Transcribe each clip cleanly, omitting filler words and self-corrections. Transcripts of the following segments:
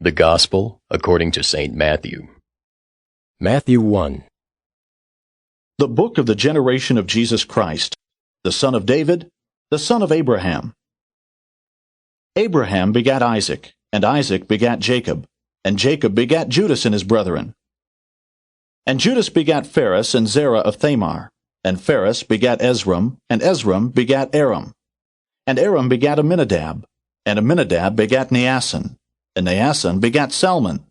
The Gospel according to St. Matthew. Matthew 1. The book of the generation of Jesus Christ, the son of David, the son of Abraham. Abraham begat Isaac, and Isaac begat Jacob, and Jacob begat Judas and his brethren. And Judas begat Phares and Zerah of Thamar, and Phares begat Ezram, and Ezram begat Aram. And Aram begat Amminadab, and Amminadab begat Naasson, and Naasson begat Salmon,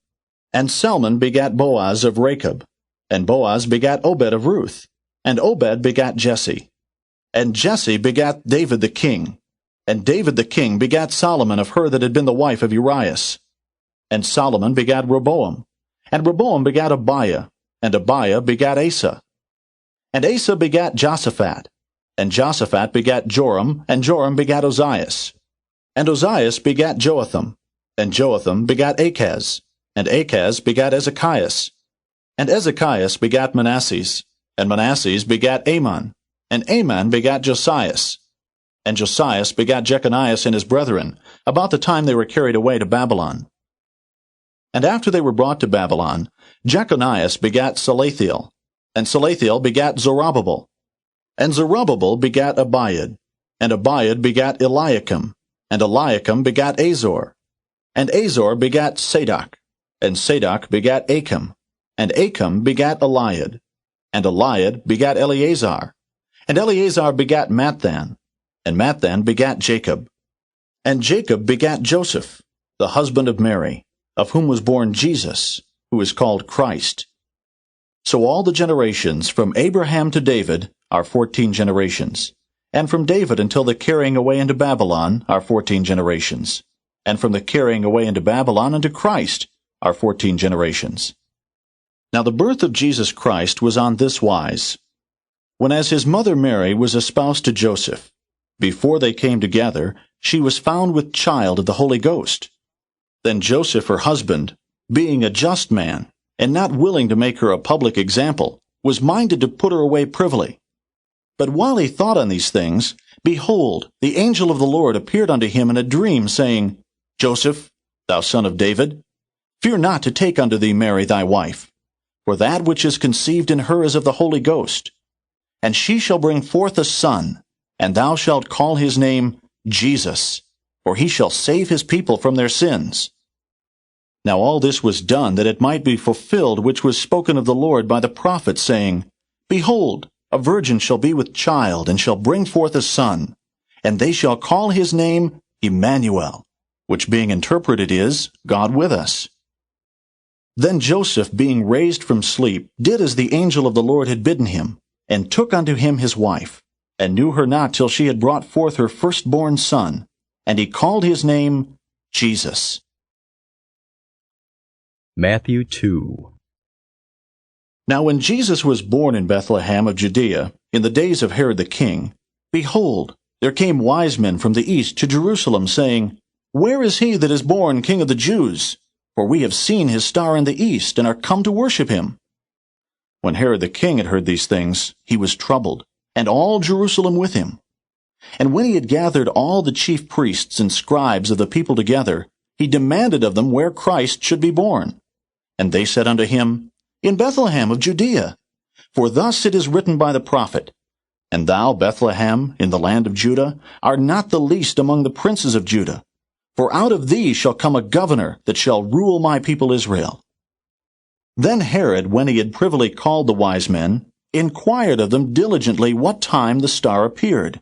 and Salmon begat Boaz of Rachab, and Boaz begat Obed of Ruth, and Obed begat Jesse. And Jesse begat David the king, and David the king begat Solomon of her that had been the wife of Urias. And Solomon begat Rehoboam, and Rehoboam begat Abiah, and Abiah begat Asa. And Asa begat Josaphat, and Josaphat begat Joram, and Joram begat Ozias. And Ozias begat Joatham, and Joatham begat Achaz, and Achaz begat Ezekias. And Ezekias begat Manasses, and Manasses begat Amon, and Amon begat Josias. And Josias begat Jeconias and his brethren, about the time they were carried away to Babylon. And after they were brought to Babylon, Jeconias begat Salathiel, and Salathiel begat Zerubbabel. And Zerubbabel begat Abiud, and Abiud begat Eliakim, and Eliakim begat Azor. And Azor begat Sadoc, and Sadoc begat Achim, and Achim begat Eliud, and Eliud begat Eleazar, and Eleazar begat Matthan, and Matthan begat Jacob. And Jacob begat Joseph, the husband of Mary, of whom was born Jesus, who is called Christ. So all the generations from Abraham to David are 14 generations, and from David until the carrying away into Babylon are 14 generations, and from the carrying away into Babylon unto Christ are 14 generations. Now the birth of Jesus Christ was on this wise. When as his mother Mary was espoused to Joseph, before they came together, she was found with child of the Holy Ghost. Then Joseph her husband, being a just man, and not willing to make her a public example, was minded to put her away privily. But while he thought on these things, behold, the angel of the Lord appeared unto him in a dream, saying, Joseph, thou son of David, fear not to take unto thee Mary thy wife, for that which is conceived in her is of the Holy Ghost. And she shall bring forth a son, and thou shalt call his name Jesus, for he shall save his people from their sins. Now all this was done that it might be fulfilled which was spoken of the Lord by the prophet, saying, Behold, a virgin shall be with child, and shall bring forth a son, and they shall call his name Emmanuel, which being interpreted is, God with us. Then Joseph, being raised from sleep, did as the angel of the Lord had bidden him, and took unto him his wife, and knew her not till she had brought forth her firstborn son, and he called his name Jesus. Matthew 2. Now when Jesus was born in Bethlehem of Judea, in the days of Herod the king, behold, there came wise men from the east to Jerusalem, saying, Where is he that is born King of the Jews? For we have seen his star in the east, and are come to worship him. When Herod the king had heard these things, he was troubled, and all Jerusalem with him. And when he had gathered all the chief priests and scribes of the people together, he demanded of them where Christ should be born. And they said unto him, In Bethlehem of Judea. For thus it is written by the prophet, And thou, Bethlehem, in the land of Judah, art not the least among the princes of Judah. For out of thee shall come a governor that shall rule my people Israel. Then Herod, when he had privily called the wise men, inquired of them diligently what time the star appeared.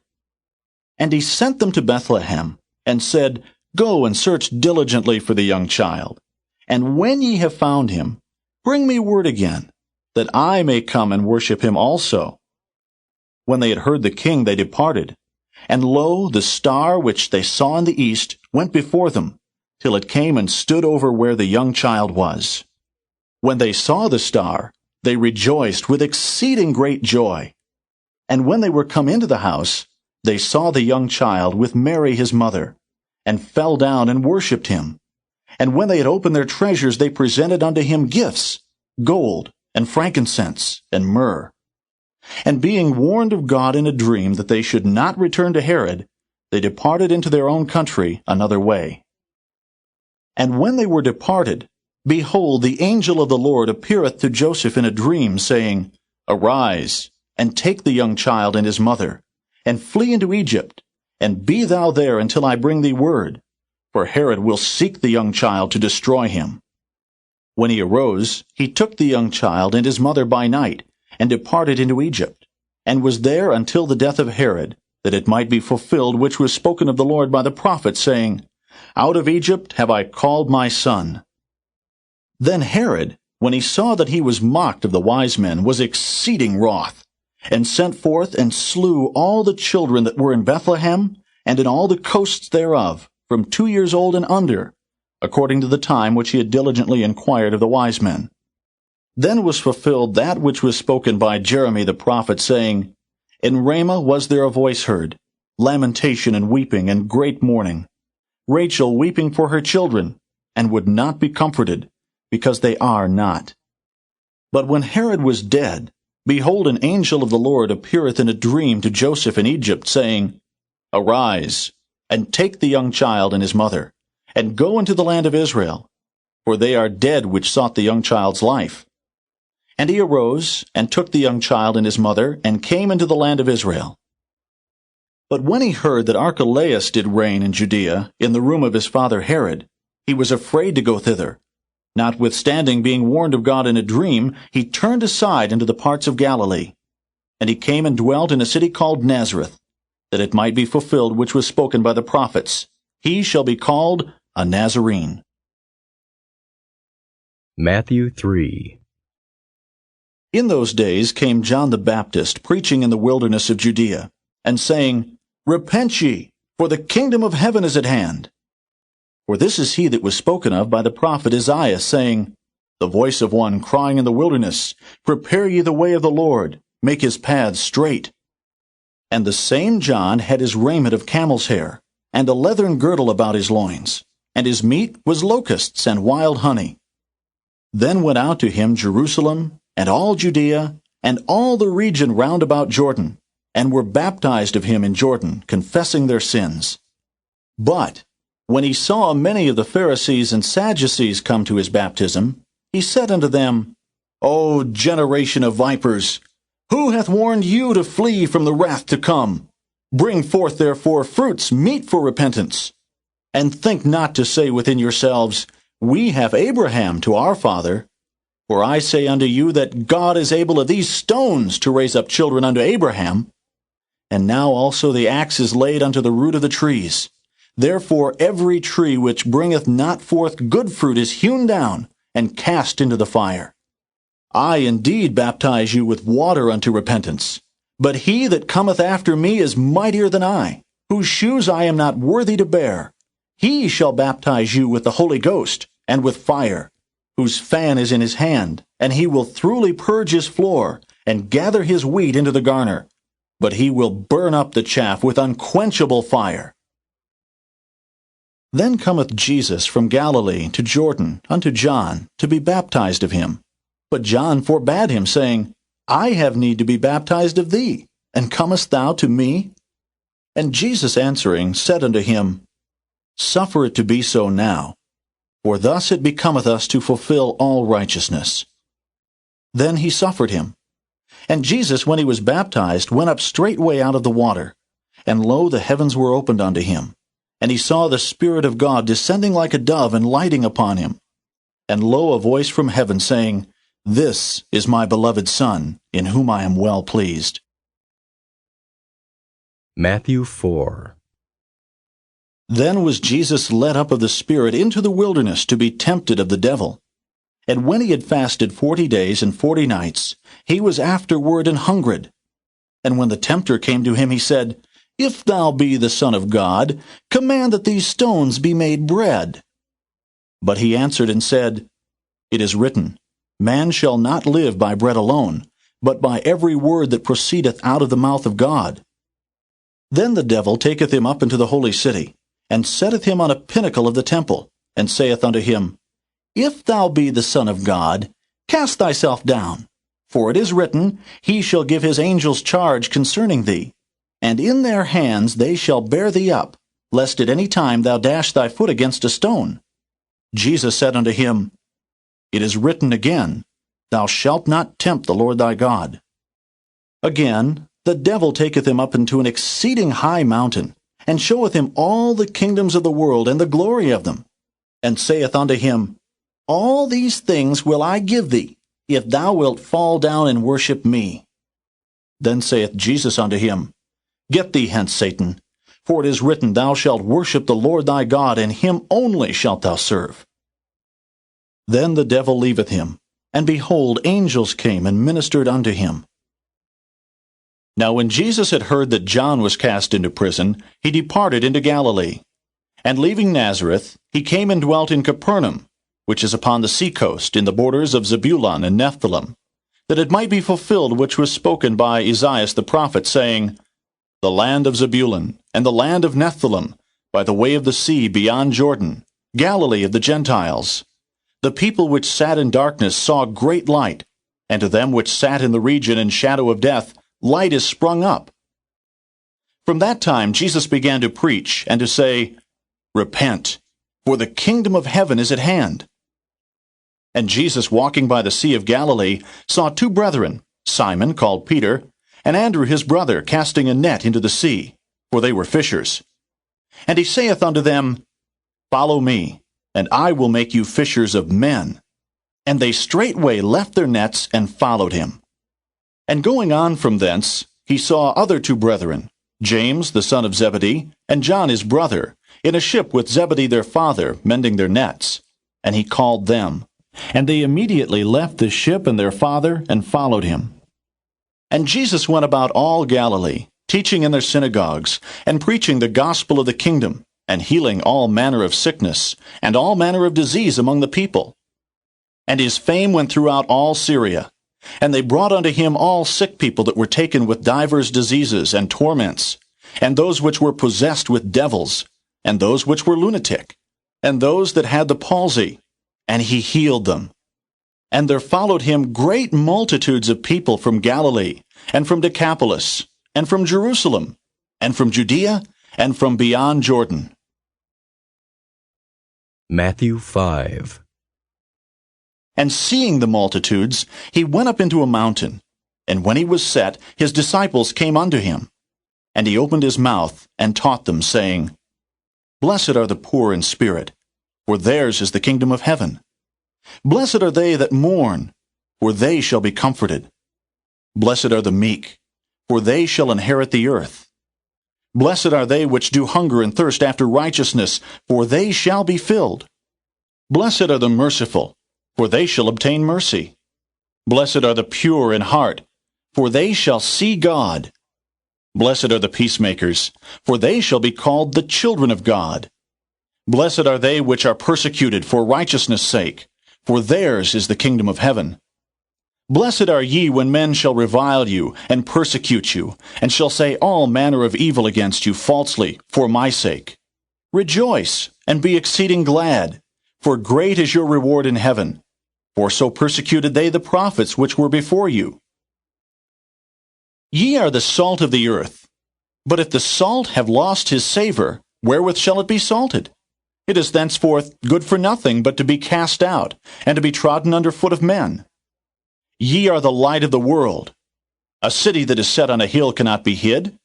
And he sent them to Bethlehem, and said, Go and search diligently for the young child. And when ye have found him, bring me word again, that I may come and worship him also. When they had heard the king, they departed. And lo, the star which they saw in the east went before them, till it came and stood over where the young child was. When they saw the star, they rejoiced with exceeding great joy. And when they were come into the house, they saw the young child with Mary his mother, and fell down and worshipped him. And when they had opened their treasures, they presented unto him gifts, gold, and frankincense, and myrrh. And being warned of God in a dream that they should not return to Herod, they departed into their own country another way. And when they were departed, behold, the angel of the Lord appeareth to Joseph in a dream, saying, Arise, and take the young child and his mother, and flee into Egypt, and be thou there until I bring thee word, for Herod will seek the young child to destroy him. When he arose, he took the young child and his mother by night, and departed into Egypt, and was there until the death of Herod, that it might be fulfilled which was spoken of the Lord by the prophet, saying, Out of Egypt have I called my son. Then Herod, when he saw that he was mocked of the wise men, was exceeding wroth, and sent forth and slew all the children that were in Bethlehem, and in all the coasts thereof, from 2 years old and under, according to the time which he had diligently inquired of the wise men. Then was fulfilled that which was spoken by Jeremy the prophet, saying, In Ramah was there a voice heard, lamentation and weeping and great mourning, Rachel weeping for her children, and would not be comforted, because they are not. But when Herod was dead, behold, an angel of the Lord appeareth in a dream to Joseph in Egypt, saying, Arise, and take the young child and his mother, and go into the land of Israel, for they are dead which sought the young child's life. And he arose, and took the young child and his mother, and came into the land of Israel. But when he heard that Archelaus did reign in Judea, in the room of his father Herod, he was afraid to go thither. Notwithstanding, being warned of God in a dream, he turned aside into the parts of Galilee. And he came and dwelt in a city called Nazareth, that it might be fulfilled which was spoken by the prophets, He shall be called a Nazarene. Matthew 3. In those days came John the Baptist, preaching in the wilderness of Judea, and saying, Repent ye, for the kingdom of heaven is at hand. For this is he that was spoken of by the prophet Isaiah, saying, The voice of one crying in the wilderness, Prepare ye the way of the Lord, make his paths straight. And the same John had his raiment of camel's hair, and a leathern girdle about his loins, and his meat was locusts and wild honey. Then went out to him Jerusalem, and all Judea, and all the region round about Jordan, and were baptized of him in Jordan, confessing their sins. But when he saw many of the Pharisees and Sadducees come to his baptism, he said unto them, O generation of vipers, who hath warned you to flee from the wrath to come? Bring forth therefore fruits meet for repentance. And think not to say within yourselves, We have Abraham to our father. For I say unto you that God is able of these stones to raise up children unto Abraham. And now also the axe is laid unto the root of the trees. Therefore every tree which bringeth not forth good fruit is hewn down, and cast into the fire. I indeed baptize you with water unto repentance. But he that cometh after me is mightier than I, whose shoes I am not worthy to bear. He shall baptize you with the Holy Ghost, and with fire, whose fan is in his hand, and he will thoroughly purge his floor, and gather his wheat into the garner. But he will burn up the chaff with unquenchable fire. Then cometh Jesus from Galilee to Jordan unto John, to be baptized of him. But John forbade him, saying, I have need to be baptized of thee, and comest thou to me? And Jesus answering said unto him, Suffer it to be so now, for thus it becometh us to fulfill all righteousness. Then he suffered him. And Jesus, when he was baptized, went up straightway out of the water. And lo, the heavens were opened unto him. And he saw the Spirit of God descending like a dove and lighting upon him. And lo, a voice from heaven saying, This is my beloved Son, in whom I am well pleased. Matthew 4. Then was Jesus led up of the Spirit into the wilderness to be tempted of the devil. And when he had fasted 40 days and 40 nights, he was afterward and hungered. And when the tempter came to him, he said, If thou be the Son of God, command that these stones be made bread. But he answered and said, It is written, Man shall not live by bread alone, but by every word that proceedeth out of the mouth of God. Then the devil taketh him up into the holy city, and setteth him on a pinnacle of the temple, and saith unto him, If thou be the Son of God, cast thyself down. For it is written, He shall give his angels charge concerning thee, and in their hands they shall bear thee up, lest at any time thou dash thy foot against a stone. Jesus said unto him, It is written again, Thou shalt not tempt the Lord thy God. Again, the devil taketh him up into an exceeding high mountain, and showeth him all the kingdoms of the world and the glory of them, and saith unto him, All these things will I give thee, if thou wilt fall down and worship me. Then saith Jesus unto him, Get thee hence, Satan, for it is written, Thou shalt worship the Lord thy God, and him only shalt thou serve. Then the devil leaveth him, and behold, angels came and ministered unto him. Now when Jesus had heard that John was cast into prison, he departed into Galilee. And leaving Nazareth, he came and dwelt in Capernaum, which is upon the sea coast, in the borders of Zebulun and Nephthalim, that it might be fulfilled which was spoken by Esaias the prophet, saying, The land of Zebulun, and the land of Nephthalim, by the way of the sea beyond Jordan, Galilee of the Gentiles. The people which sat in darkness saw great light, and to them which sat in the region and shadow of death, light is sprung up. From that time Jesus began to preach, and to say, Repent, for the kingdom of heaven is at hand. And Jesus, walking by the sea of Galilee, saw two brethren, Simon called Peter, and Andrew his brother, casting a net into the sea, for they were fishers. And he saith unto them, Follow me, and I will make you fishers of men. And they straightway left their nets and followed him. And going on from thence, he saw other two brethren, James the son of Zebedee, and John his brother, in a ship with Zebedee their father, mending their nets. And he called them. And they immediately left the ship and their father, and followed him. And Jesus went about all Galilee, teaching in their synagogues, and preaching the gospel of the kingdom, and healing all manner of sickness, and all manner of disease among the people. And his fame went throughout all Syria. And they brought unto him all sick people that were taken with divers diseases and torments, and those which were possessed with devils, and those which were lunatic, and those that had the palsy, and he healed them. And there followed him great multitudes of people from Galilee, and from Decapolis, and from Jerusalem, and from Judea, and from beyond Jordan. Matthew 5. And seeing the multitudes, he went up into a mountain. And when he was set, his disciples came unto him. And he opened his mouth, and taught them, saying, Blessed are the poor in spirit, for theirs is the kingdom of heaven. Blessed are they that mourn, for they shall be comforted. Blessed are the meek, for they shall inherit the earth. Blessed are they which do hunger and thirst after righteousness, for they shall be filled. Blessed are the merciful, for they shall obtain mercy. Blessed are the pure in heart, for they shall see God. Blessed are the peacemakers, for they shall be called the children of God. Blessed are they which are persecuted for righteousness' sake, for theirs is the kingdom of heaven. Blessed are ye when men shall revile you, and persecute you, and shall say all manner of evil against you falsely, for my sake. Rejoice, and be exceeding glad, for great is your reward in heaven. For so persecuted they the prophets which were before you. Ye are the salt of the earth. But if the salt have lost his savour, wherewith shall it be salted? It is thenceforth good for nothing but to be cast out, and to be trodden under foot of men. Ye are the light of the world. A city that is set on a hill cannot be hid.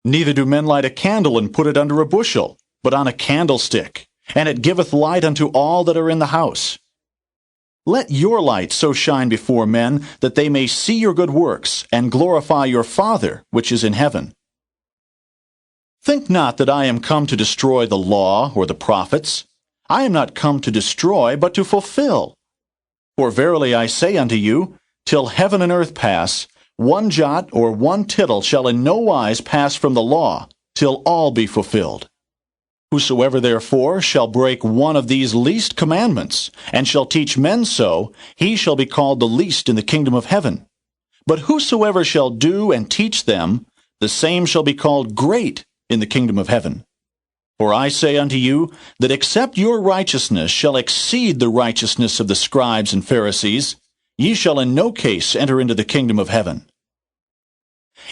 Neither do men light a candle and put it under a bushel, but on a candlestick, and it giveth light unto all that are in the house. Let your light so shine before men, that they may see your good works, and glorify your Father which is in heaven. Think not that I am come to destroy the law or the prophets. I am not come to destroy, but to fulfill. For verily I say unto you, till heaven and earth pass, one jot or one tittle shall in no wise pass from the law, till all be fulfilled. Whosoever therefore shall break one of these least commandments, and shall teach men so, he shall be called the least in the kingdom of heaven. But whosoever shall do and teach them, the same shall be called great in the kingdom of heaven. For I say unto you, that except your righteousness shall exceed the righteousness of the scribes and Pharisees, ye shall in no case enter into the kingdom of heaven.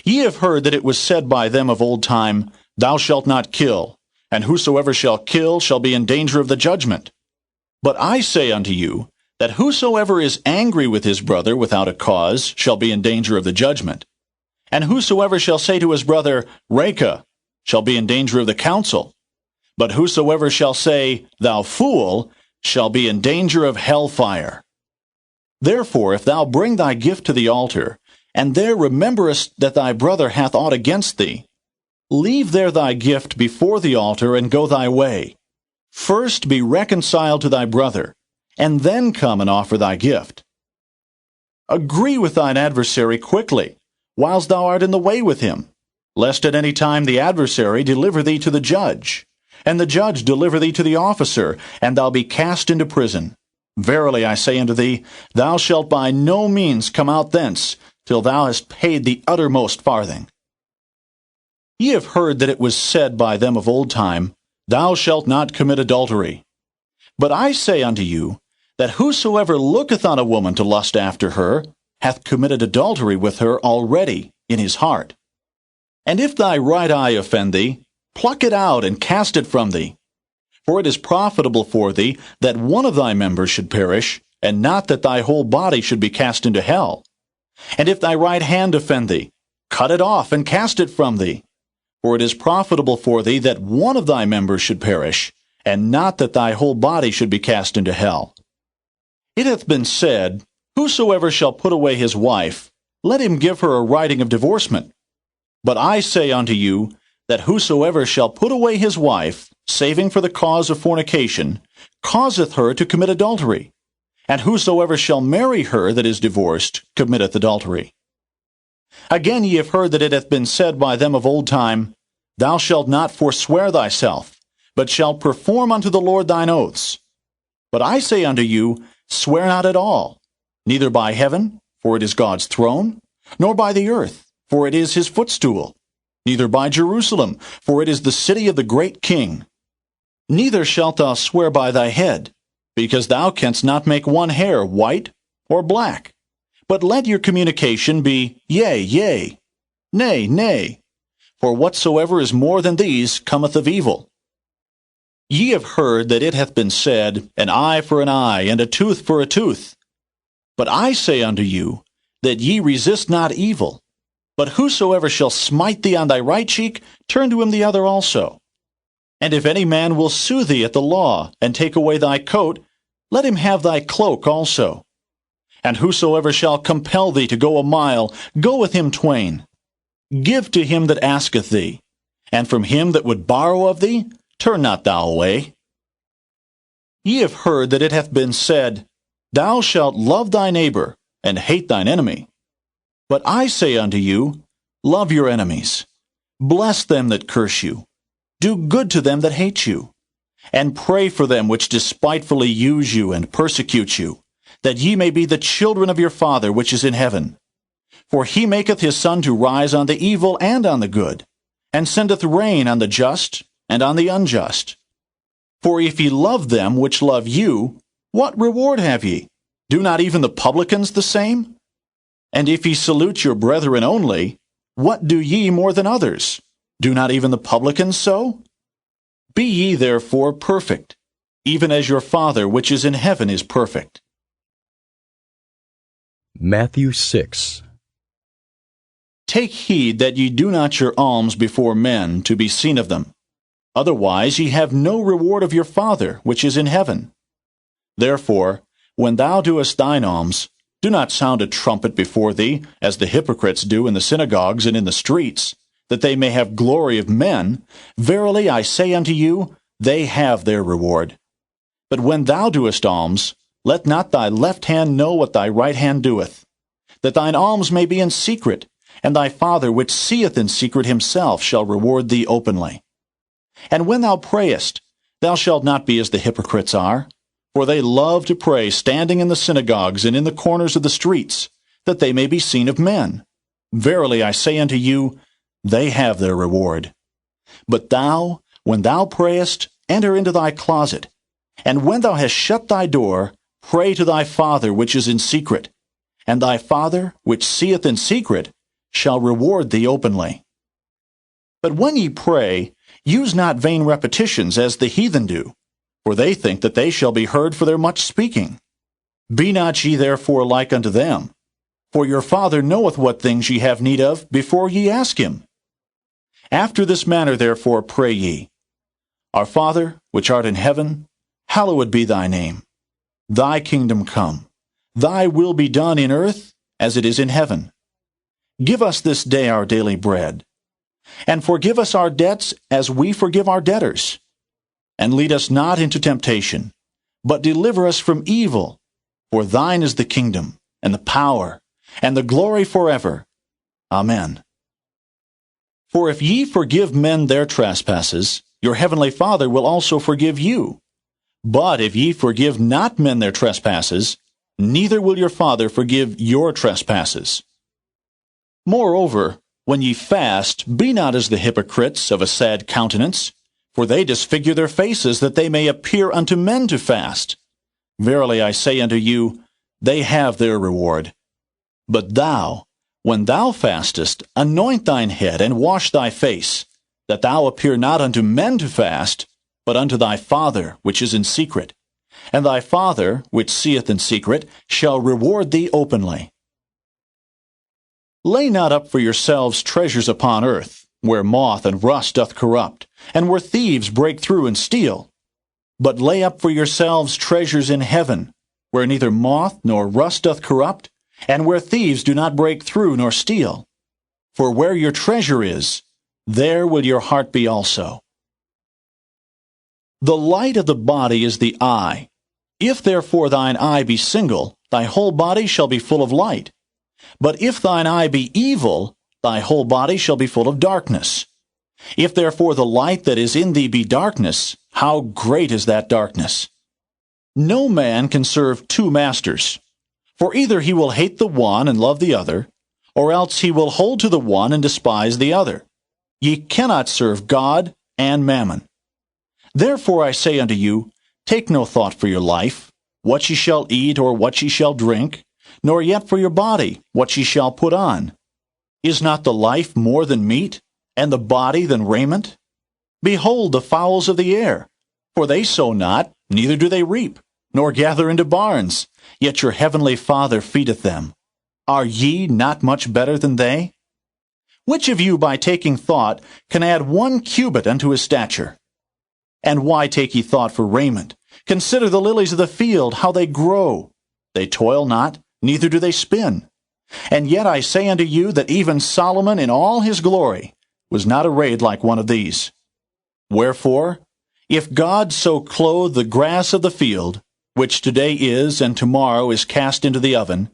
Ye have heard that it was said by them of old time, Thou shalt not kill, and whosoever shall kill shall be in danger of the judgment. But I say unto you, that whosoever is angry with his brother without a cause shall be in danger of the judgment. And whosoever shall say to his brother, Raca, shall be in danger of the council. But whosoever shall say, Thou fool, shall be in danger of hellfire. Therefore, if thou bring thy gift to the altar, and there rememberest that thy brother hath aught against thee, leave there thy gift before the altar, and go thy way. First be reconciled to thy brother, and then come and offer thy gift. Agree with thine adversary quickly, whilst thou art in the way with him, lest at any time the adversary deliver thee to the judge, and the judge deliver thee to the officer, and thou be cast into prison. Verily I say unto thee, thou shalt by no means come out thence, till thou hast paid the uttermost farthing. Ye have heard that it was said by them of old time, Thou shalt not commit adultery. But I say unto you, that whosoever looketh on a woman to lust after her, hath committed adultery with her already in his heart. And if thy right eye offend thee, pluck it out and cast it from thee. For it is profitable for thee that one of thy members should perish, and not that thy whole body should be cast into hell. And if thy right hand offend thee, cut it off and cast it from thee. For it is profitable for thee that one of thy members should perish, and not that thy whole body should be cast into hell. It hath been said, Whosoever shall put away his wife, let him give her a writing of divorcement. But I say unto you, that whosoever shall put away his wife, saving for the cause of fornication, causeth her to commit adultery. And whosoever shall marry her that is divorced, committeth adultery. Again ye have heard that it hath been said by them of old time, Thou shalt not forswear thyself, but shalt perform unto the Lord thine oaths. But I say unto you, Swear not at all, neither by heaven, for it is God's throne, nor by the earth, for it is his footstool, neither by Jerusalem, for it is the city of the great King. Neither shalt thou swear by thy head, because thou canst not make one hair white or black. But let your communication be yea, yea, nay, nay. For whatsoever is more than these cometh of evil. Ye have heard that it hath been said, An eye for an eye, and a tooth for a tooth. But I say unto you, that ye resist not evil. But whosoever shall smite thee on thy right cheek, turn to him the other also. And if any man will sue thee at the law, and take away thy coat, let him have thy cloak also. And whosoever shall compel thee to go a mile, go with him twain. Give to him that asketh thee, and from him that would borrow of thee, turn not thou away. Ye have heard that it hath been said, Thou shalt love thy neighbor, and hate thine enemy. But I say unto you, Love your enemies. Bless them that curse you. Do good to them that hate you. And pray for them which despitefully use you and persecute you, that ye may be the children of your Father which is in heaven. For he maketh his sun to rise on the evil and on the good, and sendeth rain on the just and on the unjust. For if ye love them which love you, what reward have ye? Do not even the publicans the same? And if ye salute your brethren only, what do ye more than others? Do not even the publicans so? Be ye therefore perfect, even as your Father which is in heaven is perfect. Matthew 6. Take heed that ye do not your alms before men to be seen of them. Otherwise ye have no reward of your Father which is in heaven. Therefore, when thou doest thine alms, do not sound a trumpet before thee, as the hypocrites do in the synagogues and in the streets, that they may have glory of men. Verily I say unto you, they have their reward. But when thou doest alms, let not thy left hand know what thy right hand doeth, that thine alms may be in secret, and thy Father which seeth in secret himself shall reward thee openly. And when thou prayest, thou shalt not be as the hypocrites are, for they love to pray standing in the synagogues and in the corners of the streets, that they may be seen of men. Verily I say unto you, they have their reward. But thou, when thou prayest, enter into thy closet, and when thou hast shut thy door, pray to thy Father which is in secret, and thy Father which seeth in secret shall reward thee openly. But when ye pray, use not vain repetitions as the heathen do, for they think that they shall be heard for their much speaking. Be not ye therefore like unto them, for your Father knoweth what things ye have need of before ye ask him. After this manner therefore pray ye, Our Father, which art in heaven, hallowed be thy name. Thy kingdom come. Thy will be done in earth as it is in heaven. Give us this day our daily bread. And forgive us our debts as we forgive our debtors. And lead us not into temptation, but deliver us from evil. For thine is the kingdom, and the power, and the glory forever. Amen. For if ye forgive men their trespasses, your heavenly Father will also forgive you. But if ye forgive not men their trespasses, neither will your Father forgive your trespasses. Moreover, when ye fast, be not as the hypocrites of a sad countenance, for they disfigure their faces, that they may appear unto men to fast. Verily I say unto you, they have their reward. But thou, when thou fastest, anoint thine head, and wash thy face, that thou appear not unto men to fast, but unto thy Father which is in secret. And thy Father, which seeth in secret, shall reward thee openly. Lay not up for yourselves treasures upon earth, where moth and rust doth corrupt, and where thieves break through and steal. But lay up for yourselves treasures in heaven, where neither moth nor rust doth corrupt, and where thieves do not break through nor steal. For where your treasure is, there will your heart be also. The light of the body is the eye. If therefore thine eye be single, thy whole body shall be full of light. But if thine eye be evil, thy whole body shall be full of darkness. If therefore the light that is in thee be darkness, how great is that darkness? No man can serve two masters, for either he will hate the one and love the other, or else he will hold to the one and despise the other. Ye cannot serve God and mammon. Therefore I say unto you, take no thought for your life, what ye shall eat or what ye shall drink, nor yet for your body, what ye shall put on. Is not the life more than meat, and the body than raiment? Behold the fowls of the air, for they sow not, neither do they reap, nor gather into barns, yet your heavenly Father feedeth them. Are ye not much better than they? Which of you by taking thought can add 1 cubit unto his stature? And why take ye thought for raiment? Consider the lilies of the field, how they grow. They toil not, neither do they spin. And yet I say unto you that even Solomon in all his glory was not arrayed like one of these. Wherefore, if God so clothe the grass of the field, which today is and tomorrow is cast into the oven,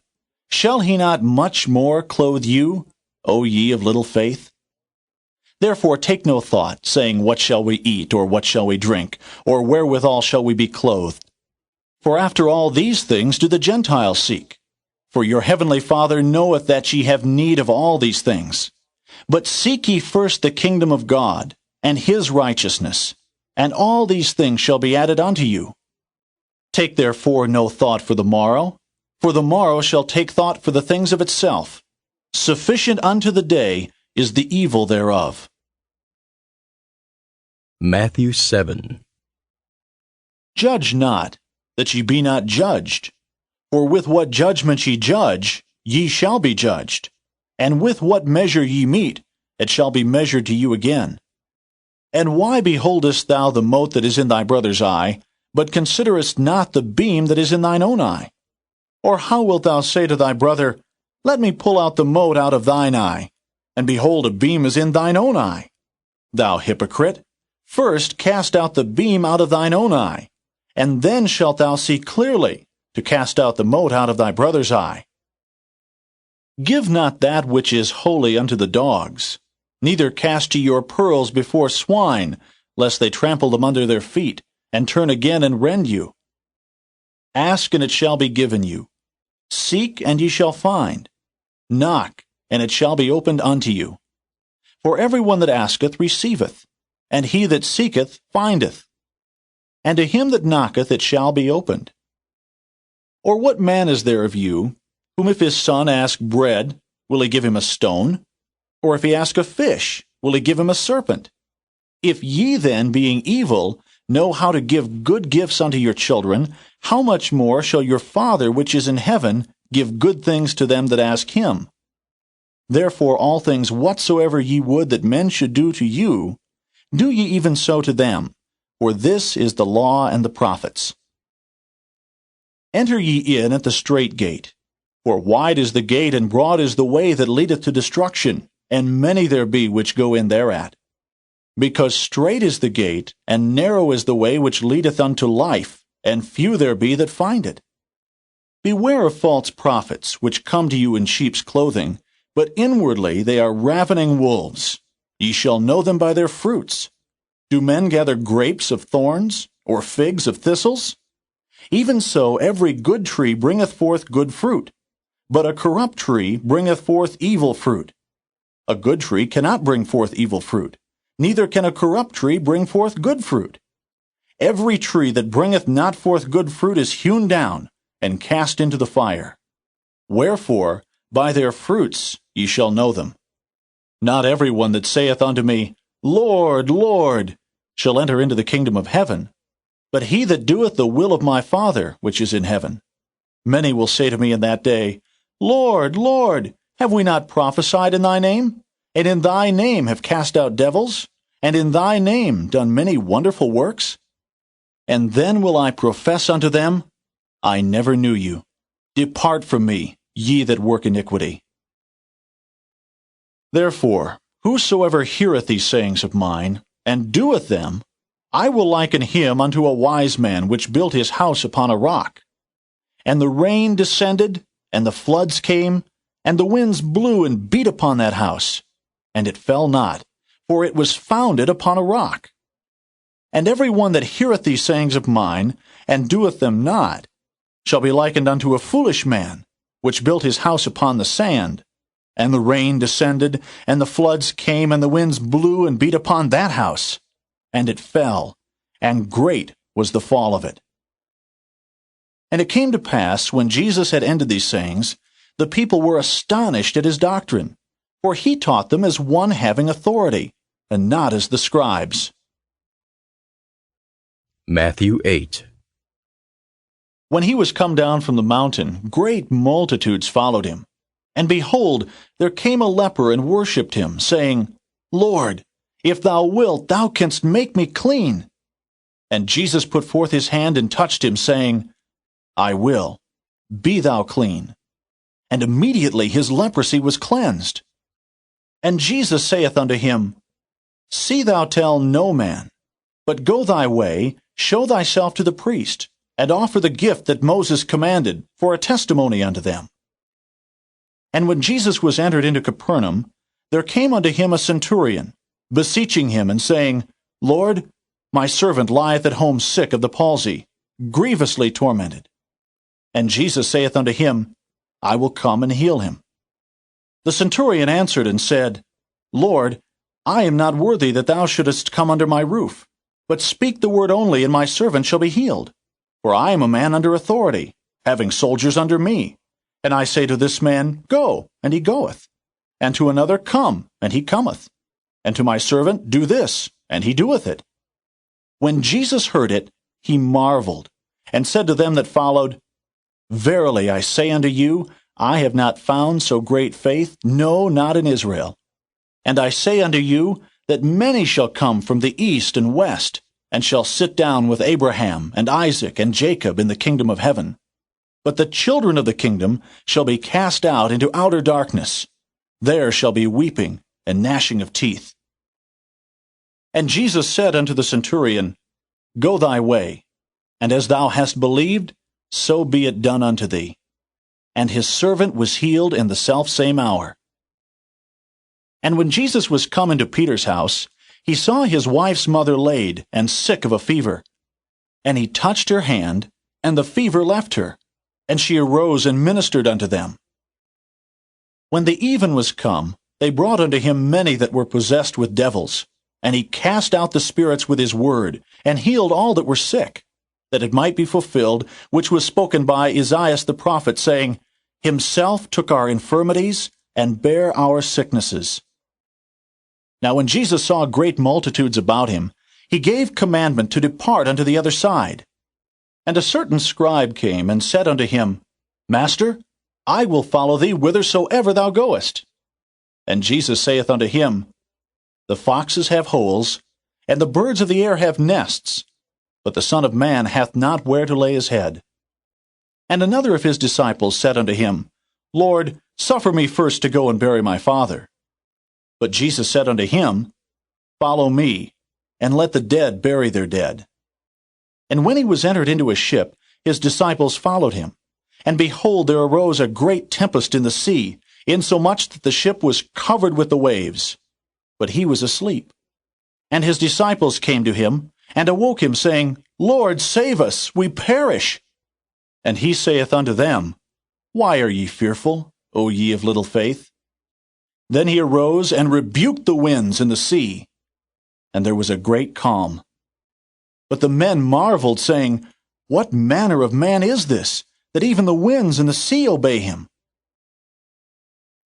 shall he not much more clothe you, O ye of little faith? Therefore take no thought, saying, What shall we eat, or what shall we drink, or wherewithal shall we be clothed? For after all these things do the Gentiles seek. For your heavenly Father knoweth that ye have need of all these things. But seek ye first the kingdom of God, and his righteousness, and all these things shall be added unto you. Take therefore no thought for the morrow, for the morrow shall take thought for the things of itself. Sufficient unto the day is the evil thereof. Matthew 7. Judge not, that ye be not judged. For with what judgment ye judge, ye shall be judged. And with what measure ye mete, it shall be measured to you again. And why beholdest thou the mote that is in thy brother's eye, but considerest not the beam that is in thine own eye? Or how wilt thou say to thy brother, Let me pull out the mote out of thine eye, and behold, a beam is in thine own eye? Thou hypocrite, first cast out the beam out of thine own eye, and then shalt thou see clearly to cast out the mote out of thy brother's eye. Give not that which is holy unto the dogs, neither cast ye your pearls before swine, lest they trample them under their feet, and turn again and rend you. Ask, and it shall be given you. Seek, and ye shall find. Knock, and it shall be opened unto you. For every one that asketh receiveth, and he that seeketh findeth. And to him that knocketh it shall be opened. Or what man is there of you, whom if his son ask bread, will he give him a stone? Or if he ask a fish, will he give him a serpent? If ye then, being evil, know how to give good gifts unto your children, how much more shall your Father which is in heaven give good things to them that ask him? Therefore all things whatsoever ye would that men should do to you, do ye even so to them, for this is the law and the prophets. Enter ye in at the strait gate, for wide is the gate and broad is the way that leadeth to destruction, and many there be which go in thereat. Because strait is the gate, and narrow is the way which leadeth unto life, and few there be that find it. Beware of false prophets, which come to you in sheep's clothing, but inwardly they are ravening wolves. Ye shall know them by their fruits. Do men gather grapes of thorns, or figs of thistles? Even so every good tree bringeth forth good fruit, but a corrupt tree bringeth forth evil fruit. A good tree cannot bring forth evil fruit, neither can a corrupt tree bring forth good fruit. Every tree that bringeth not forth good fruit is hewn down, and cast into the fire. Wherefore, by their fruits ye shall know them. Not every one that saith unto me, Lord, Lord, shall enter into the kingdom of heaven, but he that doeth the will of my Father which is in heaven. Many will say to me in that day, Lord, Lord, have we not prophesied in thy name? And in thy name have cast out devils? And in thy name done many wonderful works? And then will I profess unto them, I never knew you. Depart from me, ye that work iniquity. Therefore, whosoever heareth these sayings of mine, and doeth them, I will liken him unto a wise man which built his house upon a rock. And the rain descended, and the floods came, and the winds blew and beat upon that house, and it fell not, for it was founded upon a rock. And every one that heareth these sayings of mine, and doeth them not, shall be likened unto a foolish man, which built his house upon the sand. And the rain descended, and the floods came, and the winds blew and beat upon that house, and it fell, and great was the fall of it. And it came to pass, when Jesus had ended these sayings, the people were astonished at his doctrine, for he taught them as one having authority, and not as the scribes. Matthew 8. When he was come down from the mountain, great multitudes followed him. And behold, there came a leper and worshipped him, saying, Lord, if thou wilt, thou canst make me clean. And Jesus put forth his hand and touched him, saying, I will, be thou clean. And immediately his leprosy was cleansed. And Jesus saith unto him, See thou tell no man, but go thy way, show thyself to the priest, and offer the gift that Moses commanded, for a testimony unto them. And when Jesus was entered into Capernaum, there came unto him a centurion, beseeching him, and saying, Lord, my servant lieth at home sick of the palsy, grievously tormented. And Jesus saith unto him, I will come and heal him. The centurion answered and said, Lord, I am not worthy that thou shouldest come under my roof, but speak the word only, and my servant shall be healed. For I am a man under authority, having soldiers under me. And I say to this man, Go, and he goeth. And to another, Come, and he cometh. And to my servant, Do this, and he doeth it. When Jesus heard it, he marveled, and said to them that followed, Verily I say unto you, I have not found so great faith, no, not in Israel. And I say unto you, that many shall come from the east and west, and shall sit down with Abraham and Isaac and Jacob in the kingdom of heaven. But the children of the kingdom shall be cast out into outer darkness. There shall be weeping and gnashing of teeth. And Jesus said unto the centurion, Go thy way, and as thou hast believed, so be it done unto thee. And his servant was healed in the selfsame hour. And when Jesus was come into Peter's house, he saw his wife's mother laid, and sick of a fever. And he touched her hand, and the fever left her, and she arose and ministered unto them. When the even was come, they brought unto him many that were possessed with devils, and he cast out the spirits with his word, and healed all that were sick, that it might be fulfilled, which was spoken by Isaiah the prophet, saying, Himself took our infirmities, and bare our sicknesses. Now when Jesus saw great multitudes about him, he gave commandment to depart unto the other side. And a certain scribe came and said unto him, Master, I will follow thee whithersoever thou goest. And Jesus saith unto him, The foxes have holes, and the birds of the air have nests, but the Son of Man hath not where to lay his head. And another of his disciples said unto him, Lord, suffer me first to go and bury my father. But Jesus said unto him, Follow me, and let the dead bury their dead. And when he was entered into a ship, his disciples followed him. And behold, there arose a great tempest in the sea, insomuch that the ship was covered with the waves. But he was asleep. And his disciples came to him, and awoke him, saying, Lord, save us, we perish. And he saith unto them, Why are ye fearful, O ye of little faith? Then he arose and rebuked the winds and the sea, and there was a great calm. But the men marveled, saying, What manner of man is this, that even the winds and the sea obey him?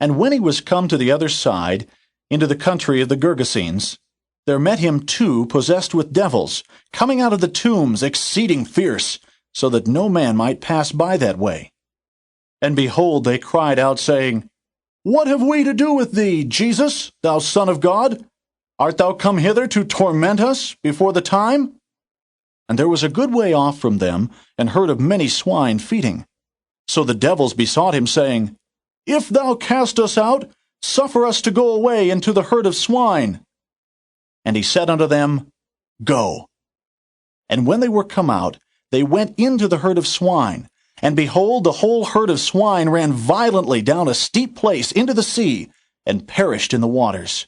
And when he was come to the other side, into the country of the Gergesenes, there met him two possessed with devils, coming out of the tombs, exceeding fierce, so that no man might pass by that way. And behold, they cried out, saying, What have we to do with thee, Jesus, thou Son of God? Art thou come hither to torment us before the time? And there was a good way off from them an herd of many swine feeding. So the devils besought him, saying, If thou cast us out, suffer us to go away into the herd of swine. And he said unto them, Go. And when they were come out, they went into the herd of swine. And behold, the whole herd of swine ran violently down a steep place into the sea, and perished in the waters.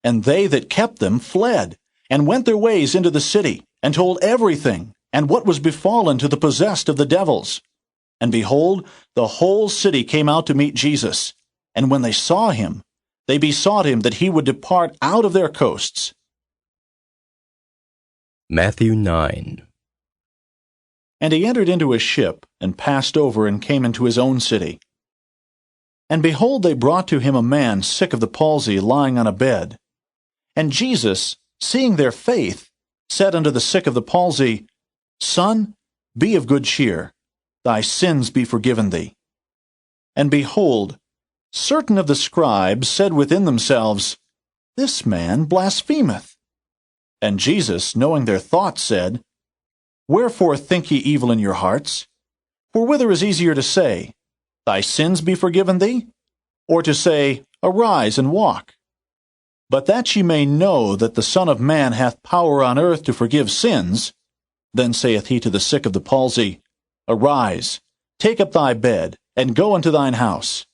And they that kept them fled, and went their ways into the city, and told everything, and what was befallen to the possessed of the devils. And behold, the whole city came out to meet Jesus. And when they saw him, they besought him that he would depart out of their coasts. Matthew 9. And he entered into a ship, and passed over, and came into his own city. And behold, they brought to him a man sick of the palsy, lying on a bed. And Jesus, seeing their faith, said unto the sick of the palsy, Son, be of good cheer, thy sins be forgiven thee. And behold, certain of the scribes said within themselves, This man blasphemeth. And Jesus, knowing their thoughts, said, Wherefore think ye evil in your hearts? For whither is easier to say, Thy sins be forgiven thee? Or to say, Arise and walk? But that ye may know that the Son of Man hath power on earth to forgive sins, then saith he to the sick of the palsy, Arise, take up thy bed, and go unto thine house.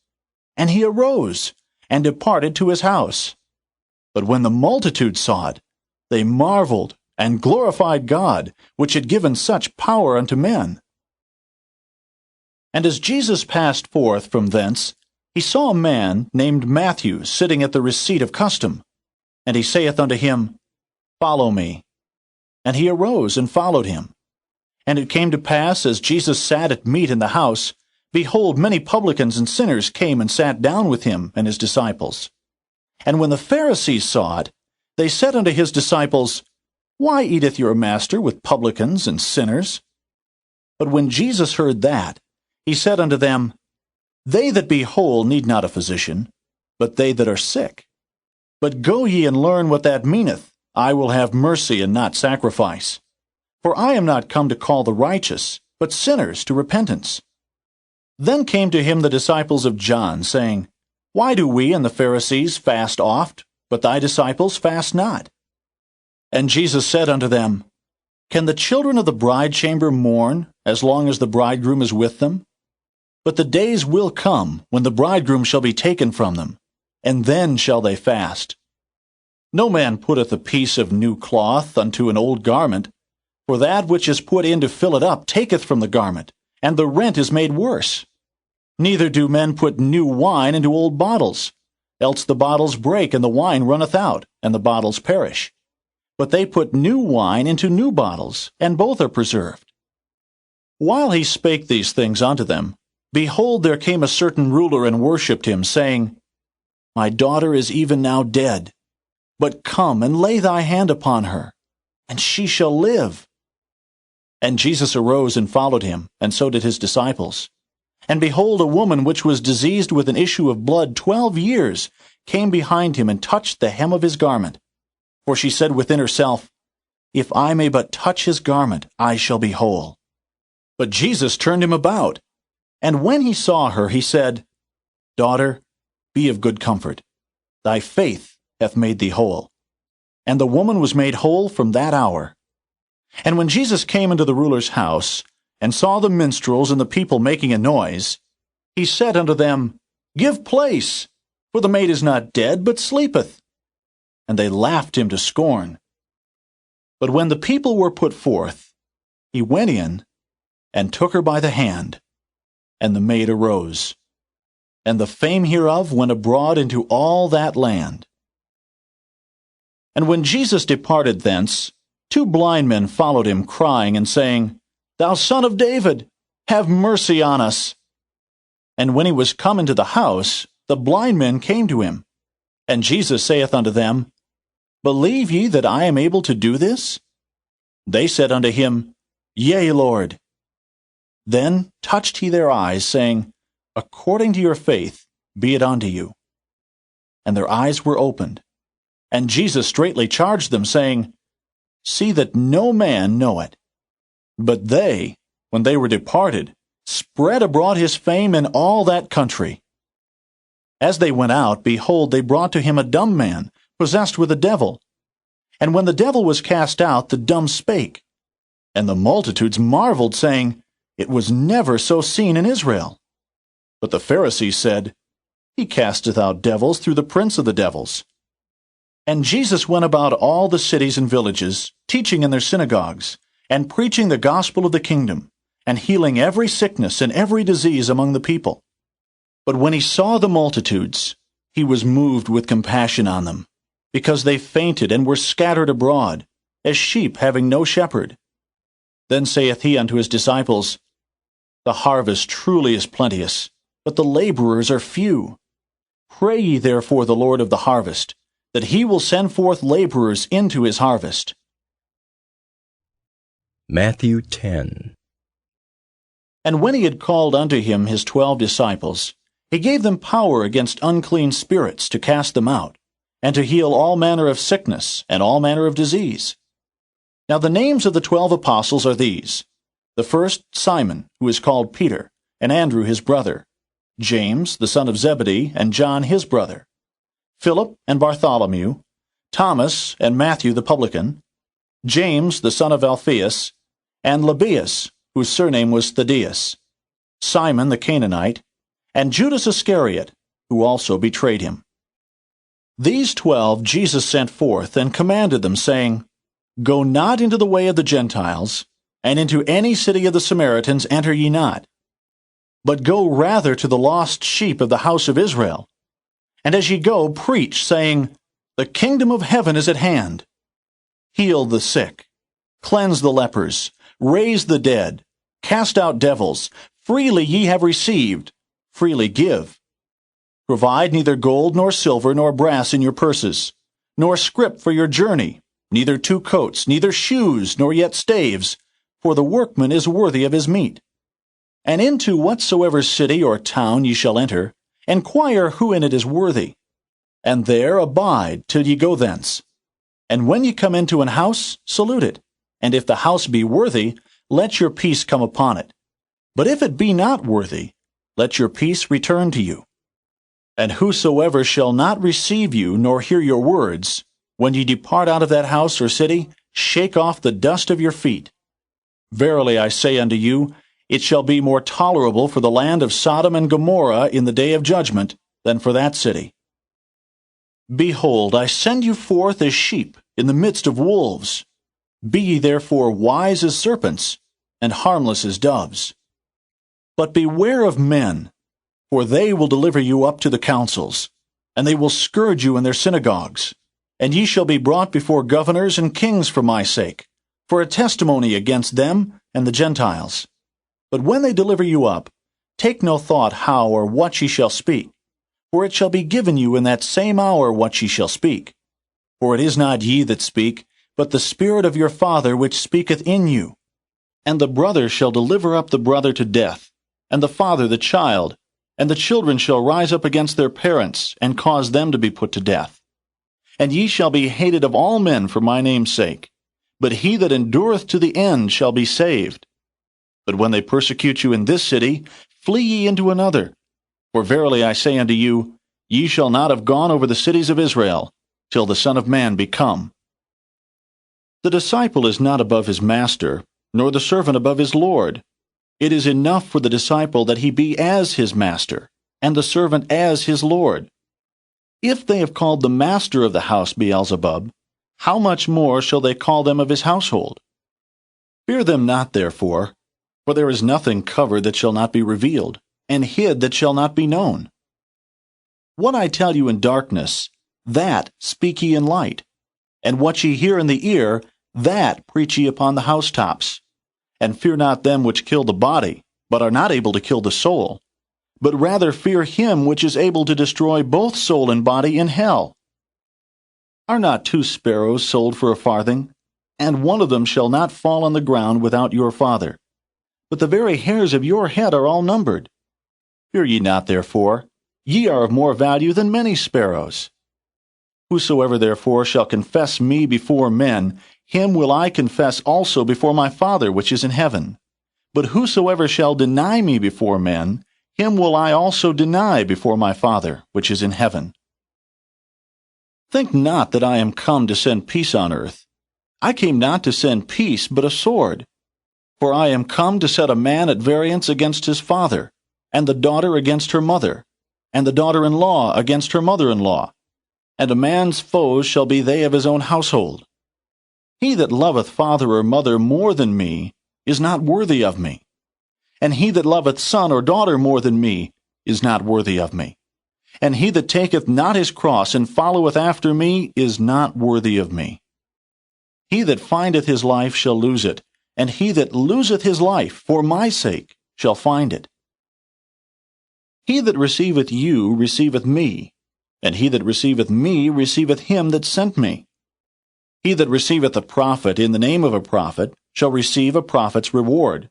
And he arose, and departed to his house. But when the multitude saw it, they marveled, and glorified God, which had given such power unto men. And as Jesus passed forth from thence, he saw a man named Matthew sitting at the receipt of custom. And he saith unto him, Follow me. And he arose and followed him. And it came to pass, as Jesus sat at meat in the house, behold, many publicans and sinners came and sat down with him and his disciples. And when the Pharisees saw it, they said unto his disciples, Why eateth your master with publicans and sinners? But when Jesus heard that, he said unto them, They that be whole need not a physician, but they that are sick. But go ye and learn what that meaneth, I will have mercy and not sacrifice. For I am not come to call the righteous, but sinners to repentance. Then came to him the disciples of John, saying, Why do we and the Pharisees fast oft, but thy disciples fast not? And Jesus said unto them, Can the children of the bride chamber mourn, as long as the bridegroom is with them? But the days will come, when the bridegroom shall be taken from them, and then shall they fast. No man putteth a piece of new cloth unto an old garment, for that which is put in to fill it up taketh from the garment, and the rent is made worse. Neither do men put new wine into old bottles, else the bottles break, and the wine runneth out, and the bottles perish. But they put new wine into new bottles, and both are preserved. While he spake these things unto them, behold, there came a certain ruler and worshipped him, saying, My daughter is even now dead, but come and lay thy hand upon her, and she shall live." And Jesus arose and followed him, and so did his disciples. And behold, a woman which was diseased with an issue of blood 12 years came behind him and touched the hem of his garment. For she said within herself, "If I may but touch his garment, I shall be whole." But Jesus turned him about, and when he saw her, he said, "Daughter, be of good comfort. Thy faith hath made thee whole." And the woman was made whole from that hour. And when Jesus came into the ruler's house, and saw the minstrels and the people making a noise, he said unto them, "Give place, for the maid is not dead, but sleepeth." And they laughed him to scorn. But when the people were put forth, he went in, and took her by the hand, and the maid arose. And the fame hereof went abroad into all that land. And when Jesus departed thence, 2 blind men followed him, crying and saying, "Thou Son of David, have mercy on us." And when he was come into the house, the blind men came to him. And Jesus saith unto them, "Believe ye that I am able to do this?" They said unto him, "Yea, Lord." Then touched he their eyes, saying, "According to your faith be it unto you." And their eyes were opened. And Jesus straitly charged them, saying, "See that no man know it." But they, when they were departed, spread abroad his fame in all that country. As they went out, behold, they brought to him a dumb man, possessed with a devil. And when the devil was cast out, the dumb spake. And the multitudes marveled, saying, "It was never so seen in Israel." But the Pharisees said, "He casteth out devils through the prince of the devils." And Jesus went about all the cities and villages, teaching in their synagogues, and preaching the gospel of the kingdom, and healing every sickness and every disease among the people. But when he saw the multitudes, he was moved with compassion on them, because they fainted and were scattered abroad, as sheep having no shepherd. Then saith he unto his disciples, "The harvest truly is plenteous, but the laborers are few. Pray ye therefore the Lord of the harvest, that he will send forth laborers into his harvest." Matthew 10. And when he had called unto him his 12 disciples, he gave them power against unclean spirits to cast them out, and to heal all manner of sickness and all manner of disease. Now the names of the 12 apostles are these: the first, Simon, who is called Peter, and Andrew his brother, James, the son of Zebedee, and John his brother, Philip and Bartholomew, Thomas and Matthew the publican, James the son of Alphaeus, and Lebbaeus, whose surname was Thaddeus, Simon the Canaanite, and Judas Iscariot, who also betrayed him. These 12 Jesus sent forth, and commanded them, saying, "Go not into the way of the Gentiles, and into any city of the Samaritans enter ye not, but go rather to the lost sheep of the house of Israel. And as ye go, preach, saying, The kingdom of heaven is at hand. Heal the sick, cleanse the lepers, raise the dead, cast out devils. Freely ye have received, freely give. Provide neither gold nor silver nor brass in your purses, nor scrip for your journey, neither 2 coats, neither shoes, nor yet staves, for the workman is worthy of his meat. And into whatsoever city or town ye shall enter, enquire who in it is worthy, and there abide till ye go thence. And when ye come into an house, salute it. And if the house be worthy, let your peace come upon it. But if it be not worthy, let your peace return to you. And whosoever shall not receive you, nor hear your words, when ye depart out of that house or city, shake off the dust of your feet. Verily I say unto you, it shall be more tolerable for the land of Sodom and Gomorrah in the day of judgment than for that city. Behold, I send you forth as sheep in the midst of wolves. Be ye therefore wise as serpents, and harmless as doves. But beware of men, for they will deliver you up to the councils, and they will scourge you in their synagogues. And ye shall be brought before governors and kings for my sake, for a testimony against them and the Gentiles. But when they deliver you up, take no thought how or what ye shall speak, for it shall be given you in that same hour what ye shall speak. For it is not ye that speak, but the Spirit of your Father which speaketh in you. And the brother shall deliver up the brother to death, and the father the child, and the children shall rise up against their parents, and cause them to be put to death. And ye shall be hated of all men for my name's sake, but he that endureth to the end shall be saved. But when they persecute you in this city, flee ye into another. For verily I say unto you, ye shall not have gone over the cities of Israel, till the Son of Man be come. The disciple is not above his master, nor the servant above his Lord. It is enough for the disciple that he be as his master, and the servant as his Lord. If they have called the master of the house Beelzebub, how much more shall they call them of his household? Fear them not, therefore, for there is nothing covered that shall not be revealed, and hid that shall not be known. What I tell you in darkness, that speak ye in light, and what ye hear in the ear, that preach ye upon the housetops. And fear not them which kill the body, but are not able to kill the soul, but rather fear him which is able to destroy both soul and body in hell. Are not 2 sparrows sold for a farthing? And one of them shall not fall on the ground without your Father. But the very hairs of your head are all numbered. Fear ye not, therefore, ye are of more value than many sparrows. Whosoever therefore shall confess me before men, him will I confess also before my Father which is in heaven. But whosoever shall deny me before men, him will I also deny before my Father which is in heaven. Think not that I am come to send peace on earth. I came not to send peace, but a sword. For I am come to set a man at variance against his father, and the daughter against her mother, and the daughter-in-law against her mother-in-law. And a man's foes shall be they of his own household. He that loveth father or mother more than me is not worthy of me. And he that loveth son or daughter more than me is not worthy of me. And he that taketh not his cross and followeth after me is not worthy of me. He that findeth his life shall lose it, and he that loseth his life for my sake shall find it. He that receiveth you receiveth me, and he that receiveth me receiveth him that sent me. He that receiveth a prophet in the name of a prophet shall receive a prophet's reward,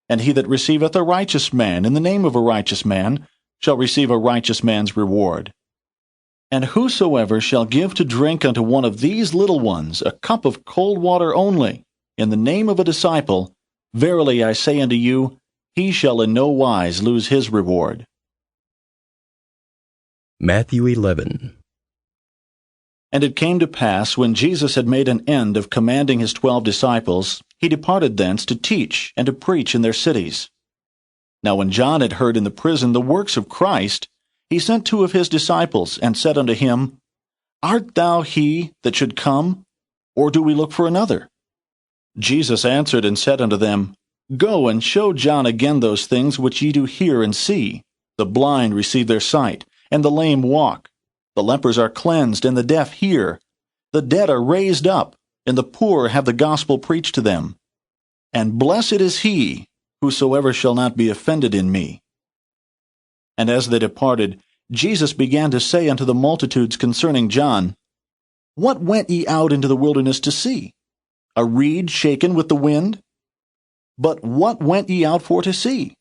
and he that receiveth a righteous man in the name of a righteous man shall receive a righteous man's reward. And whosoever shall give to drink unto one of these little ones a cup of cold water only, in the name of a disciple, verily I say unto you, he shall in no wise lose his reward. Matthew 11. And it came to pass, when Jesus had made an end of commanding his 12 disciples, he departed thence to teach and to preach in their cities. Now when John had heard in the prison the works of Christ, he sent 2 of his disciples, and said unto him, Art thou he that should come, or do we look for another? Jesus answered and said unto them, Go and show John again those things which ye do hear and see. The blind receive their sight, and the lame walk. The lepers are cleansed, and the deaf hear. The dead are raised up, and the poor have the gospel preached to them. And blessed is he, whosoever shall not be offended in me. And as they departed, Jesus began to say unto the multitudes concerning John, What went ye out into the wilderness to see? A reed shaken with the wind? But what went ye out for to see?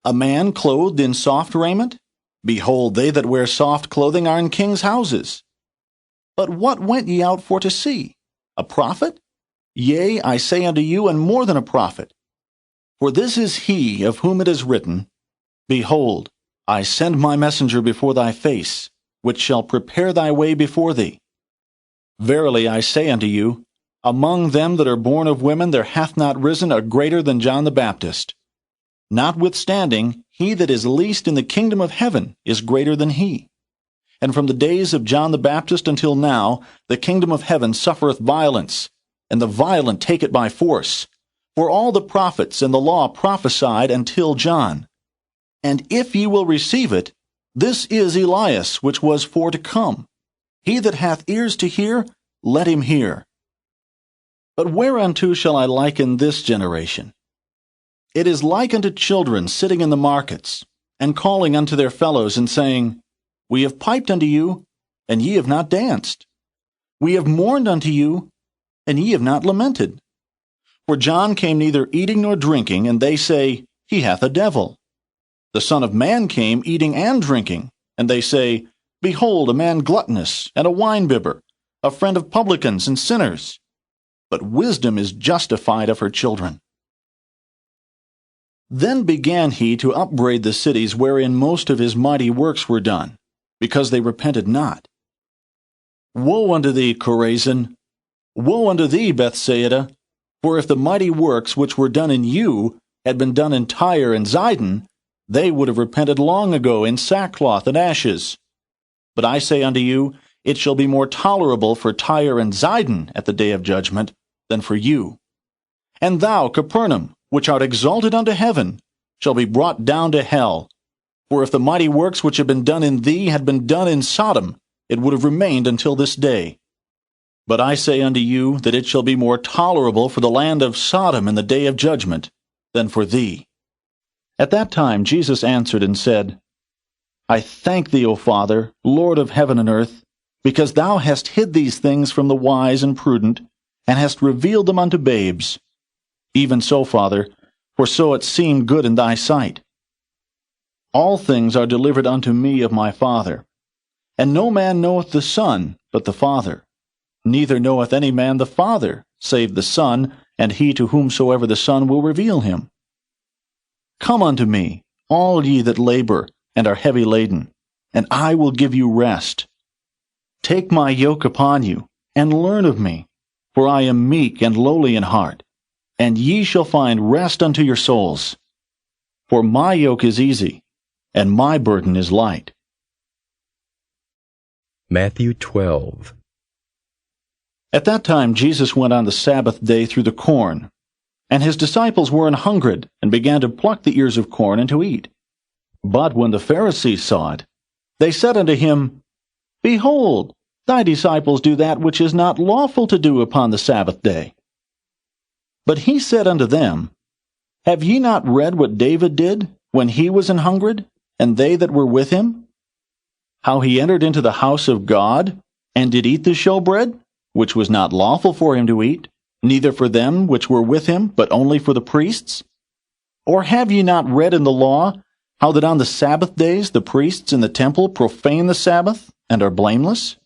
A man clothed in soft raiment? Behold, they that wear soft clothing are in kings' houses. But what went ye out for to see? A prophet? Yea, I say unto you, and more than a prophet. For this is he of whom it is written, Behold, I send my messenger before thy face, which shall prepare thy way before thee. Verily I say unto you, among them that are born of women there hath not risen a greater than John the Baptist. Notwithstanding, he that is least in the kingdom of heaven is greater than he. And from the days of John the Baptist until now, the kingdom of heaven suffereth violence, and the violent take it by force. For all the prophets and the law prophesied until John. And if ye will receive it, this is Elias which was for to come. He that hath ears to hear, let him hear. But whereunto shall I liken this generation? It is like unto children sitting in the markets, and calling unto their fellows, and saying, We have piped unto you, and ye have not danced. We have mourned unto you, and ye have not lamented. For John came neither eating nor drinking, and they say, He hath a devil. The Son of Man came eating and drinking, and they say, Behold, a man gluttonous, and a winebibber, a friend of publicans and sinners. But wisdom is justified of her children. Then began he to upbraid the cities wherein most of his mighty works were done, because they repented not. Woe unto thee, Chorazin! Woe unto thee, Bethsaida! For if the mighty works which were done in you had been done in Tyre and Zidon, they would have repented long ago in sackcloth and ashes. But I say unto you, it shall be more tolerable for Tyre and Zidon at the day of judgment than for you. And thou, Capernaum, which art exalted unto heaven, shall be brought down to hell. For if the mighty works which have been done in thee had been done in Sodom, it would have remained until this day. But I say unto you that it shall be more tolerable for the land of Sodom in the day of judgment than for thee. At that time Jesus answered and said, I thank thee, O Father, Lord of heaven and earth, because thou hast hid these things from the wise and prudent, and hast revealed them unto babes. Even so, Father, for so it seemed good in thy sight. All things are delivered unto me of my Father. And no man knoweth the Son but the Father. Neither knoweth any man the Father, save the Son, and he to whomsoever the Son will reveal him. Come unto me, all ye that labor and are heavy laden, and I will give you rest. Take my yoke upon you, and learn of me, for I am meek and lowly in heart, and ye shall find rest unto your souls. For my yoke is easy, and my burden is light. Matthew 12. At that time Jesus went on the Sabbath day through the corn, and his disciples were an hungred, and began to pluck the ears of corn and to eat. But when the Pharisees saw it, they said unto him, Behold, thy disciples do that which is not lawful to do upon the Sabbath day. But he said unto them, Have ye not read what David did when he was an hungred, and they that were with him? How he entered into the house of God, and did eat the showbread, which was not lawful for him to eat, neither for them which were with him, but only for the priests? Or have ye not read in the law, how that on the Sabbath days the priests in the temple profane the Sabbath, and are blameless?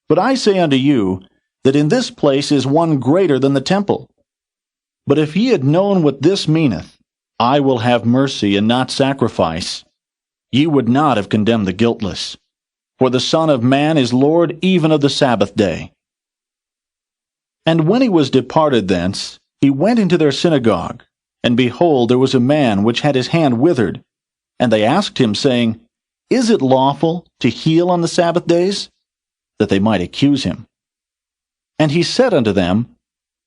But I say unto you, that in this place is one greater than the temple. But if ye had known what this meaneth, I will have mercy and not sacrifice, ye would not have condemned the guiltless. For the Son of Man is Lord even of the Sabbath day. And when he was departed thence, he went into their synagogue, and behold, there was a man which had his hand withered. And they asked him, saying, Is it lawful to heal on the Sabbath days? That they might accuse him. And he said unto them,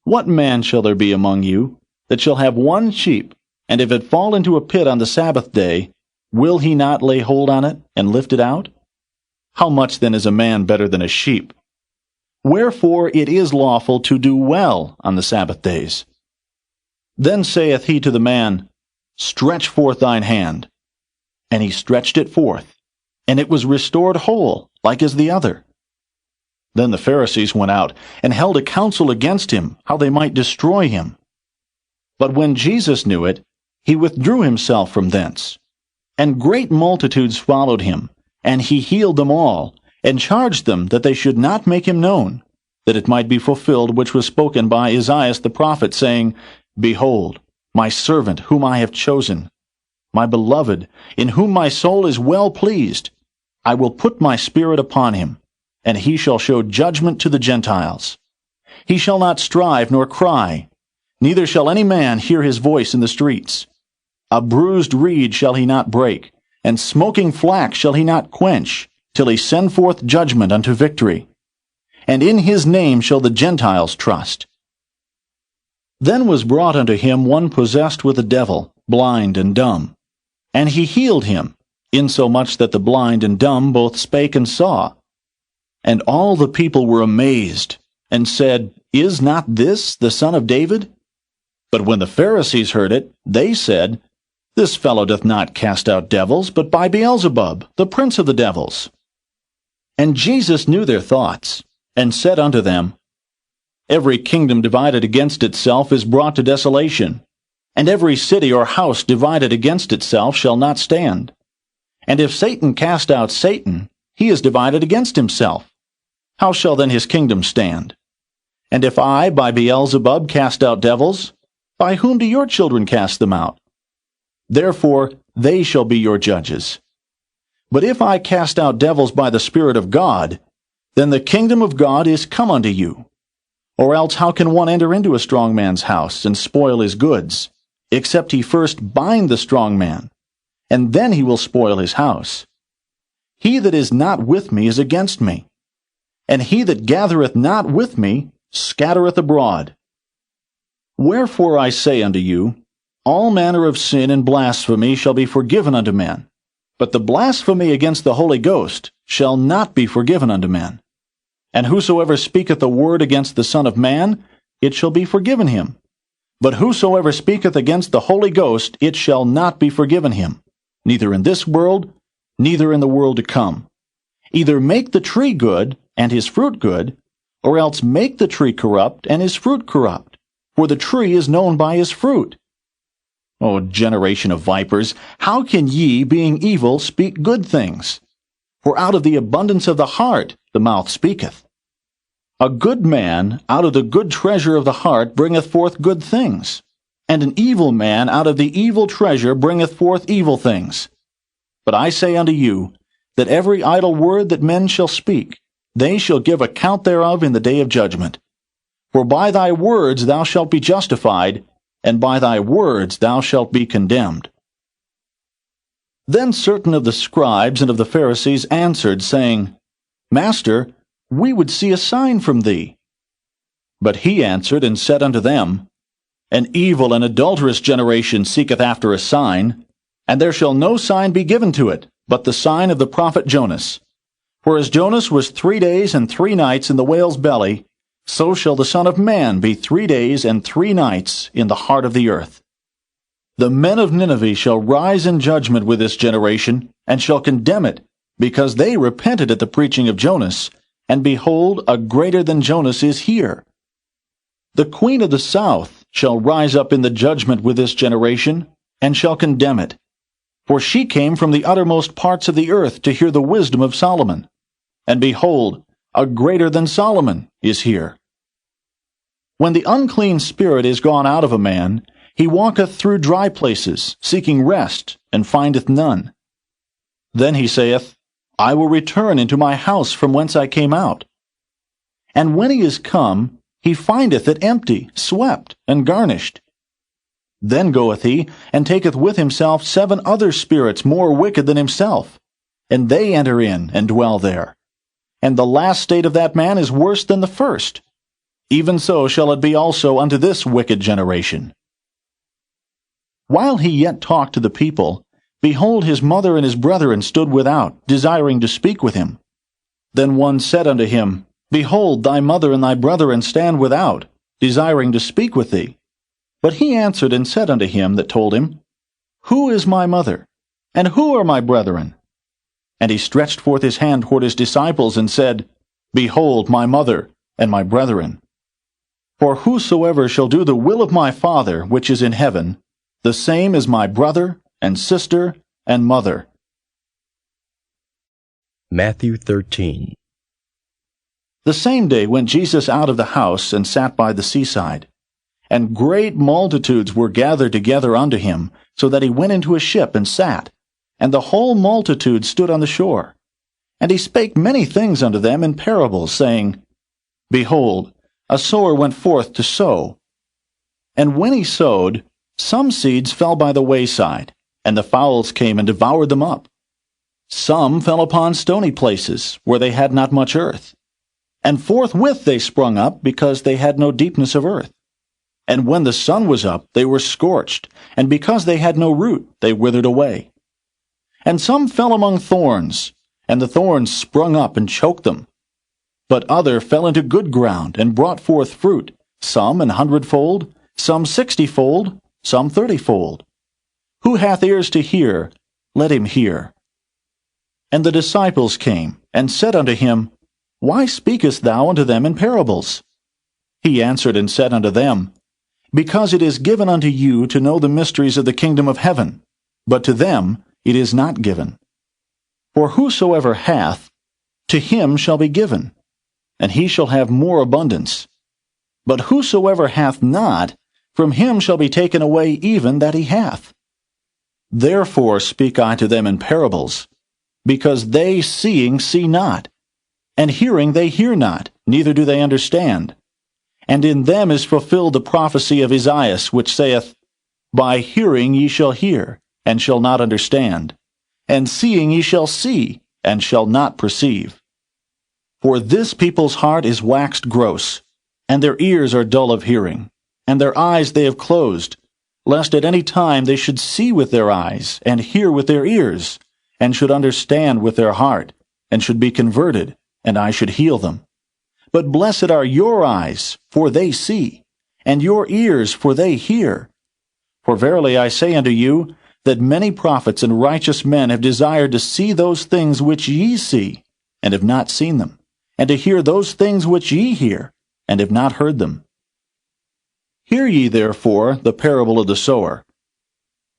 What man shall there be among you, that shall have one sheep, and if it fall into a pit on the Sabbath day, will he not lay hold on it, and lift it out? How much then is a man better than a sheep? Wherefore it is lawful to do well on the Sabbath days. Then saith he to the man, Stretch forth thine hand. And he stretched it forth, and it was restored whole, like as the other. Then the Pharisees went out, and held a council against him, how they might destroy him. But when Jesus knew it, he withdrew himself from thence. And great multitudes followed him, and he healed them all, and charged them that they should not make him known, that it might be fulfilled which was spoken by Isaiah the prophet, saying, Behold, my servant whom I have chosen, my beloved, in whom my soul is well pleased. I will put my spirit upon him, and he shall show judgment to the Gentiles. He shall not strive nor cry, neither shall any man hear his voice in the streets. A bruised reed shall he not break, and smoking flax shall he not quench, till he send forth judgment unto victory. And in his name shall the Gentiles trust. Then was brought unto him one possessed with a devil, blind and dumb. And he healed him, insomuch that the blind and dumb both spake and saw. And all the people were amazed, and said, Is not this the son of David? But when the Pharisees heard it, they said, This fellow doth not cast out devils, but by Beelzebub, the prince of the devils. And Jesus knew their thoughts, and said unto them, Every kingdom divided against itself is brought to desolation, and every city or house divided against itself shall not stand. And if Satan cast out Satan, he is divided against himself. How shall then his kingdom stand? And if I by Beelzebub cast out devils, by whom do your children cast them out? Therefore they shall be your judges. But if I cast out devils by the Spirit of God, then the kingdom of God is come unto you. Or else how can one enter into a strong man's house and spoil his goods, except he first bind the strong man, and then he will spoil his house? He that is not with me is against me, and he that gathereth not with me scattereth abroad. Wherefore I say unto you, all manner of sin and blasphemy shall be forgiven unto men, but the blasphemy against the Holy Ghost shall not be forgiven unto men. And whosoever speaketh a word against the Son of Man, it shall be forgiven him. But whosoever speaketh against the Holy Ghost, it shall not be forgiven him, neither in this world, neither in the world to come. Either make the tree good, and his fruit good, or else make the tree corrupt, and his fruit corrupt. For the tree is known by his fruit. O generation of vipers, how can ye, being evil, speak good things? For out of the abundance of the heart the mouth speaketh. A good man out of the good treasure of the heart bringeth forth good things, and an evil man out of the evil treasure bringeth forth evil things. But I say unto you, that every idle word that men shall speak, they shall give account thereof in the day of judgment. For by thy words thou shalt be justified, and by thy words thou shalt be condemned. Then certain of the scribes and of the Pharisees answered, saying, Master, we would see a sign from thee. But he answered and said unto them, An evil and adulterous generation seeketh after a sign, and there shall no sign be given to it, but the sign of the prophet Jonas. For as Jonas was 3 days and 3 nights in the whale's belly, so shall the Son of Man be 3 days and 3 nights in the heart of the earth. The men of Nineveh shall rise in judgment with this generation, and shall condemn it, because they repented at the preaching of Jonas, and behold, a greater than Jonas is here. The queen of the south shall rise up in the judgment with this generation, and shall condemn it. For she came from the uttermost parts of the earth to hear the wisdom of Solomon. And behold, a greater than Solomon is here. When the unclean spirit is gone out of a man, he walketh through dry places, seeking rest, and findeth none. Then he saith, I will return into my house from whence I came out. And when he is come, he findeth it empty, swept, and garnished. Then goeth he, and taketh with himself 7 other spirits more wicked than himself, and they enter in and dwell there. And the last state of that man is worse than the first. Even so shall it be also unto this wicked generation. While he yet talked to the people, behold, his mother and his brethren stood without, desiring to speak with him. Then one said unto him, Behold, thy mother and thy brethren stand without, desiring to speak with thee. But he answered and said unto him that told him, Who is my mother, and who are my brethren? And he stretched forth his hand toward his disciples, and said, Behold my mother and my brethren. For whosoever shall do the will of my Father which is in heaven, the same is my brother, and sister, and mother. Matthew 13. The same day went Jesus out of the house, and sat by the seaside. And great multitudes were gathered together unto him, so that he went into a ship and sat. And the whole multitude stood on the shore. And he spake many things unto them in parables, saying, Behold, a sower went forth to sow. And when he sowed, some seeds fell by the wayside, and the fowls came and devoured them up. Some fell upon stony places, where they had not much earth. And forthwith they sprung up, because they had no deepness of earth. And when the sun was up, they were scorched, and because they had no root, they withered away. And some fell among thorns, and the thorns sprung up and choked them. But other fell into good ground, and brought forth fruit, some 100-fold, some 60-fold, some 30-fold. Who hath ears to hear, let him hear. And the disciples came, and said unto him, Why speakest thou unto them in parables? He answered and said unto them, Because it is given unto you to know the mysteries of the kingdom of heaven, but to them it is not given. For whosoever hath, to him shall be given, and he shall have more abundance. But whosoever hath not, from him shall be taken away even that he hath. Therefore speak I to them in parables, because they seeing see not, and hearing they hear not, neither do they understand. And in them is fulfilled the prophecy of Esaias, which saith, By hearing ye shall hear, and shall not understand, and seeing ye shall see, and shall not perceive. For this people's heart is waxed gross, and their ears are dull of hearing, and their eyes they have closed, lest at any time they should see with their eyes, and hear with their ears, and should understand with their heart, and should be converted, and I should heal them. But blessed are your eyes, for they see, and your ears, for they hear. For verily I say unto you, that many prophets and righteous men have desired to see those things which ye see, and have not seen them, and to hear those things which ye hear, and have not heard them. Hear ye therefore the parable of the sower.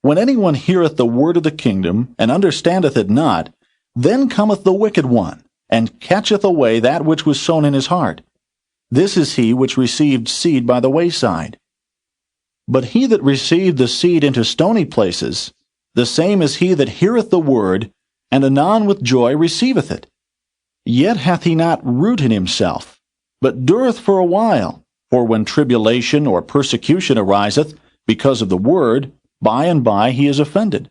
When any one heareth the word of the kingdom, and understandeth it not, then cometh the wicked one, and catcheth away that which was sown in his heart. This is he which received seed by the wayside. But he that received the seed into stony places, the same is he that heareth the word, and anon with joy receiveth it. Yet hath he not root in himself, but dureth for a while. For when tribulation or persecution ariseth because of the word, by and by he is offended.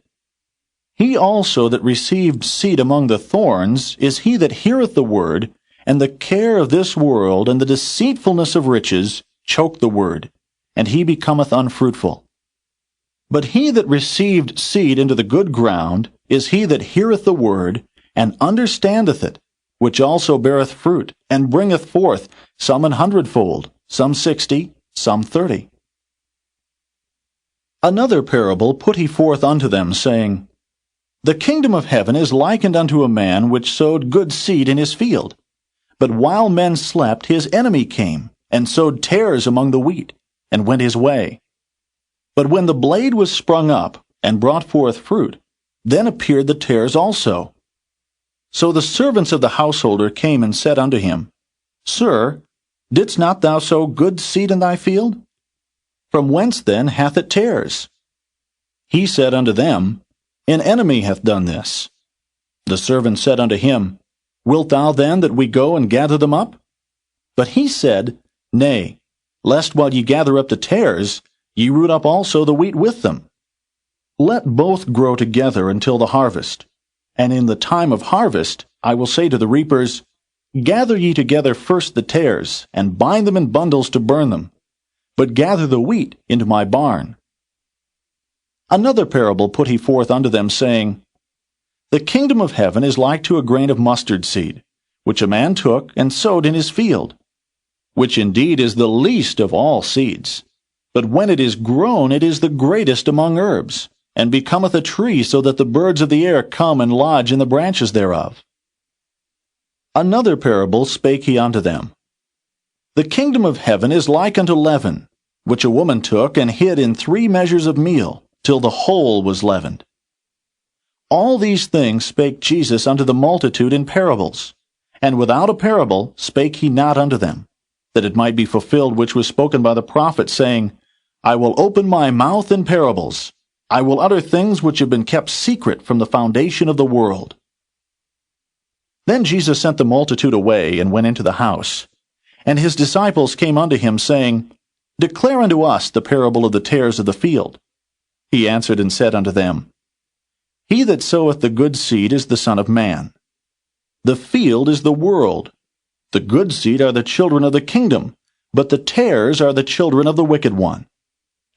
He also that received seed among the thorns is he that heareth the word, and the care of this world and the deceitfulness of riches choke the word, and he becometh unfruitful. But he that received seed into the good ground is he that heareth the word, and understandeth it, which also beareth fruit, and bringeth forth some 100-fold, some 60, some 30. Another parable put he forth unto them, saying, The kingdom of heaven is likened unto a man which sowed good seed in his field. But while men slept, his enemy came, and sowed tares among the wheat, and went his way. But when the blade was sprung up, and brought forth fruit, then appeared the tares also. So the servants of the householder came and said unto him, Sir, didst not thou sow good seed in thy field? From whence then hath it tares? He said unto them, An enemy hath done this. The servant said unto him, Wilt thou then that we go and gather them up? But he said, Nay, lest while ye gather up the tares, ye root up also the wheat with them. Let both grow together until the harvest. And in the time of harvest I will say to the reapers, Gather ye together first the tares, and bind them in bundles to burn them, but gather the wheat into my barn. Another parable put he forth unto them, saying, The kingdom of heaven is like to a grain of mustard seed, which a man took and sowed in his field, which indeed is the least of all seeds. But when it is grown, it is the greatest among herbs, and becometh a tree, so that the birds of the air come and lodge in the branches thereof. Another parable spake he unto them. The kingdom of heaven is like unto leaven, which a woman took and hid in 3 measures of meal, till the whole was leavened. All these things spake Jesus unto the multitude in parables, and without a parable spake he not unto them, that it might be fulfilled which was spoken by the prophet, saying, I will open my mouth in parables, I will utter things which have been kept secret from the foundation of the world. Then Jesus sent the multitude away, and went into the house. And his disciples came unto him, saying, Declare unto us the parable of the tares of the field. He answered and said unto them, He that soweth the good seed is the Son of Man. The field is the world. The good seed are the children of the kingdom, but the tares are the children of the wicked one.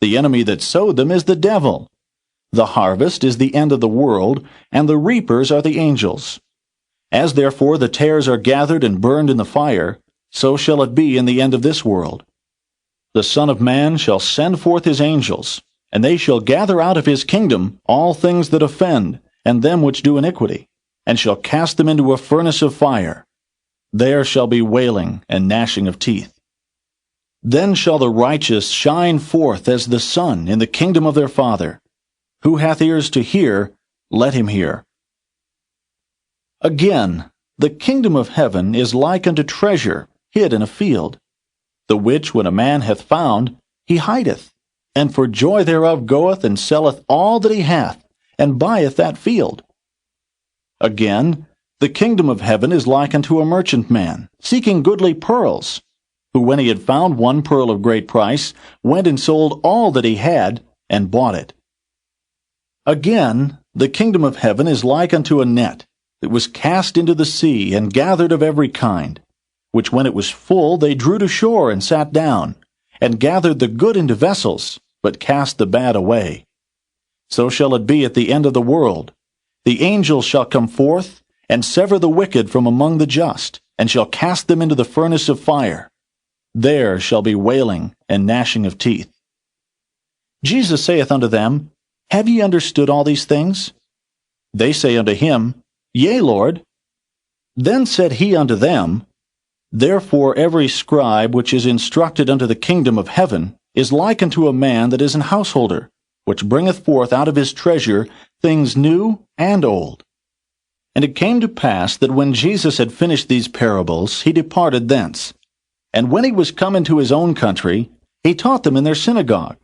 The enemy that sowed them is the devil. The harvest is the end of the world, and the reapers are the angels. As therefore the tares are gathered and burned in the fire, so shall it be in the end of this world. The Son of Man shall send forth his angels, and they shall gather out of his kingdom all things that offend, and them which do iniquity, and shall cast them into a furnace of fire. There shall be wailing and gnashing of teeth. Then shall the righteous shine forth as the sun in the kingdom of their Father. Who hath ears to hear, let him hear. Again, the kingdom of heaven is like unto treasure hid in a field, the which when a man hath found, he hideth, and for joy thereof goeth and selleth all that he hath, and buyeth that field. Again, the kingdom of heaven is like unto a merchantman, seeking goodly pearls, who when he had found one pearl of great price, went and sold all that he had, and bought it. Again, the kingdom of heaven is like unto a net, that was cast into the sea, and gathered of every kind, which when it was full they drew to shore, and sat down, and gathered the good into vessels, but cast the bad away. So shall it be at the end of the world. The angels shall come forth, and sever the wicked from among the just, and shall cast them into the furnace of fire. There shall be wailing and gnashing of teeth. Jesus saith unto them, Have ye understood all these things? They say unto him, Yea, Lord. Then said he unto them, Therefore every scribe which is instructed unto the kingdom of heaven is like unto a man that is an householder, which bringeth forth out of his treasure things new and old. And it came to pass that when Jesus had finished these parables, he departed thence. And when he was come into his own country, he taught them in their synagogue,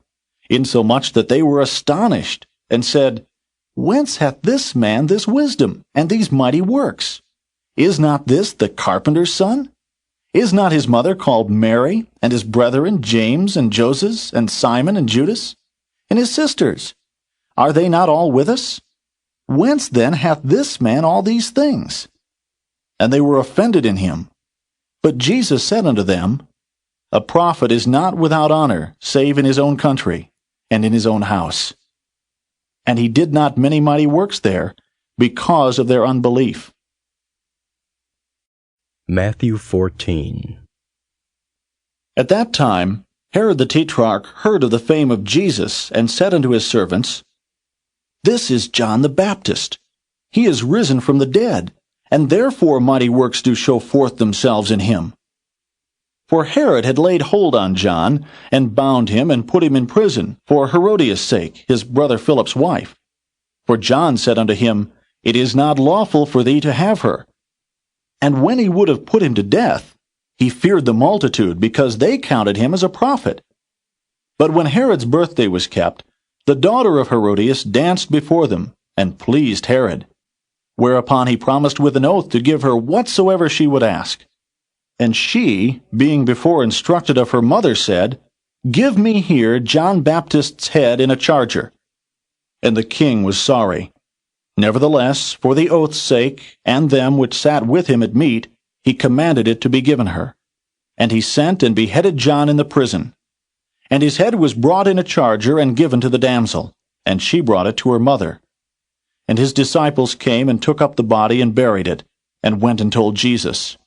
insomuch that they were astonished, and said, Whence hath this man this wisdom, and these mighty works? Is not this the carpenter's son? Is not his mother called Mary, and his brethren James, and Joses, and Simon, and Judas? And his sisters, are they not all with us? Whence then hath this man all these things? And they were offended in him. But Jesus said unto them, A prophet is not without honor, save in his own country, and in his own house. And he did not many mighty works there, because of their unbelief. Matthew 14. At that time Herod the Tetrarch heard of the fame of Jesus, and said unto his servants, This is John the Baptist. He is risen from the dead, and therefore mighty works do show forth themselves in him. For Herod had laid hold on John, and bound him, and put him in prison, for Herodias' sake, his brother Philip's wife. For John said unto him, It is not lawful for thee to have her. And when he would have put him to death, he feared the multitude, because they counted him as a prophet. But when Herod's birthday was kept, the daughter of Herodias danced before them, and pleased Herod. Whereupon he promised with an oath to give her whatsoever she would ask. And she, being before instructed of her mother, said, Give me here John Baptist's head in a charger. And the king was sorry. Nevertheless, for the oath's sake, and them which sat with him at meat, he commanded it to be given her. And he sent and beheaded John in the prison. And his head was brought in a charger and given to the damsel, and she brought it to her mother. And his disciples came and took up the body and buried it, and went and told Jesus.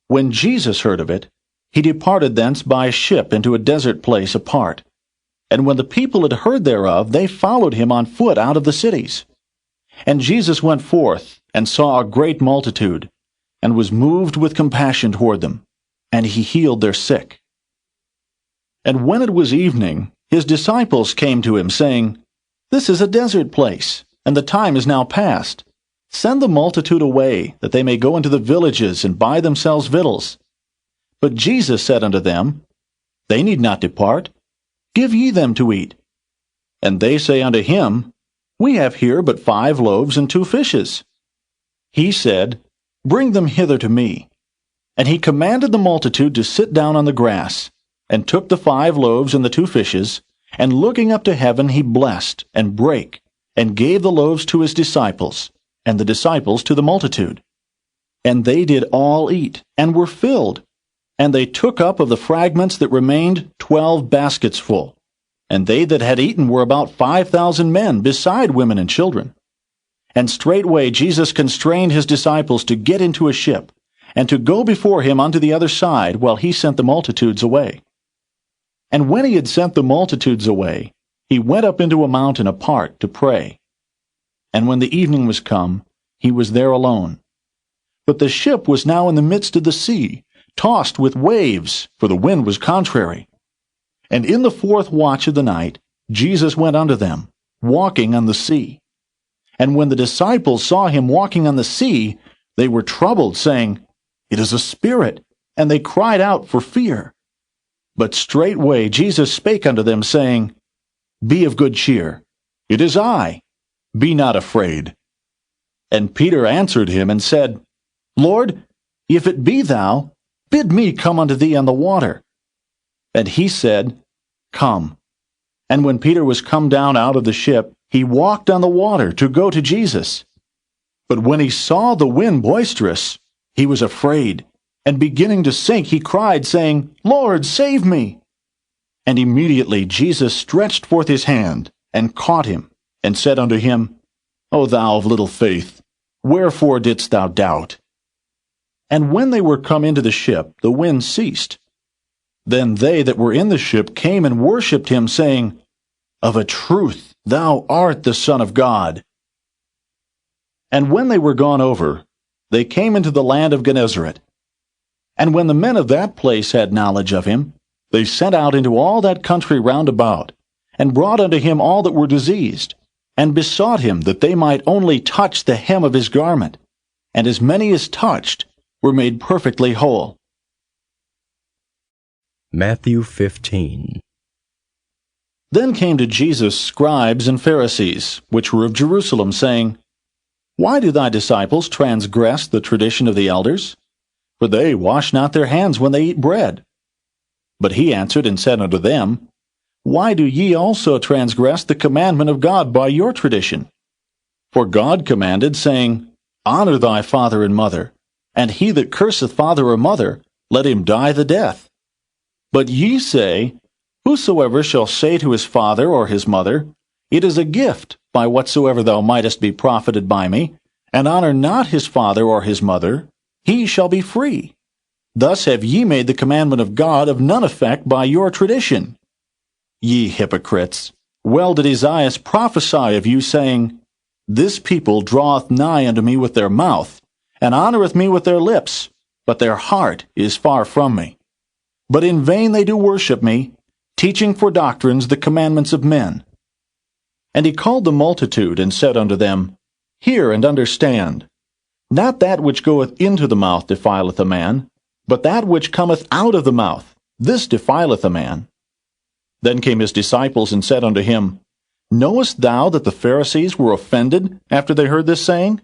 When Jesus heard of it, he departed thence by ship into a desert place apart. And when the people had heard thereof, they followed him on foot out of the cities. And Jesus went forth, and saw a great multitude, and was moved with compassion toward them, and he healed their sick. And when it was evening, his disciples came to him, saying, This is a desert place, and the time is now past. Send the multitude away, that they may go into the villages and buy themselves victuals. But Jesus said unto them, They need not depart. Give ye them to eat. And they say unto him, We have here but 5 loaves and 2 fishes. He said, Bring them hither to me. And he commanded the multitude to sit down on the grass, and took the 5 loaves and the 2 fishes, and looking up to heaven he blessed, and brake, and gave the loaves to his disciples, and the disciples to the multitude. And they did all eat, and were filled. And they took up of the fragments that remained 12 baskets full. And they that had eaten were about 5,000 men, beside women and children. And straightway Jesus constrained his disciples to get into a ship, and to go before him unto the other side, while he sent the multitudes away. And when he had sent the multitudes away, he went up into a mountain apart to pray. And when the evening was come, he was there alone. But the ship was now in the midst of the sea, tossed with waves, for the wind was contrary. And in the fourth watch of the night, Jesus went unto them, walking on the sea. And when the disciples saw him walking on the sea, they were troubled, saying, It is a spirit, and they cried out for fear. But straightway Jesus spake unto them, saying, Be of good cheer, it is I, be not afraid. And Peter answered him and said, Lord, if it be thou, bid me come unto thee on the water. And he said, Come. And when Peter was come down out of the ship, he walked on the water to go to Jesus. But when he saw the wind boisterous, he was afraid, and beginning to sink, he cried, saying, Lord, save me. And immediately Jesus stretched forth his hand, and caught him, and said unto him, O thou of little faith, wherefore didst thou doubt? And when they were come into the ship, the wind ceased. Then they that were in the ship came and worshipped him, saying, Of a truth thou art the Son of God. And when they were gone over, they came into the land of Gennesaret. And when the men of that place had knowledge of him, they sent out into all that country round about, and brought unto him all that were diseased, and besought him that they might only touch the hem of his garment. And as many as touched were made perfectly whole. Matthew 15. Then came to Jesus scribes and Pharisees, which were of Jerusalem, saying, Why do thy disciples transgress the tradition of the elders? For they wash not their hands when they eat bread. But he answered and said unto them, Why do ye also transgress the commandment of God by your tradition? For God commanded, saying, Honor thy father and mother, and he that curseth father or mother, let him die the death. But ye say, Whosoever shall say to his father or his mother, It is a gift, by whatsoever thou mightest be profited by me, and honor not his father or his mother, he shall be free. Thus have ye made the commandment of God of none effect by your tradition. Ye hypocrites, well did Esaias prophesy of you, saying, This people draweth nigh unto me with their mouth, and honoureth me with their lips, but their heart is far from me. But in vain they do worship me, teaching for doctrines the commandments of men. And he called the multitude, and said unto them, Hear and understand. Not that which goeth into the mouth defileth a man, but that which cometh out of the mouth, this defileth a man. Then came his disciples, and said unto him, Knowest thou that the Pharisees were offended after they heard this saying?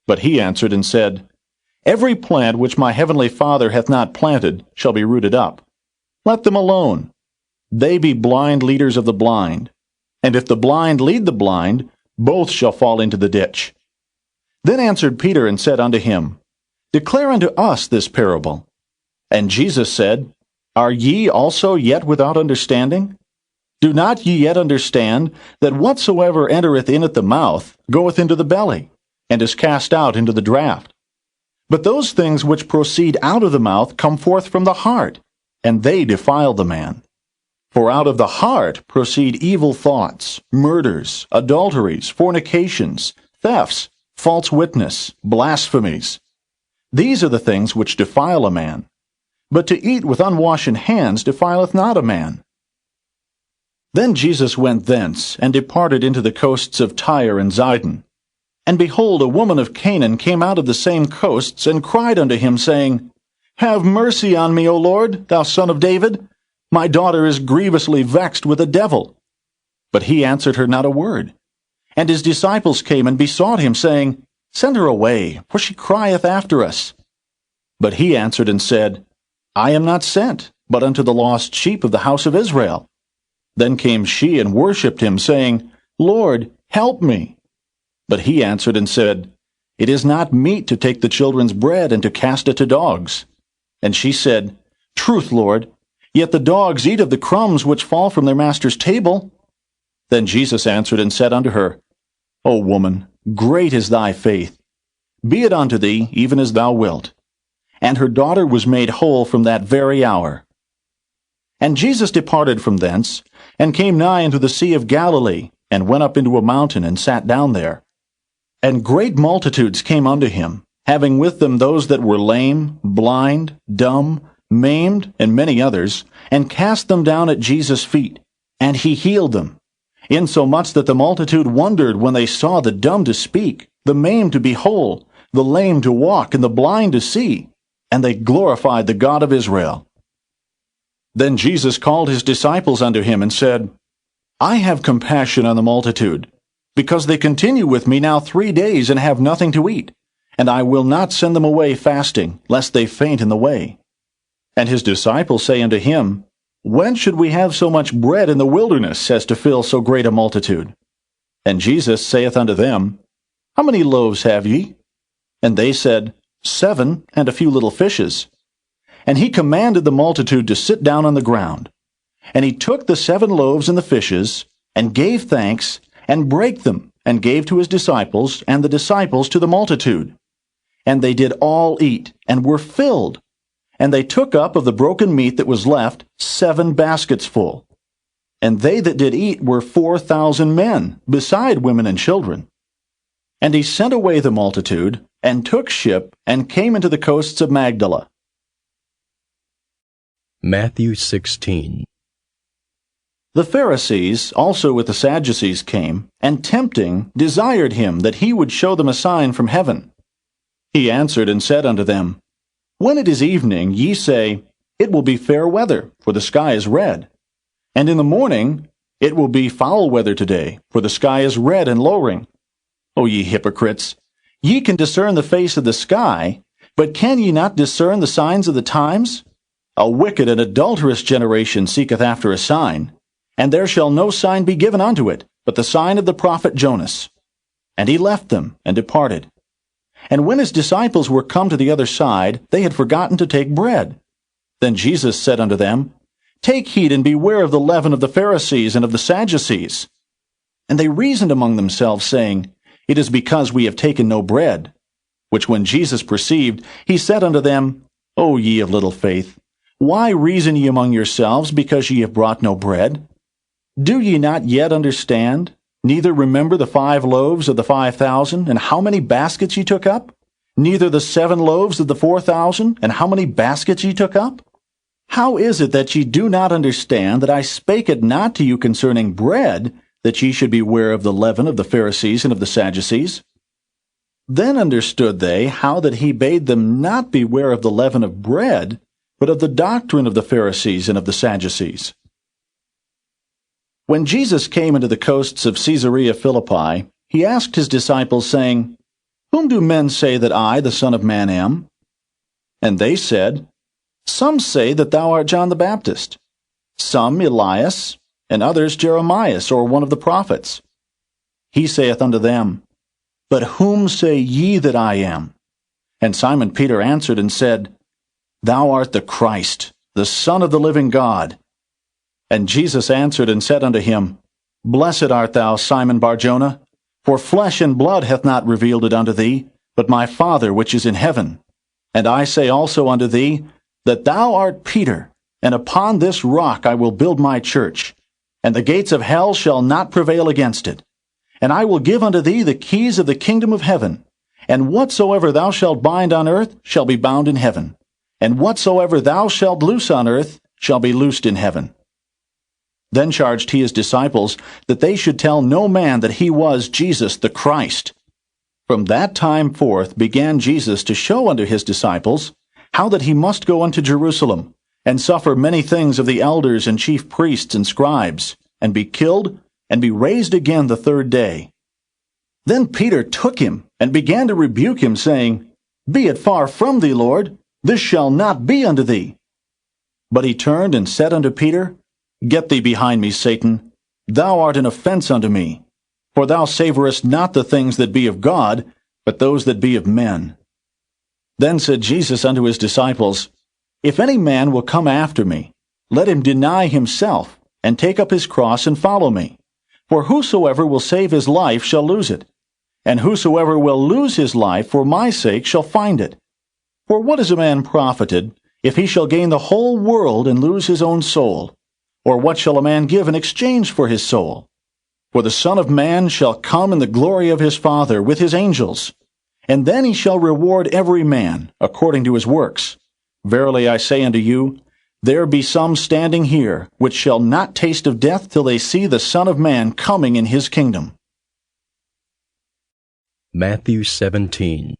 But he answered and said, Every plant which my heavenly Father hath not planted shall be rooted up. Let them alone. They be blind leaders of the blind. And if the blind lead the blind, both shall fall into the ditch. Then answered Peter and said unto him, Declare unto us this parable. And Jesus said, Are ye also yet without understanding? Do not ye yet understand that whatsoever entereth in at the mouth goeth into the belly, and is cast out into the draught? But those things which proceed out of the mouth come forth from the heart, and they defile the man. For out of the heart proceed evil thoughts, murders, adulteries, fornications, thefts, false witness, blasphemies. These are the things which defile a man. But to eat with unwashen hands defileth not a man. Then Jesus went thence, and departed into the coasts of Tyre and Zidon. And behold, a woman of Canaan came out of the same coasts, and cried unto him, saying, Have mercy on me, O Lord, thou Son of David. My daughter is grievously vexed with a devil. But he answered her not a word. And his disciples came and besought him, saying, Send her away, for she crieth after us. But he answered and said, I am not sent, but unto the lost sheep of the house of Israel. Then came she and worshipped him, saying, Lord, help me. But he answered and said, It is not meet to take the children's bread and to cast it to dogs. And she said, Truth, Lord, yet the dogs eat of the crumbs which fall from their master's table. Then Jesus answered and said unto her, O woman, great is thy faith. Be it unto thee even as thou wilt. And her daughter was made whole from that very hour. And Jesus departed from thence, and came nigh unto the sea of Galilee, and went up into a mountain, and sat down there. And great multitudes came unto him, having with them those that were lame, blind, dumb, maimed, and many others, and cast them down at Jesus' feet, and he healed them, insomuch that the multitude wondered when they saw the dumb to speak, the maimed to be whole, the lame to walk, and the blind to see, and they glorified the God of Israel. Then Jesus called his disciples unto him, and said, I have compassion on the multitude, because they continue with me now 3 days, and have nothing to eat, and I will not send them away fasting, lest they faint in the way. And his disciples say unto him, When should we have so much bread in the wilderness, as to fill so great a multitude? And Jesus saith unto them, How many loaves have ye? And they said, 7, and a few little fishes. And he commanded the multitude to sit down on the ground. And he took the 7 loaves and the fishes, and gave thanks, and brake them, and gave to his disciples, and the disciples to the multitude. And they did all eat, and were filled. And they took up of the broken meat that was left 7 baskets full. And they that did eat were 4,000 men, beside women and children. And he sent away the multitude, and took ship, and came into the coasts of Magdala. Matthew 16. The Pharisees also with the Sadducees came, and tempting desired him that he would show them a sign from heaven. He answered and said unto them, When it is evening, ye say, It will be fair weather, for the sky is red. And in the morning, It will be foul weather today, for the sky is red and lowering. O ye hypocrites, ye can discern the face of the sky, but can ye not discern the signs of the times? A wicked and adulterous generation seeketh after a sign, and there shall no sign be given unto it, but the sign of the prophet Jonas. And he left them, and departed. And when his disciples were come to the other side, they had forgotten to take bread. Then Jesus said unto them, Take heed and beware of the leaven of the Pharisees and of the Sadducees. And they reasoned among themselves, saying, It is because we have taken no bread. Which when Jesus perceived, he said unto them, O ye of little faith, why reason ye among yourselves, because ye have brought no bread? Do ye not yet understand, neither remember the 5 loaves of the 5,000, and how many baskets ye took up? Neither the 7 loaves of the 4,000, and how many baskets ye took up? How is it that ye do not understand that I spake it not to you concerning bread, that ye should beware of the leaven of the Pharisees and of the Sadducees? Then understood they how that he bade them not beware of the leaven of bread, but of the doctrine of the Pharisees and of the Sadducees. When Jesus came into the coasts of Caesarea Philippi, he asked his disciples, saying, Whom do men say that I, the Son of Man, am? And they said, Some say that thou art John the Baptist, some Elias, and others Jeremias, or one of the prophets. He saith unto them, But whom say ye that I am? And Simon Peter answered and said, Thou art the Christ, the Son of the living God. And Jesus answered and said unto him, Blessed art thou, Simon Bar-Jonah, for flesh and blood hath not revealed it unto thee, but my Father which is in heaven. And I say also unto thee, that thou art Peter, and upon this rock I will build my church, and the gates of hell shall not prevail against it. And I will give unto thee the keys of the kingdom of heaven, and whatsoever thou shalt bind on earth shall be bound in heaven, and whatsoever thou shalt loose on earth shall be loosed in heaven. Then charged he his disciples that they should tell no man that he was Jesus the Christ. From that time forth began Jesus to show unto his disciples how that he must go unto Jerusalem, and suffer many things of the elders and chief priests and scribes, and be killed, and be raised again the 3rd day. Then Peter took him, and began to rebuke him, saying, Be it far from thee, Lord, this shall not be unto thee. But he turned and said unto Peter, Get thee behind me, Satan. Thou art an offense unto me. For thou savorest not the things that be of God, but those that be of men. Then said Jesus unto his disciples, If any man will come after me, let him deny himself, and take up his cross, and follow me. For whosoever will save his life shall lose it, and whosoever will lose his life for my sake shall find it. For what is a man profited, if he shall gain the whole world and lose his own soul? Or what shall a man give in exchange for his soul? For the Son of Man shall come in the glory of his Father with his angels, and then he shall reward every man according to his works. Verily I say unto you, there be some standing here, which shall not taste of death till they see the Son of Man coming in his kingdom. Matthew 17.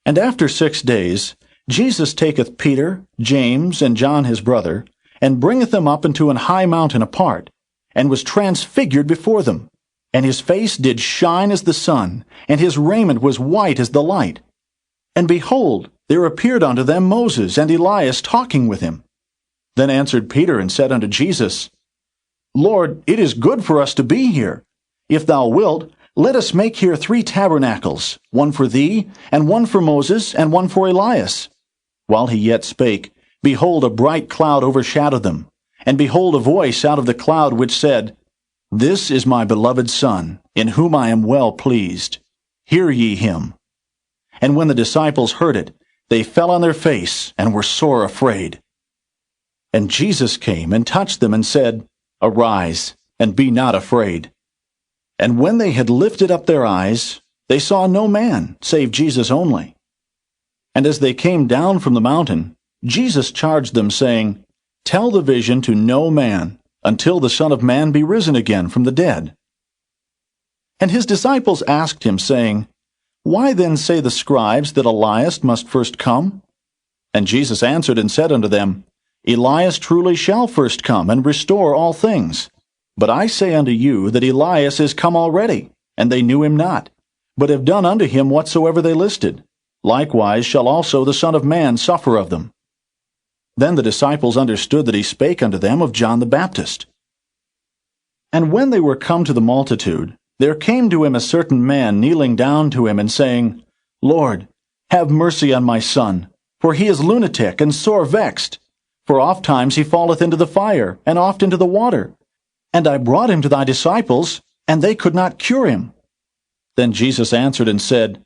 And after 6 days, Jesus taketh Peter, James, and John his brother, and bringeth them up into an high mountain apart, and was transfigured before them. And his face did shine as the sun, and his raiment was white as the light. And behold, there appeared unto them Moses and Elias talking with him. Then answered Peter and said unto Jesus, Lord, it is good for us to be here. If thou wilt, let us make here 3 tabernacles, one for thee, and one for Moses, and one for Elias. While he yet spake, behold, a bright cloud overshadowed them. And behold, a voice out of the cloud which said, This is my beloved Son, in whom I am well pleased. Hear ye him. And when the disciples heard it, they fell on their face, and were sore afraid. And Jesus came and touched them, and said, Arise, and be not afraid. And when they had lifted up their eyes, they saw no man, save Jesus only. And as they came down from the mountain, Jesus charged them, saying, Tell the vision to no man, until the Son of Man be risen again from the dead. And his disciples asked him, saying, Why then say the scribes that Elias must first come? And Jesus answered and said unto them, Elias truly shall first come, and restore all things. But I say unto you that Elias is come already, and they knew him not, but have done unto him whatsoever they listed. Likewise shall also the Son of Man suffer of them. Then the disciples understood that he spake unto them of John the Baptist. And when they were come to the multitude, there came to him a certain man kneeling down to him, and saying, Lord, have mercy on my son, for he is lunatic and sore vexed. For oft times he falleth into the fire, and oft into the water. And I brought him to thy disciples, and they could not cure him. Then Jesus answered and said,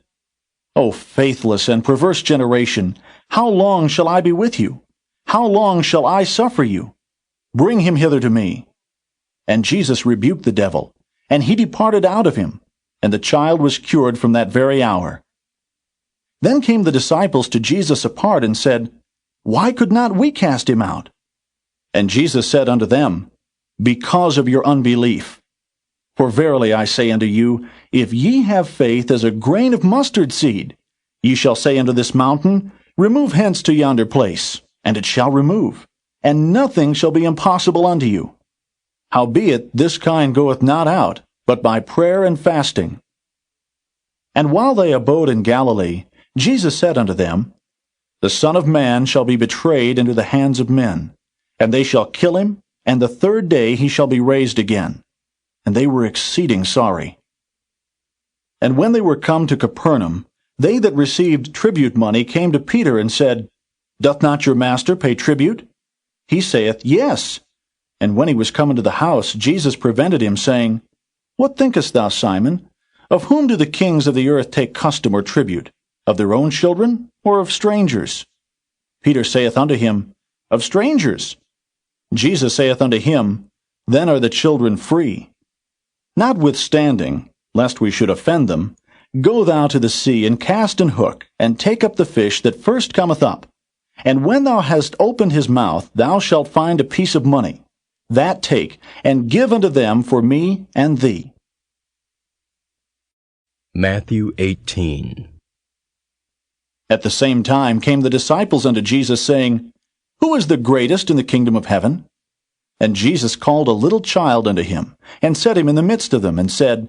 O faithless and perverse generation, how long shall I be with you? How long shall I suffer you? Bring him hither to me. And Jesus rebuked the devil, and he departed out of him, and the child was cured from that very hour. Then came the disciples to Jesus apart, and said, Why could not we cast him out? And Jesus said unto them, Because of your unbelief. For verily I say unto you, if ye have faith as a grain of mustard seed, ye shall say unto this mountain, Remove hence to yonder place, and it shall remove, and nothing shall be impossible unto you. Howbeit this kind goeth not out, but by prayer and fasting. And while they abode in Galilee, Jesus said unto them, The Son of Man shall be betrayed into the hands of men, and they shall kill him, and the 3rd day he shall be raised again. And they were exceeding sorry. And when they were come to Capernaum, they that received tribute money came to Peter and said, Doth not your master pay tribute? He saith, Yes. And when he was come into the house, Jesus prevented him, saying, What thinkest thou, Simon? Of whom do the kings of the earth take custom or tribute? Of their own children, or of strangers? Peter saith unto him, Of strangers. Jesus saith unto him, Then are the children free. Notwithstanding, lest we should offend them, go thou to the sea, and cast an hook, and take up the fish that first cometh up. And when thou hast opened his mouth, thou shalt find a piece of money. That take, and give unto them for me and thee. Matthew 18. At the same time came the disciples unto Jesus, saying, Who is the greatest in the kingdom of heaven? And Jesus called a little child unto him, and set him in the midst of them, and said,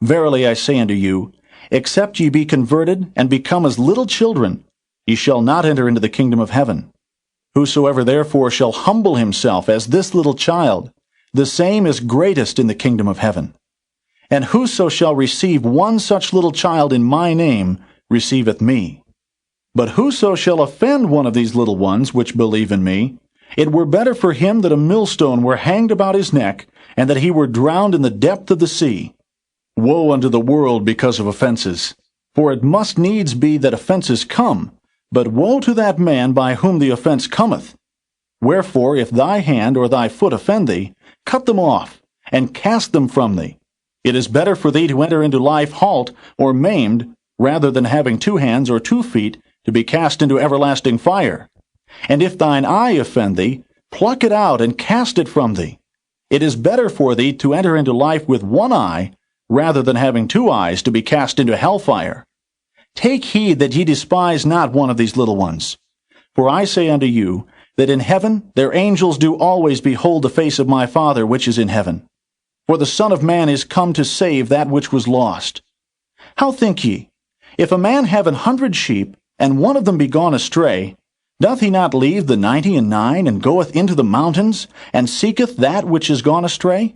Verily I say unto you, except ye be converted, and become as little children, ye shall not enter into the kingdom of heaven. Whosoever therefore shall humble himself as this little child, the same is greatest in the kingdom of heaven. And whoso shall receive one such little child in my name receiveth me. But whoso shall offend one of these little ones which believe in me, it were better for him that a millstone were hanged about his neck, and that he were drowned in the depth of the sea. Woe unto the world because of offenses! For it must needs be that offenses come, but woe to that man by whom the offense cometh. Wherefore, if thy hand or thy foot offend thee, cut them off, and cast them from thee. It is better for thee to enter into life halt or maimed, rather than having 2 hands or 2 feet, to be cast into everlasting fire. And if thine eye offend thee, pluck it out and cast it from thee. It is better for thee to enter into life with 1 eye, rather than having 2 eyes to be cast into hellfire. Take heed that ye despise not one of these little ones. For I say unto you, that in heaven their angels do always behold the face of my Father which is in heaven. For the Son of Man is come to save that which was lost. How think ye? If a man have 100 sheep, and one of them be gone astray, doth he not leave the 99, and goeth into the mountains, and seeketh that which is gone astray?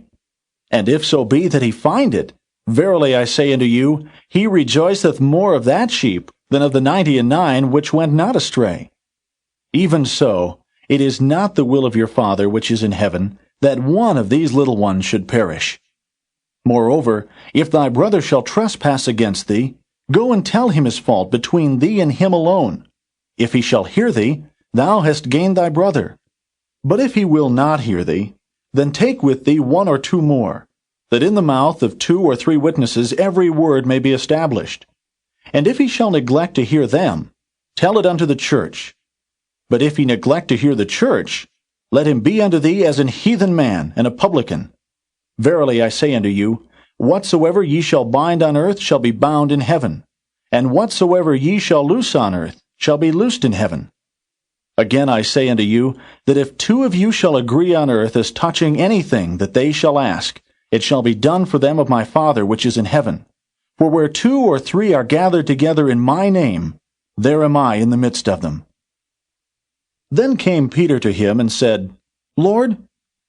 And if so be that he find it, verily I say unto you, he rejoiceth more of that sheep than of the 99 which went not astray. Even so, it is not the will of your Father which is in heaven, that one of these little ones should perish. Moreover, if thy brother shall trespass against thee, go and tell him his fault between thee and him alone. If he shall hear thee, thou hast gained thy brother. But if he will not hear thee, then take with thee 1 or 2 more, that in the mouth of 2 or 3 witnesses every word may be established. And if he shall neglect to hear them, tell it unto the church. But if he neglect to hear the church, let him be unto thee as an heathen man and a publican. Verily I say unto you, whatsoever ye shall bind on earth shall be bound in heaven, and whatsoever ye shall loose on earth shall be loosed in heaven. Again I say unto you, that if 2 of you shall agree on earth as touching anything that they shall ask, it shall be done for them of my Father which is in heaven. For where 2 or 3 are gathered together in my name, there am I in the midst of them. Then came Peter to him and said, Lord,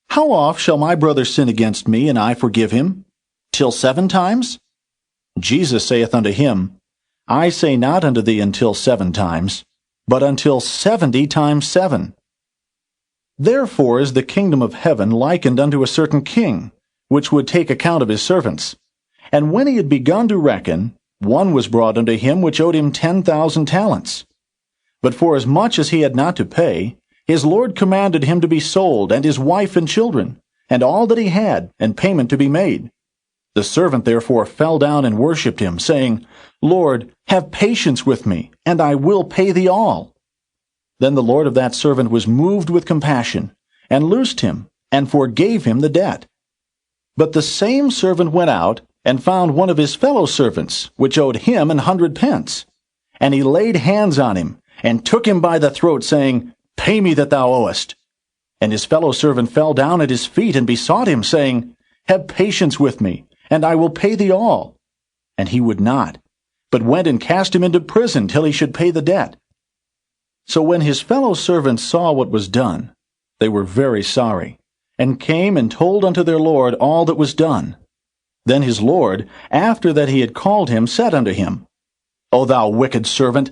how oft shall my brother sin against me, and I forgive him? Till 7 times? Jesus saith unto him, I say not unto thee until 7 times, but until 70 times 7. Therefore is the kingdom of heaven likened unto a certain king, which would take account of his servants. And when he had begun to reckon, one was brought unto him which owed him 10,000 talents. But forasmuch as he had not to pay, his Lord commanded him to be sold, and his wife and children, and all that he had, and payment to be made. The servant therefore fell down and worshipped him, saying, Lord, have patience with me, and I will pay thee all. Then the Lord of that servant was moved with compassion, and loosed him, and forgave him the debt. But the same servant went out, and found one of his fellow servants, which owed him 100 pence. And he laid hands on him, and took him by the throat, saying, Pay me that thou owest. And his fellow servant fell down at his feet, and besought him, saying, Have patience with me, and I will pay thee all. And he would not, but went and cast him into prison till he should pay the debt. So when his fellow servants saw what was done, they were very sorry, and came and told unto their Lord all that was done. Then his Lord, after that he had called him, said unto him, O thou wicked servant,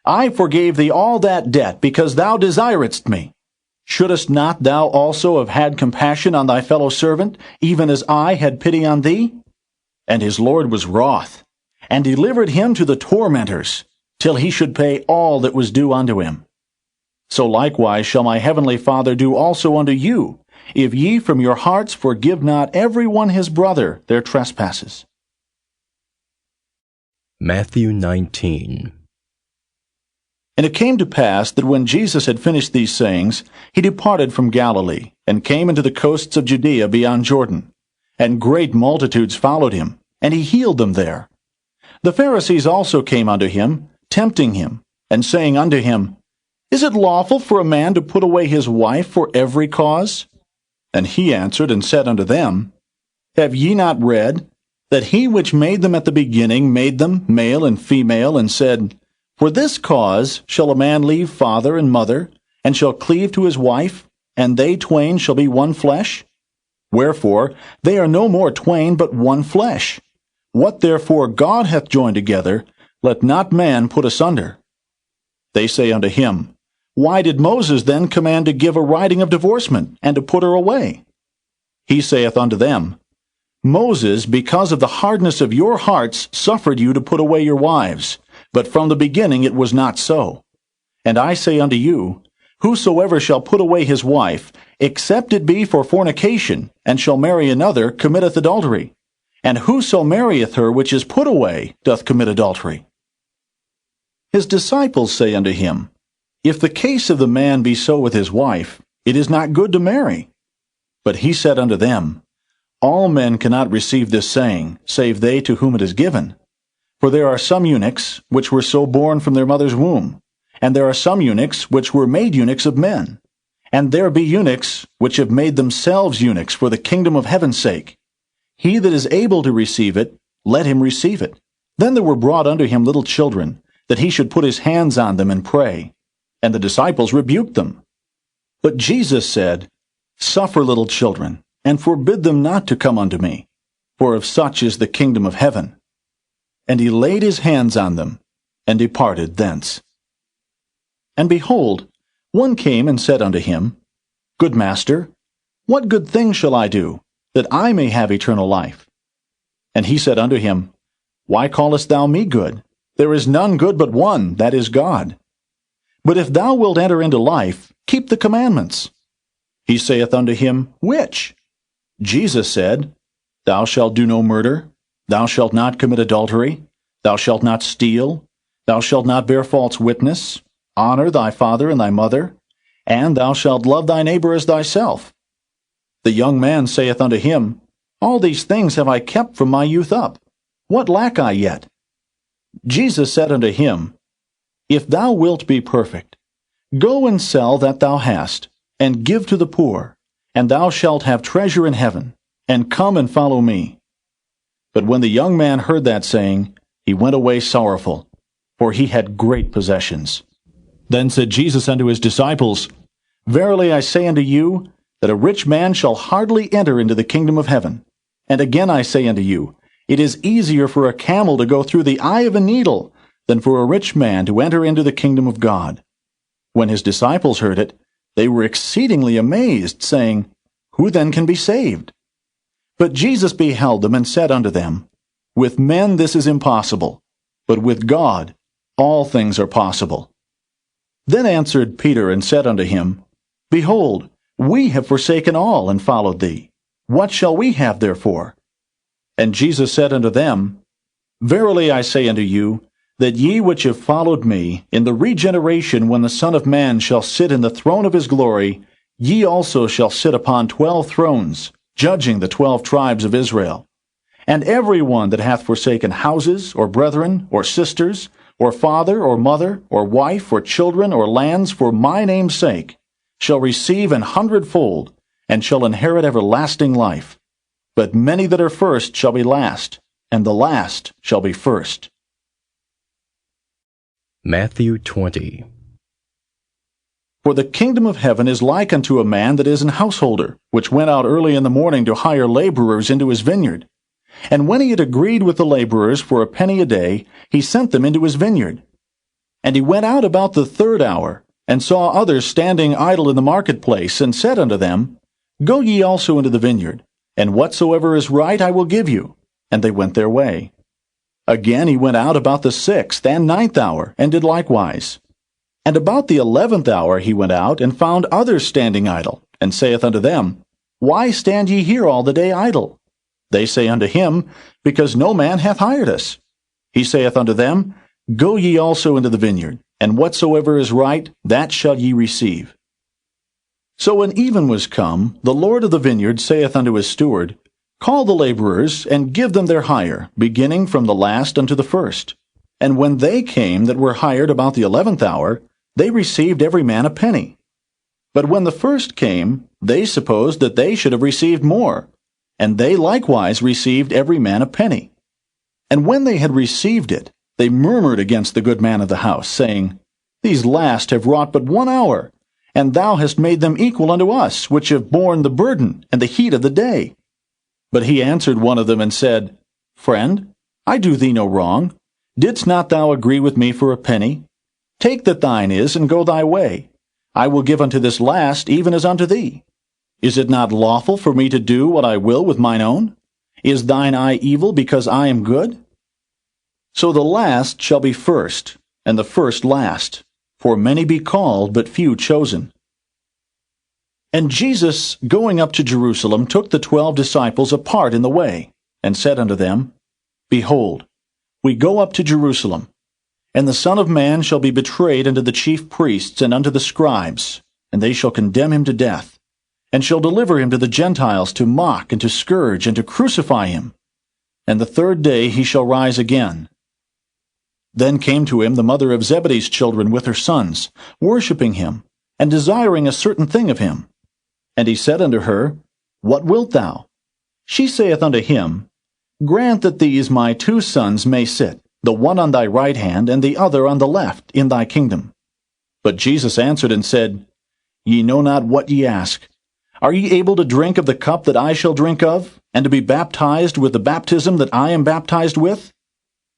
I forgave thee all that debt, because thou desiredst me. Shouldest not thou also have had compassion on thy fellow servant, even as I had pity on thee? And his Lord was wroth, and delivered him to the tormentors, till he should pay all that was due unto him. So likewise shall my heavenly Father do also unto you, if ye from your hearts forgive not every one his brother their trespasses. Matthew 19. And it came to pass that when Jesus had finished these sayings, he departed from Galilee, and came into the coasts of Judea beyond Jordan. And great multitudes followed him, and he healed them there. The Pharisees also came unto him, tempting him, and saying unto him, Is it lawful for a man to put away his wife for every cause? And he answered and said unto them, Have ye not read, that he which made them at the beginning made them male and female, and said, For this cause shall a man leave father and mother, and shall cleave to his wife, and they twain shall be one flesh? Wherefore they are no more twain, but one flesh. What therefore God hath joined together, let not man put asunder. They say unto him, Why did Moses then command to give a writing of divorcement, and to put her away? He saith unto them, Moses, because of the hardness of your hearts, suffered you to put away your wives, but from the beginning it was not so. And I say unto you, Whosoever shall put away his wife, except it be for fornication, and shall marry another, committeth adultery. And whoso marrieth her which is put away doth commit adultery. His disciples say unto him, If the case of the man be so with his wife, it is not good to marry. But he said unto them, All men cannot receive this saying, save they to whom it is given. For there are some eunuchs, which were so born from their mother's womb, and there are some eunuchs, which were made eunuchs of men. And there be eunuchs, which have made themselves eunuchs for the kingdom of heaven's sake. He that is able to receive it, let him receive it. Then there were brought unto him little children, that he should put his hands on them and pray. And the disciples rebuked them. But Jesus said, Suffer little children, and forbid them not to come unto me, for of such is the kingdom of heaven. And he laid his hands on them, and departed thence. And behold, one came and said unto him, Good master, what good thing shall I do, that I may have eternal life? And he said unto him, Why callest thou me good? There is none good but one, that is God. But if thou wilt enter into life, keep the commandments. He saith unto him, Which? Jesus said, Thou shalt do no murder, thou shalt not commit adultery, thou shalt not steal, thou shalt not bear false witness, honor thy father and thy mother, and thou shalt love thy neighbor as thyself. The young man saith unto him, All these things have I kept from my youth up. What lack I yet? Jesus said unto him, If thou wilt be perfect, go and sell that thou hast, and give to the poor, and thou shalt have treasure in heaven, and come and follow me. But when the young man heard that saying, he went away sorrowful, for he had great possessions. Then said Jesus unto his disciples, Verily I say unto you, that a rich man shall hardly enter into the kingdom of heaven. And again I say unto you, it is easier for a camel to go through the eye of a needle than for a rich man to enter into the kingdom of God. When his disciples heard it, they were exceedingly amazed, saying, Who then can be saved? But Jesus beheld them, and said unto them, With men this is impossible, but with God all things are possible. Then answered Peter, and said unto him, Behold, we have forsaken all, and followed thee. What shall we have therefore? And Jesus said unto them, Verily I say unto you, that ye which have followed me, in the regeneration when the Son of Man shall sit in the throne of his glory, ye also shall sit upon 12 thrones, judging the 12 tribes of Israel. And every one that hath forsaken houses, or brethren, or sisters, or father, or mother, or wife, or children, or lands, for my name's sake, shall receive 100-fold, and shall inherit everlasting life. But many that are first shall be last, and the last shall be first. Matthew 20. For the kingdom of heaven is like unto a man that is an householder, which went out early in the morning to hire laborers into his vineyard. And when he had agreed with the laborers for a penny a day, he sent them into his vineyard. And he went out about the 3rd hour, and saw others standing idle in the marketplace, and said unto them, Go ye also into the vineyard, and whatsoever is right I will give you. And they went their way. Again he went out about the 6th and 9th hour, and did likewise. And about the 11th hour he went out, and found others standing idle, and saith unto them, Why stand ye here all the day idle? They say unto him, Because no man hath hired us. He saith unto them, Go ye also into the vineyard, and whatsoever is right, that shall ye receive. So when even was come, the Lord of the vineyard saith unto his steward, Call the laborers, and give them their hire, beginning from the last unto the first. And when they came that were hired about the 11th hour, they received every man a penny. But when the first came, they supposed that they should have received more, and they likewise received every man a penny. And when they had received it, they murmured against the good man of the house, saying, These last have wrought but 1 hour, and thou hast made them equal unto us, which have borne the burden and the heat of the day. But he answered one of them, and said, Friend, I do thee no wrong. Didst not thou agree with me for a penny? Take that thine is, and go thy way. I will give unto this last even as unto thee. Is it not lawful for me to do what I will with mine own? Is thine eye evil because I am good? So the last shall be first, and the first last. For many be called, but few chosen. And Jesus, going up to Jerusalem, took the 12 disciples apart in the way, and said unto them, Behold, we go up to Jerusalem, And the Son of Man shall be betrayed unto the chief priests and unto the scribes, and they shall condemn him to death, and shall deliver him to the Gentiles to mock and to scourge and to crucify him. And the third day he shall rise again. Then came to him the mother of Zebedee's children with her sons, worshipping him, and desiring a certain thing of him. And he said unto her, What wilt thou? She saith unto him, Grant that these my 2 sons may sit, the one on thy right hand, and the other on the left, in thy kingdom. But Jesus answered and said, Ye know not what ye ask. Are ye able to drink of the cup that I shall drink of, and to be baptized with the baptism that I am baptized with?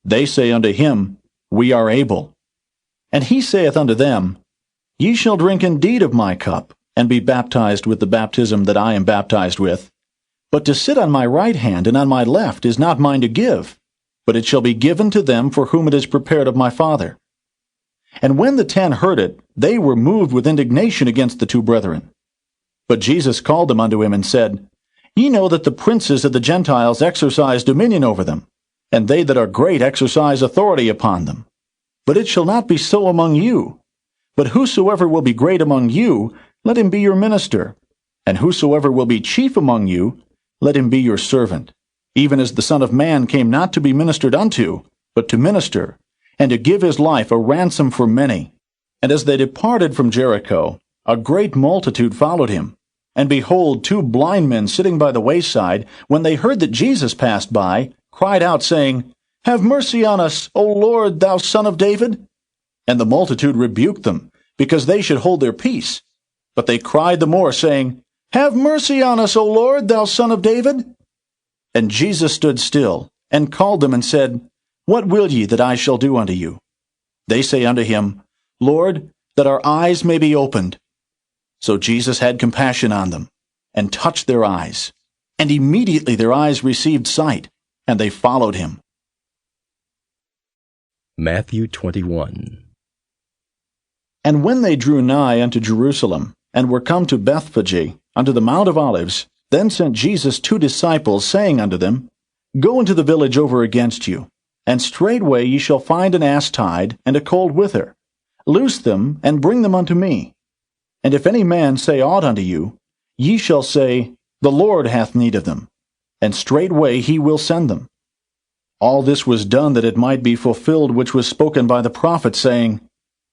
They say unto him, We are able. And he saith unto them, Ye shall drink indeed of my cup, and be baptized with the baptism that I am baptized with. But to sit on my right hand and on my left is not mine to give, but it shall be given to them for whom it is prepared of my Father. And when the 10 heard it, they were moved with indignation against the 2 brethren. But Jesus called them unto him and said, Ye know that the princes of the Gentiles exercise dominion over them, and they that are great exercise authority upon them. But it shall not be so among you. But whosoever will be great among you, let him be your minister. And whosoever will be chief among you, let him be your servant. Even as the Son of Man came not to be ministered unto, but to minister, and to give his life a ransom for many. And as they departed from Jericho, a great multitude followed him. And behold, 2 blind men sitting by the wayside, when they heard that Jesus passed by, cried out, saying, Have mercy on us, O Lord, thou Son of David. And the multitude rebuked them, because they should hold their peace. But they cried the more, saying, Have mercy on us, O Lord, thou Son of David. And Jesus stood still, and called them, and said, What will ye that I shall do unto you? They say unto him, Lord, that our eyes may be opened. So Jesus had compassion on them, and touched their eyes. And immediately their eyes received sight, and they followed him. Matthew 21. And when they drew nigh unto Jerusalem, and were come to Bethphage, unto the Mount of Olives, then sent Jesus 2 disciples, saying unto them, Go into the village over against you, and straightway ye shall find an ass tied, and a colt with her. Loose them, and bring them unto me. And if any man say aught unto you, ye shall say, The Lord hath need of them, and straightway he will send them. All this was done that it might be fulfilled which was spoken by the prophet, saying,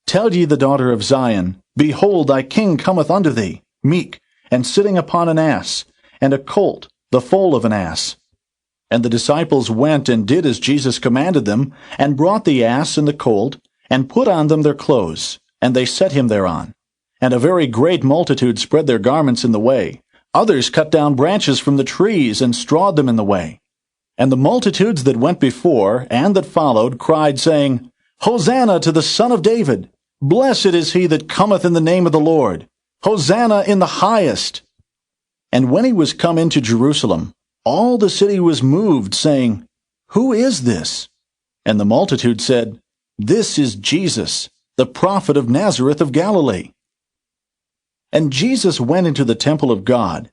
Tell ye the daughter of Zion, Behold, thy king cometh unto thee, meek, and sitting upon an ass, and a colt, the foal of an ass. And the disciples went and did as Jesus commanded them, and brought the ass and the colt, and put on them their clothes, and they set him thereon. And a very great multitude spread their garments in the way. Others cut down branches from the trees, and strawed them in the way. And the multitudes that went before, and that followed, cried, saying, Hosanna to the Son of David! Blessed is he that cometh in the name of the Lord! Hosanna in the highest! And when he was come into Jerusalem, all the city was moved, saying, Who is this? And the multitude said, This is Jesus, the prophet of Nazareth of Galilee. And Jesus went into the temple of God,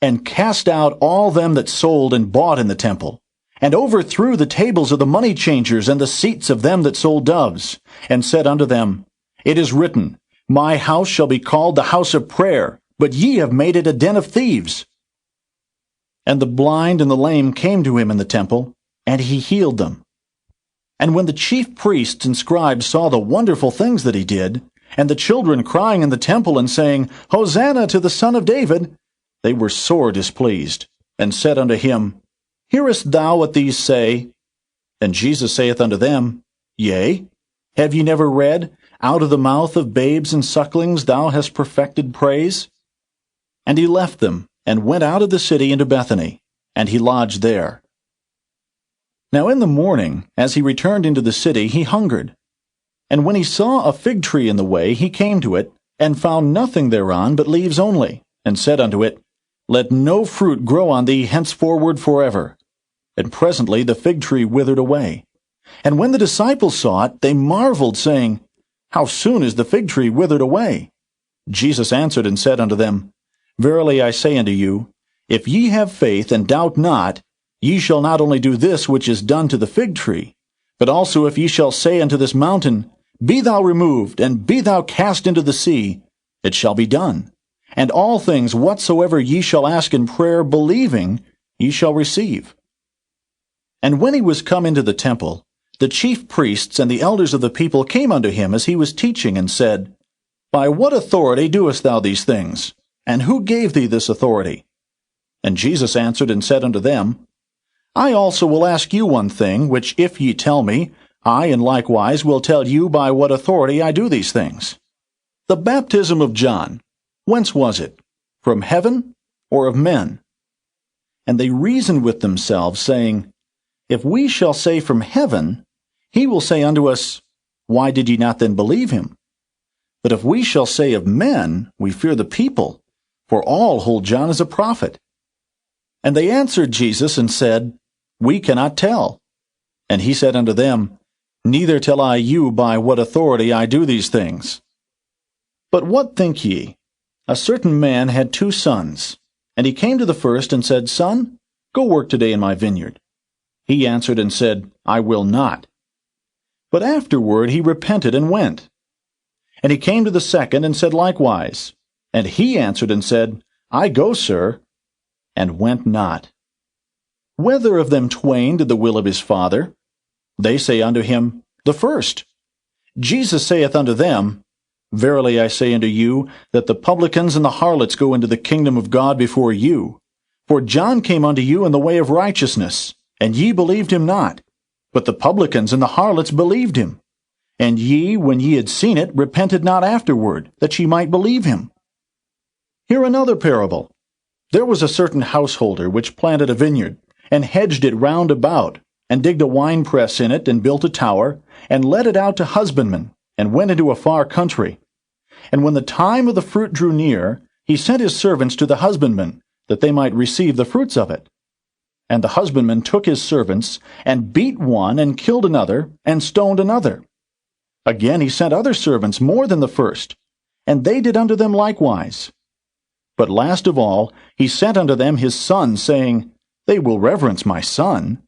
and cast out all them that sold and bought in the temple, and overthrew the tables of the money changers and the seats of them that sold doves, and said unto them, It is written, My house shall be called the house of prayer, but ye have made it a den of thieves. And the blind and the lame came to him in the temple, and he healed them. And when the chief priests and scribes saw the wonderful things that he did, and the children crying in the temple and saying, Hosanna to the Son of David, they were sore displeased, and said unto him, Hearest thou what these say? And Jesus saith unto them, Yea. Have ye never read, Out of the mouth of babes and sucklings thou hast perfected praise? And he left them, and went out of the city into Bethany, and he lodged there. Now in the morning, as he returned into the city, he hungered. And when he saw a fig tree in the way, he came to it, and found nothing thereon but leaves only, and said unto it, Let no fruit grow on thee henceforward forever. And presently the fig tree withered away. And when the disciples saw it, they marveled, saying, How soon is the fig tree withered away? Jesus answered and said unto them, Verily I say unto you, if ye have faith and doubt not, ye shall not only do this which is done to the fig tree, But also if ye shall say unto this mountain, Be thou removed, and be thou cast into the sea, it shall be done. And all things whatsoever ye shall ask in prayer, believing, ye shall receive. And when he was come into the temple, the chief priests and the elders of the people came unto him as he was teaching, and said, By what authority doest thou these things? And who gave thee this authority? And Jesus answered and said unto them, I also will ask you one thing, which if ye tell me, I in likewise will tell you by what authority I do these things. The baptism of John, whence was it? From heaven or of men? And they reasoned with themselves, saying, If we shall say from heaven, he will say unto us, Why did ye not then believe him? But if we shall say of men, we fear the people, for all hold John as a prophet. And they answered Jesus and said, We cannot tell. And he said unto them, Neither tell I you by what authority I do these things. But what think ye? A certain man had 2 sons, and he came to the first and said, Son, go work today in my vineyard. He answered and said, I will not. But afterward he repented and went. And he came to the second and said likewise. And he answered and said, I go, sir, and went not. Whether of them twain did the will of his father? They say unto him, The first. Jesus saith unto them, Verily I say unto you, that the publicans and the harlots go into the kingdom of God before you. For John came unto you in the way of righteousness, and ye believed him not. But the publicans and the harlots believed him. And ye, when ye had seen it, repented not afterward, that ye might believe him. Hear another parable. There was a certain householder which planted a vineyard, and hedged it round about, and digged a winepress in it, and built a tower, and let it out to husbandmen, and went into a far country. And when the time of the fruit drew near, he sent his servants to the husbandmen, that they might receive the fruits of it. And the husbandman took his servants, and beat one, and killed another, and stoned another. Again he sent other servants more than the first, and they did unto them likewise. But last of all he sent unto them his son, saying, They will reverence my son.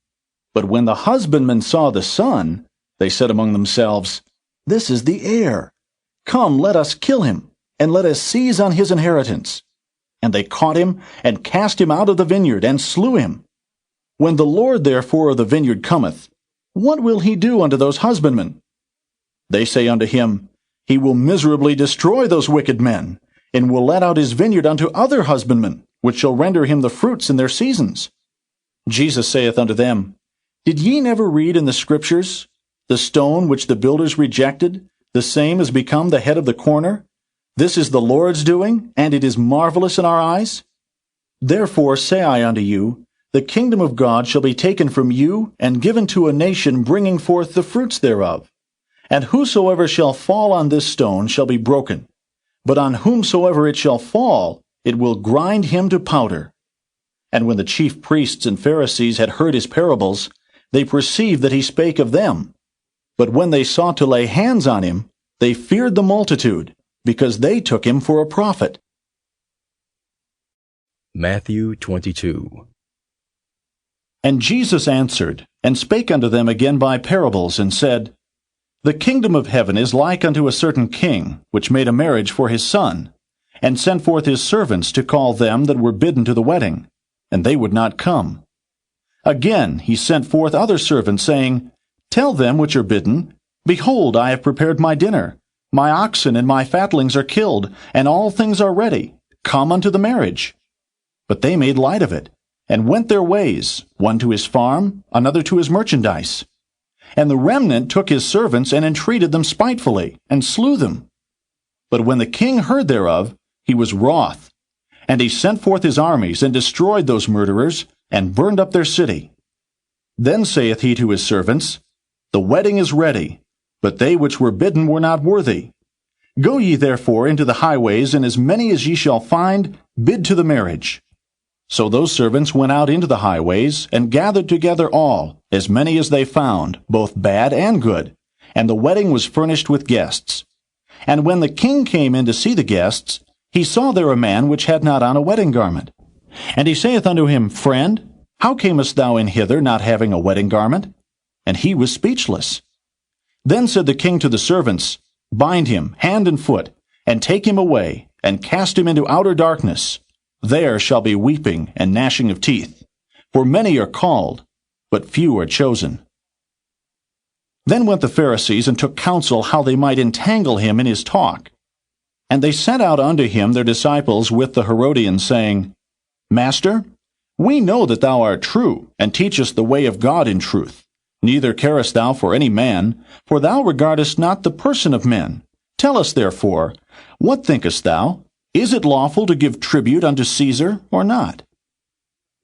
But when the husbandmen saw the son, they said among themselves, This is the heir. Come, let us kill him, and let us seize on his inheritance. And they caught him, and cast him out of the vineyard, and slew him. When the Lord therefore of the vineyard cometh, what will he do unto those husbandmen? They say unto him, He will miserably destroy those wicked men, and will let out his vineyard unto other husbandmen, which shall render him the fruits in their seasons. Jesus saith unto them, Did ye never read in the Scriptures, The stone which the builders rejected, the same is become the head of the corner? This is the Lord's doing, and it is marvelous in our eyes. Therefore say I unto you, the kingdom of God shall be taken from you, and given to a nation bringing forth the fruits thereof. And whosoever shall fall on this stone shall be broken, but on whomsoever it shall fall, it will grind him to powder. And when the chief priests and Pharisees had heard his parables, they perceived that he spake of them. But when they sought to lay hands on him, they feared the multitude, because they took him for a prophet. Matthew 22. And Jesus answered, and spake unto them again by parables, and said, The kingdom of heaven is like unto a certain king, which made a marriage for his son, and sent forth his servants to call them that were bidden to the wedding, and they would not come. Again he sent forth other servants, saying, Tell them which are bidden, Behold, I have prepared my dinner. My oxen and my fatlings are killed, and all things are ready. Come unto the marriage. But they made light of it, and went their ways, one to his farm, another to his merchandise. And the remnant took his servants, and entreated them spitefully, and slew them. But when the king heard thereof, he was wroth. And he sent forth his armies, and destroyed those murderers, and burned up their city. Then saith he to his servants, The wedding is ready, but they which were bidden were not worthy. Go ye therefore into the highways, and as many as ye shall find, bid to the marriage. So those servants went out into the highways, and gathered together all, as many as they found, both bad and good. And the wedding was furnished with guests. And when the king came in to see the guests, he saw there a man which had not on a wedding garment. And he saith unto him, Friend, how camest thou in hither, not having a wedding garment? and he was speechless. Then said the king to the servants, Bind him hand and foot, and take him away, and cast him into outer darkness. There shall be weeping and gnashing of teeth. For many are called, but few are chosen. Then went the Pharisees and took counsel how they might entangle him in his talk. And they sent out unto him their disciples with the Herodians, saying, Master, we know that thou art true, and teachest the way of God in truth. Neither carest thou for any man, for thou regardest not the person of men. Tell us therefore, what thinkest thou? Is it lawful to give tribute unto Caesar, or not?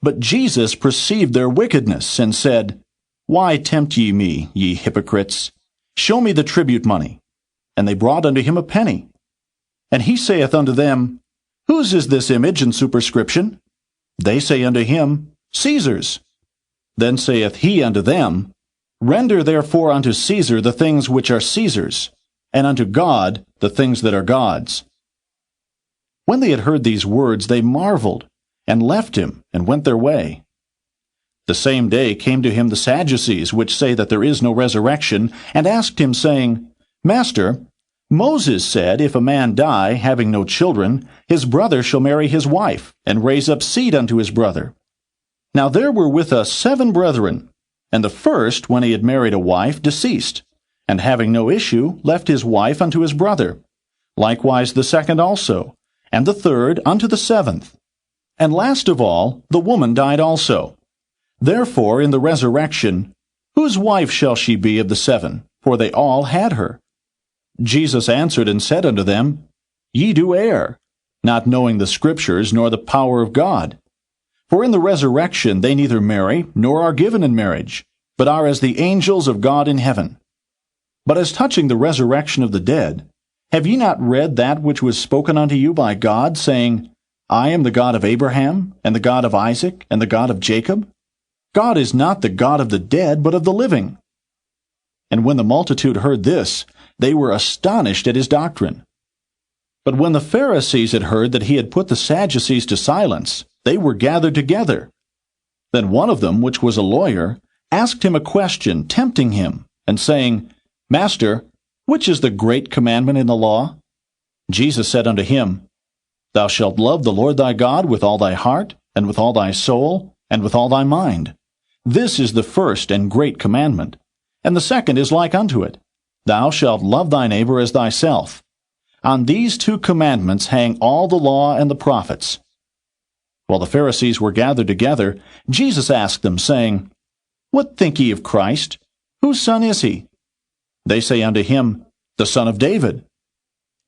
But Jesus perceived their wickedness, and said, Why tempt ye me, ye hypocrites? Show me the tribute money. And they brought unto him a penny. And he saith unto them, Whose is this image and superscription? They say unto him, Caesar's. Then saith he unto them, Render therefore unto Caesar the things which are Caesar's, and unto God the things that are God's. When they had heard these words, they marveled, and left him, and went their way. The same day came to him the Sadducees, which say that there is no resurrection, and asked him, saying, Master, Moses said, If a man die, having no children, his brother shall marry his wife, and raise up seed unto his brother. Now there were with us 7 brethren, and the first, when he had married a wife, deceased, and having no issue, left his wife unto his brother. Likewise the second also, and the third unto the 7th. And last of all, the woman died also. Therefore in the resurrection, whose wife shall she be of the 7? For they all had her. Jesus answered and said unto them, Ye do err, not knowing the Scriptures nor the power of God. For in the resurrection they neither marry, nor are given in marriage, but are as the angels of God in heaven. But as touching the resurrection of the dead, have ye not read that which was spoken unto you by God, saying, I am the God of Abraham, and the God of Isaac, and the God of Jacob? God is not the God of the dead, but of the living. And when the multitude heard this, they were astonished at his doctrine. But when the Pharisees had heard that he had put the Sadducees to silence, they were gathered together. Then one of them, which was a lawyer, asked him a question, tempting him, and saying, Master, which is the great commandment in the law? Jesus said unto him, Thou shalt love the Lord thy God with all thy heart, and with all thy soul, and with all thy mind. This is the first and great commandment. And the second is like unto it, Thou shalt love thy neighbor as thyself. On these 2 commandments hang all the law and the prophets. While the Pharisees were gathered together, Jesus asked them, saying, What think ye of Christ? Whose son is he? They say unto him, The son of David.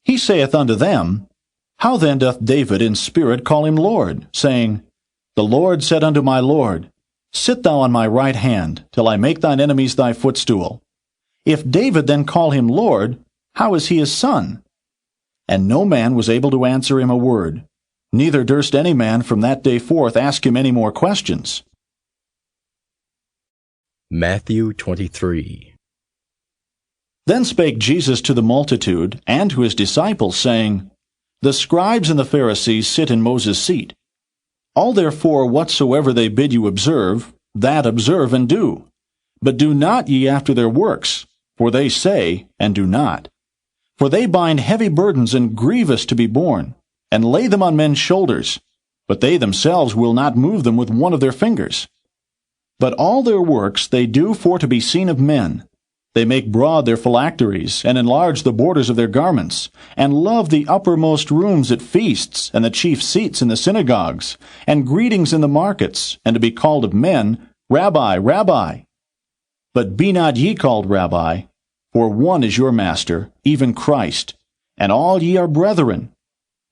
He saith unto them, How then doth David in spirit call him Lord, saying, The Lord said unto my Lord, Sit thou on my right hand, till I make thine enemies thy footstool. If David then call him Lord, how is he his son? And no man was able to answer him a word, neither durst any man from that day forth ask him any more questions. Matthew 23. Then spake Jesus to the multitude and to his disciples, saying, The scribes and the Pharisees sit in Moses' seat. All therefore whatsoever they bid you observe, that observe and do. But do not ye after their works, for they say, and do not. For they bind heavy burdens and grievous to be borne, and lay them on men's shoulders, but they themselves will not move them with one of their fingers. But all their works they do for to be seen of men. They make broad their phylacteries, and enlarge the borders of their garments, and love the uppermost rooms at feasts, and the chief seats in the synagogues, and greetings in the markets, and to be called of men, Rabbi, Rabbi. But be not ye called Rabbi, for one is your master, even Christ, and all ye are brethren.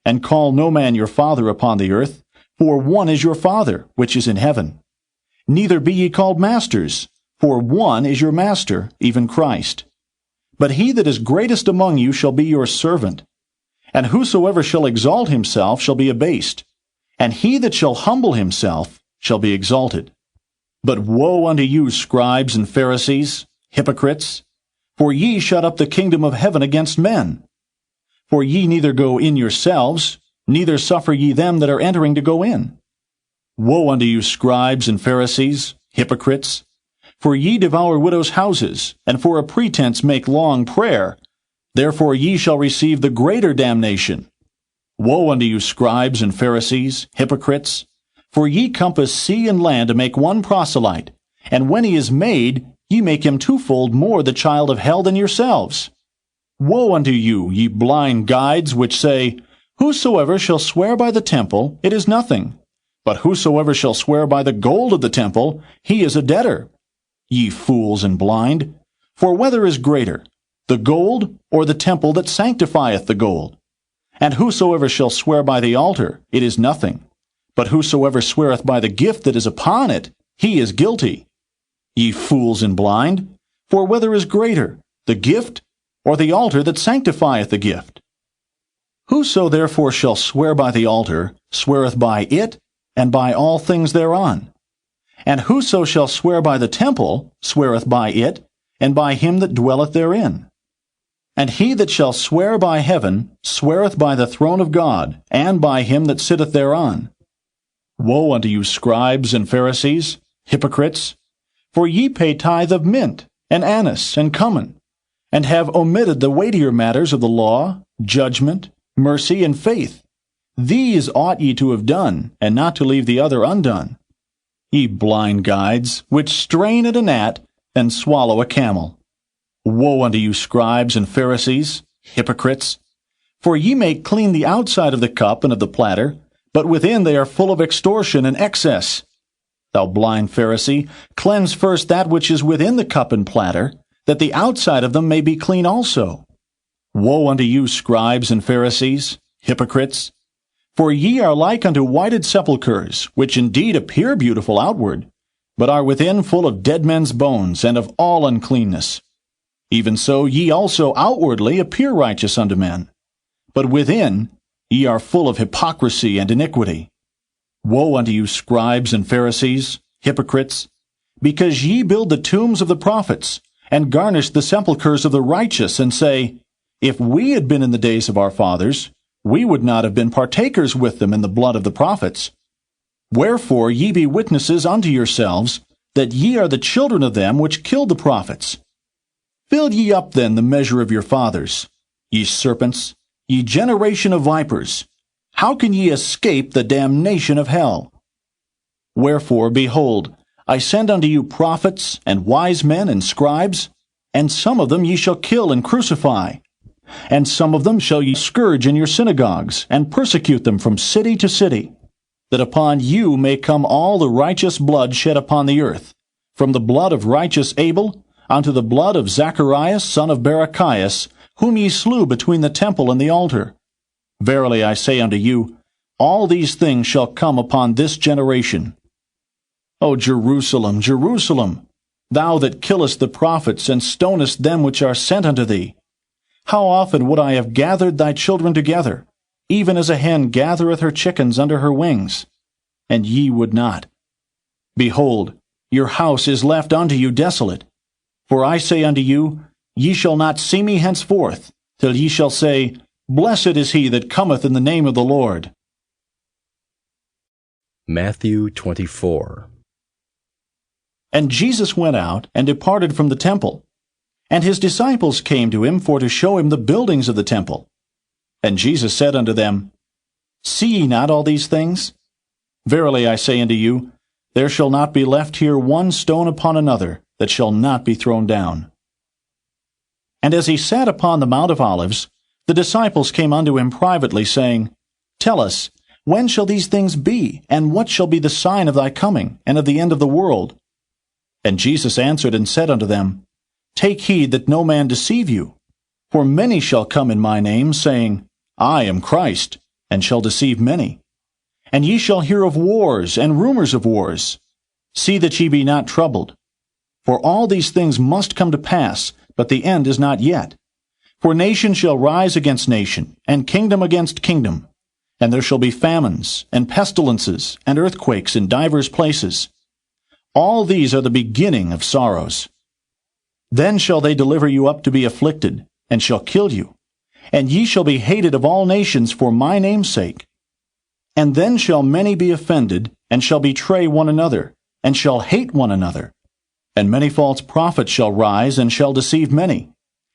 And call no man your father upon the earth, for one is your Father, which is in heaven. Neither be ye called masters, for one is your master, even Christ. But he that is greatest among you shall be your servant. And whosoever shall exalt himself shall be abased, and he that shall humble himself shall be exalted. But woe unto you, scribes and Pharisees, hypocrites! For ye shut up the kingdom of heaven against men. For ye neither go in yourselves, neither suffer ye them that are entering to go in. Woe unto you, scribes and Pharisees, hypocrites! For ye devour widows' houses, and for a pretense make long prayer. Therefore ye shall receive the greater damnation. Woe unto you, scribes and Pharisees, hypocrites! For ye compass sea and land to make one proselyte, and when he is made, ye make him twofold more the child of hell than yourselves. Woe unto you, ye blind guides, which say, Whosoever shall swear by the temple, it is nothing. But whosoever shall swear by the gold of the temple, he is a debtor. Ye fools and blind! For whether is greater, the gold or the temple that sanctifieth the gold? And whosoever shall swear by the altar, it is nothing. But whosoever sweareth by the gift that is upon it, he is guilty. Ye fools and blind! For whether is greater, the gift or the altar that sanctifieth the gift? Whoso therefore shall swear by the altar sweareth by it and by all things thereon. And whoso shall swear by the temple sweareth by it and by him that dwelleth therein. And he that shall swear by heaven sweareth by the throne of God and by him that sitteth thereon. Woe unto you, scribes and Pharisees, hypocrites! For ye pay tithe of mint, and anise, and cumin, and have omitted the weightier matters of the law, judgment, mercy, and faith. These ought ye to have done, and not to leave the other undone. Ye blind guides, which strain at a gnat, and swallow a camel. Woe unto you, scribes and Pharisees, hypocrites! For ye make clean the outside of the cup and of the platter, but within they are full of extortion and excess. Thou blind Pharisee, cleanse first that which is within the cup and platter, that the outside of them may be clean also. Woe unto you, scribes and Pharisees, hypocrites! For ye are like unto whited sepulchres, which indeed appear beautiful outward, but are within full of dead men's bones and of all uncleanness. Even so ye also outwardly appear righteous unto men, but within ye are full of hypocrisy and iniquity. Woe unto you, scribes and Pharisees, hypocrites! Because ye build the tombs of the prophets, and garnish the sepulchres of the righteous, and say, If we had been in the days of our fathers, we would not have been partakers with them in the blood of the prophets. Wherefore ye be witnesses unto yourselves, that ye are the children of them which killed the prophets. Fill ye up then the measure of your fathers. Ye serpents, ye generation of vipers, how can ye escape the damnation of hell? Wherefore, behold, I send unto you prophets, and wise men, and scribes, and some of them ye shall kill and crucify, and some of them shall ye scourge in your synagogues, and persecute them from city to city, that upon you may come all the righteous blood shed upon the earth, from the blood of righteous Abel unto the blood of Zacharias son of Barachias, whom ye slew between the temple and the altar. Verily I say unto you, all these things shall come upon this generation. O Jerusalem, Jerusalem, thou that killest the prophets, and stonest them which are sent unto thee, how often would I have gathered thy children together, even as a hen gathereth her chickens under her wings, and ye would not. Behold, your house is left unto you desolate. For I say unto you, ye shall not see me henceforth, till ye shall say, Blessed is he that cometh in the name of the Lord. Matthew 24. And Jesus went out, and departed from the temple. And his disciples came to him for to show him the buildings of the temple. And Jesus said unto them, See ye not all these things? Verily I say unto you, there shall not be left here one stone upon another, that shall not be thrown down. And as he sat upon the Mount of Olives, the disciples came unto him privately, saying, Tell us, when shall these things be, and what shall be the sign of thy coming, and of the end of the world? And Jesus answered and said unto them, Take heed that no man deceive you. For many shall come in my name, saying, I am Christ, and shall deceive many. And ye shall hear of wars and rumors of wars. See that ye be not troubled. For all these things must come to pass, but the end is not yet. For nation shall rise against nation, and kingdom against kingdom. And there shall be famines, and pestilences, and earthquakes in divers places. All these are the beginning of sorrows. Then shall they deliver you up to be afflicted, and shall kill you. And ye shall be hated of all nations for my name's sake. And then shall many be offended, and shall betray one another, and shall hate one another. And many false prophets shall rise, and shall deceive many.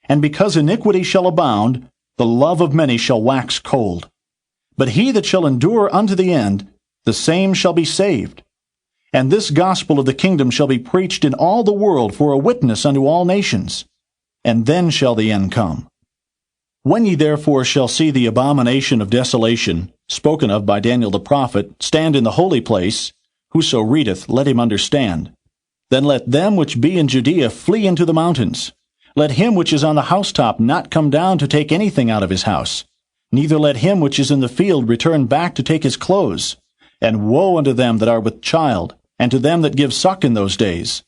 And because iniquity shall abound, the love of many shall wax cold. But he that shall endure unto the end, the same shall be saved. And this gospel of the kingdom shall be preached in all the world for a witness unto all nations. And then shall the end come. When ye therefore shall see the abomination of desolation, spoken of by Daniel the prophet, stand in the holy place, whoso readeth, let him understand. Then let them which be in Judea flee into the mountains. Let him which is on the housetop not come down to take anything out of his house. Neither let him which is in the field return back to take his clothes. And woe unto them that are with child, and to them that give suck in those days.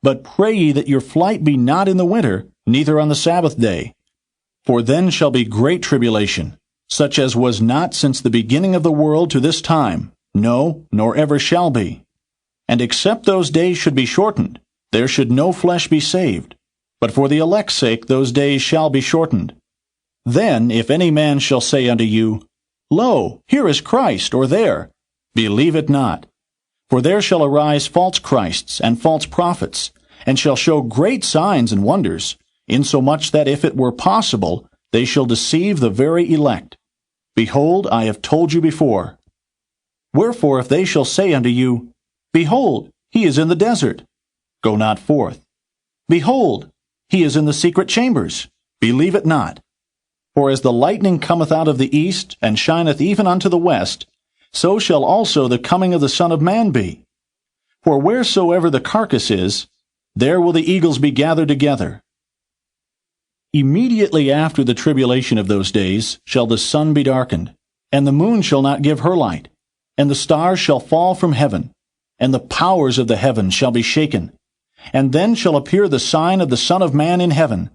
But pray ye that your flight be not in the winter, neither on the Sabbath day. For then shall be great tribulation, such as was not since the beginning of the world to this time, no, nor ever shall be. And except those days should be shortened, there should no flesh be saved. But for the elect's sake those days shall be shortened. Then if any man shall say unto you, Lo, here is Christ, or there, believe it not. For there shall arise false Christs and false prophets, and shall show great signs and wonders, insomuch that if it were possible, they shall deceive the very elect. Behold, I have told you before. Wherefore if they shall say unto you, Behold, he is in the desert, go not forth. Behold, he is in the secret chambers, believe it not. For as the lightning cometh out of the east, and shineth even unto the west, so shall also the coming of the Son of Man be. For wheresoever the carcass is, there will the eagles be gathered together. Immediately after the tribulation of those days shall the sun be darkened, and the moon shall not give her light, and the stars shall fall from heaven, and the powers of the heavens shall be shaken. And then shall appear the sign of the Son of Man in heaven.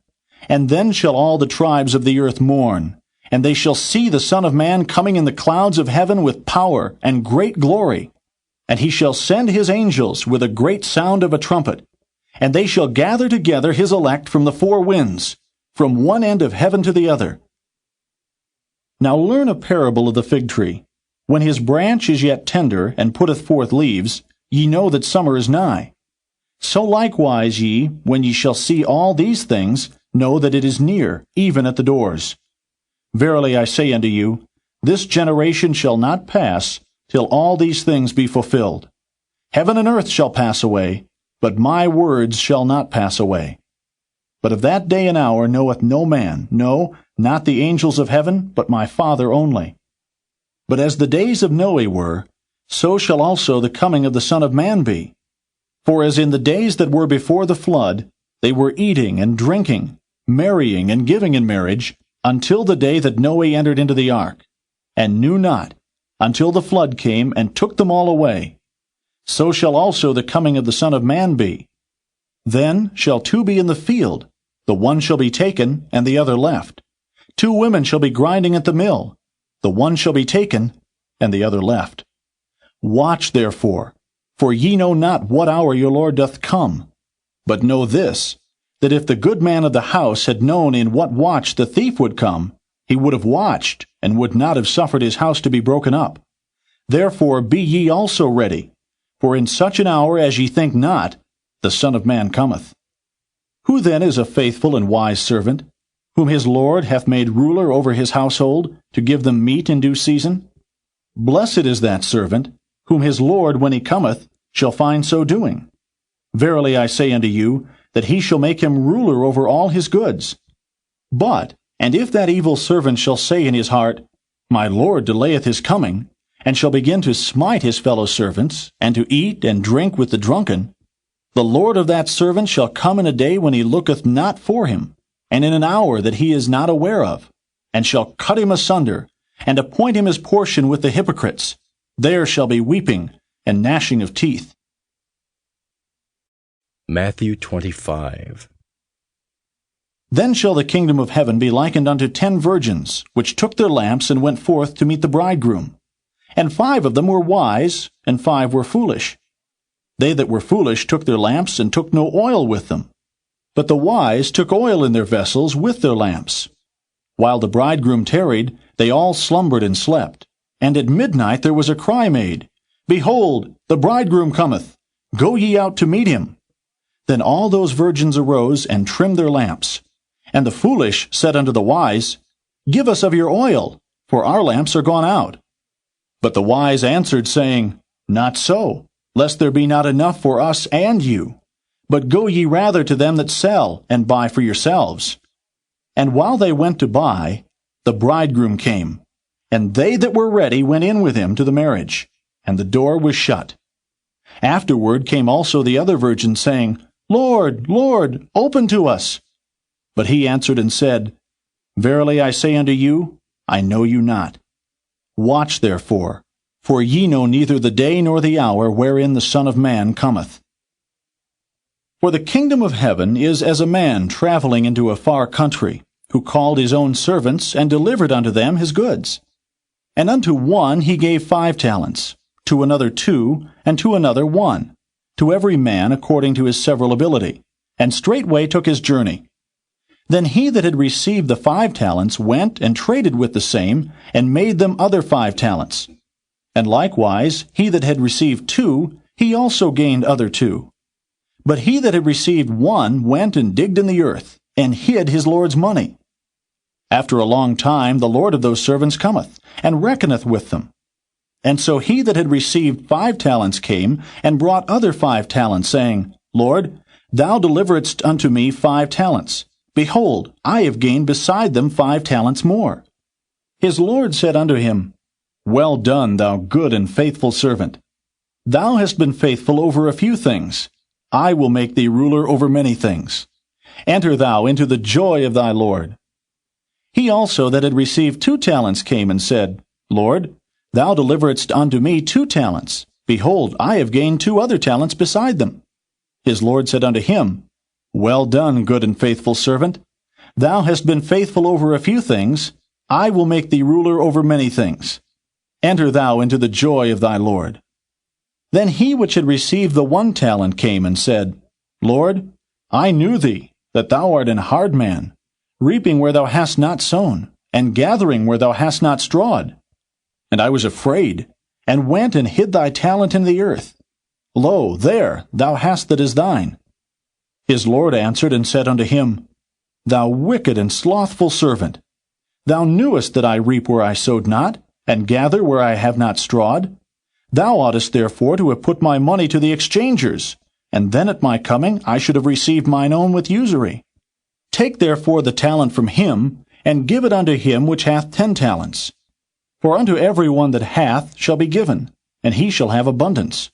And then shall all the tribes of the earth mourn, and they shall see the Son of Man coming in the clouds of heaven with power and great glory. And he shall send his angels with a great sound of a trumpet, and they shall gather together his elect from the four winds, from one end of heaven to the other. Now learn a parable of the fig tree. When his branch is yet tender, and putteth forth leaves, ye know that summer is nigh. So likewise ye, when ye shall see all these things, know that it is near, even at the doors. Verily I say unto you, this generation shall not pass, till all these things be fulfilled. Heaven and earth shall pass away, but my words shall not pass away. But of that day and hour knoweth no man, no, not the angels of heaven, but my Father only. But as the days of Noe were, so shall also the coming of the Son of Man be. For as in the days that were before the flood, they were eating and drinking, marrying and giving in marriage, until the day that Noe entered into the ark, and knew not, until the flood came and took them all away. So shall also the coming of the Son of Man be. Then shall two be in the field, the one shall be taken, and the other left. Two women shall be grinding at the mill, the one shall be taken, and the other left. Watch therefore, for ye know not what hour your Lord doth come. But know this, that if the good man of the house had known in what watch the thief would come, he would have watched, and would not have suffered his house to be broken up. Therefore be ye also ready, for in such an hour as ye think not, the Son of Man cometh. Who then is a faithful and wise servant, whom his Lord hath made ruler over his household, to give them meat in due season? Blessed is that servant, whom his Lord, when he cometh, shall find so doing. Verily I say unto you, that he shall make him ruler over all his goods. But, and if that evil servant shall say in his heart, My Lord delayeth his coming, and shall begin to smite his fellow servants, and to eat and drink with the drunken, the Lord of that servant shall come in a day when he looketh not for him, and in an hour that he is not aware of, and shall cut him asunder, and appoint him his portion with the hypocrites. There shall be weeping and gnashing of teeth. Matthew 25. Then shall the kingdom of heaven be likened unto 10 virgins, which took their lamps and went forth to meet the bridegroom. And 5 of them were wise, and 5 were foolish. They that were foolish took their lamps, and took no oil with them. But the wise took oil in their vessels with their lamps. While the bridegroom tarried, they all slumbered and slept. And at midnight there was a cry made, Behold, the bridegroom cometh, go ye out to meet him. Then all those virgins arose and trimmed their lamps. And the foolish said unto the wise, Give us of your oil, for our lamps are gone out. But the wise answered, saying, Not so, lest there be not enough for us and you. But go ye rather to them that sell, and buy for yourselves. And while they went to buy, the bridegroom came, and they that were ready went in with him to the marriage, and the door was shut. Afterward came also the other virgins, saying, Lord, Lord, open to us. But he answered and said, Verily I say unto you, I know you not. Watch therefore, for ye know neither the day nor the hour wherein the Son of Man cometh. For the kingdom of heaven is as a man traveling into a far country, who called his own servants, and delivered unto them his goods. And unto one he gave 5 talents, to another 2, and to another 1, to every man according to his several ability, and straightway took his journey. Then he that had received the 5 talents went and traded with the same, and made them other 5 talents. And likewise he that had received 2, he also gained other 2. But he that had received 1 went and digged in the earth, and hid his Lord's money. After a long time the Lord of those servants cometh, and reckoneth with them. And so he that had received 5 talents came, and brought other 5 talents, saying, Lord, thou deliveredst unto me 5 talents. Behold, I have gained beside them 5 talents more. His Lord said unto him, Well done, thou good and faithful servant. Thou hast been faithful over a few things. I will make thee ruler over many things. Enter thou into the joy of thy Lord. He also that had received 2 talents came and said, Lord, thou deliveredst unto me 2 talents. Behold, I have gained 2 other talents beside them. His Lord said unto him, Well done, good and faithful servant. Thou hast been faithful over a few things. I will make thee ruler over many things. Enter thou into the joy of thy Lord. Then he which had received the 1 talent came and said, Lord, I knew thee, that thou art an hard man, reaping where thou hast not sown, and gathering where thou hast not strawed. And I was afraid, and went and hid thy talent in the earth. Lo, there thou hast that is thine. His Lord answered and said unto him, Thou wicked and slothful servant, thou knewest that I reap where I sowed not, and gather where I have not strawed. Thou oughtest therefore to have put my money to the exchangers, and then at my coming I should have received mine own with usury. Take therefore the talent from him, and give it unto him which hath 10 talents. For unto every one that hath shall be given, and he shall have abundance.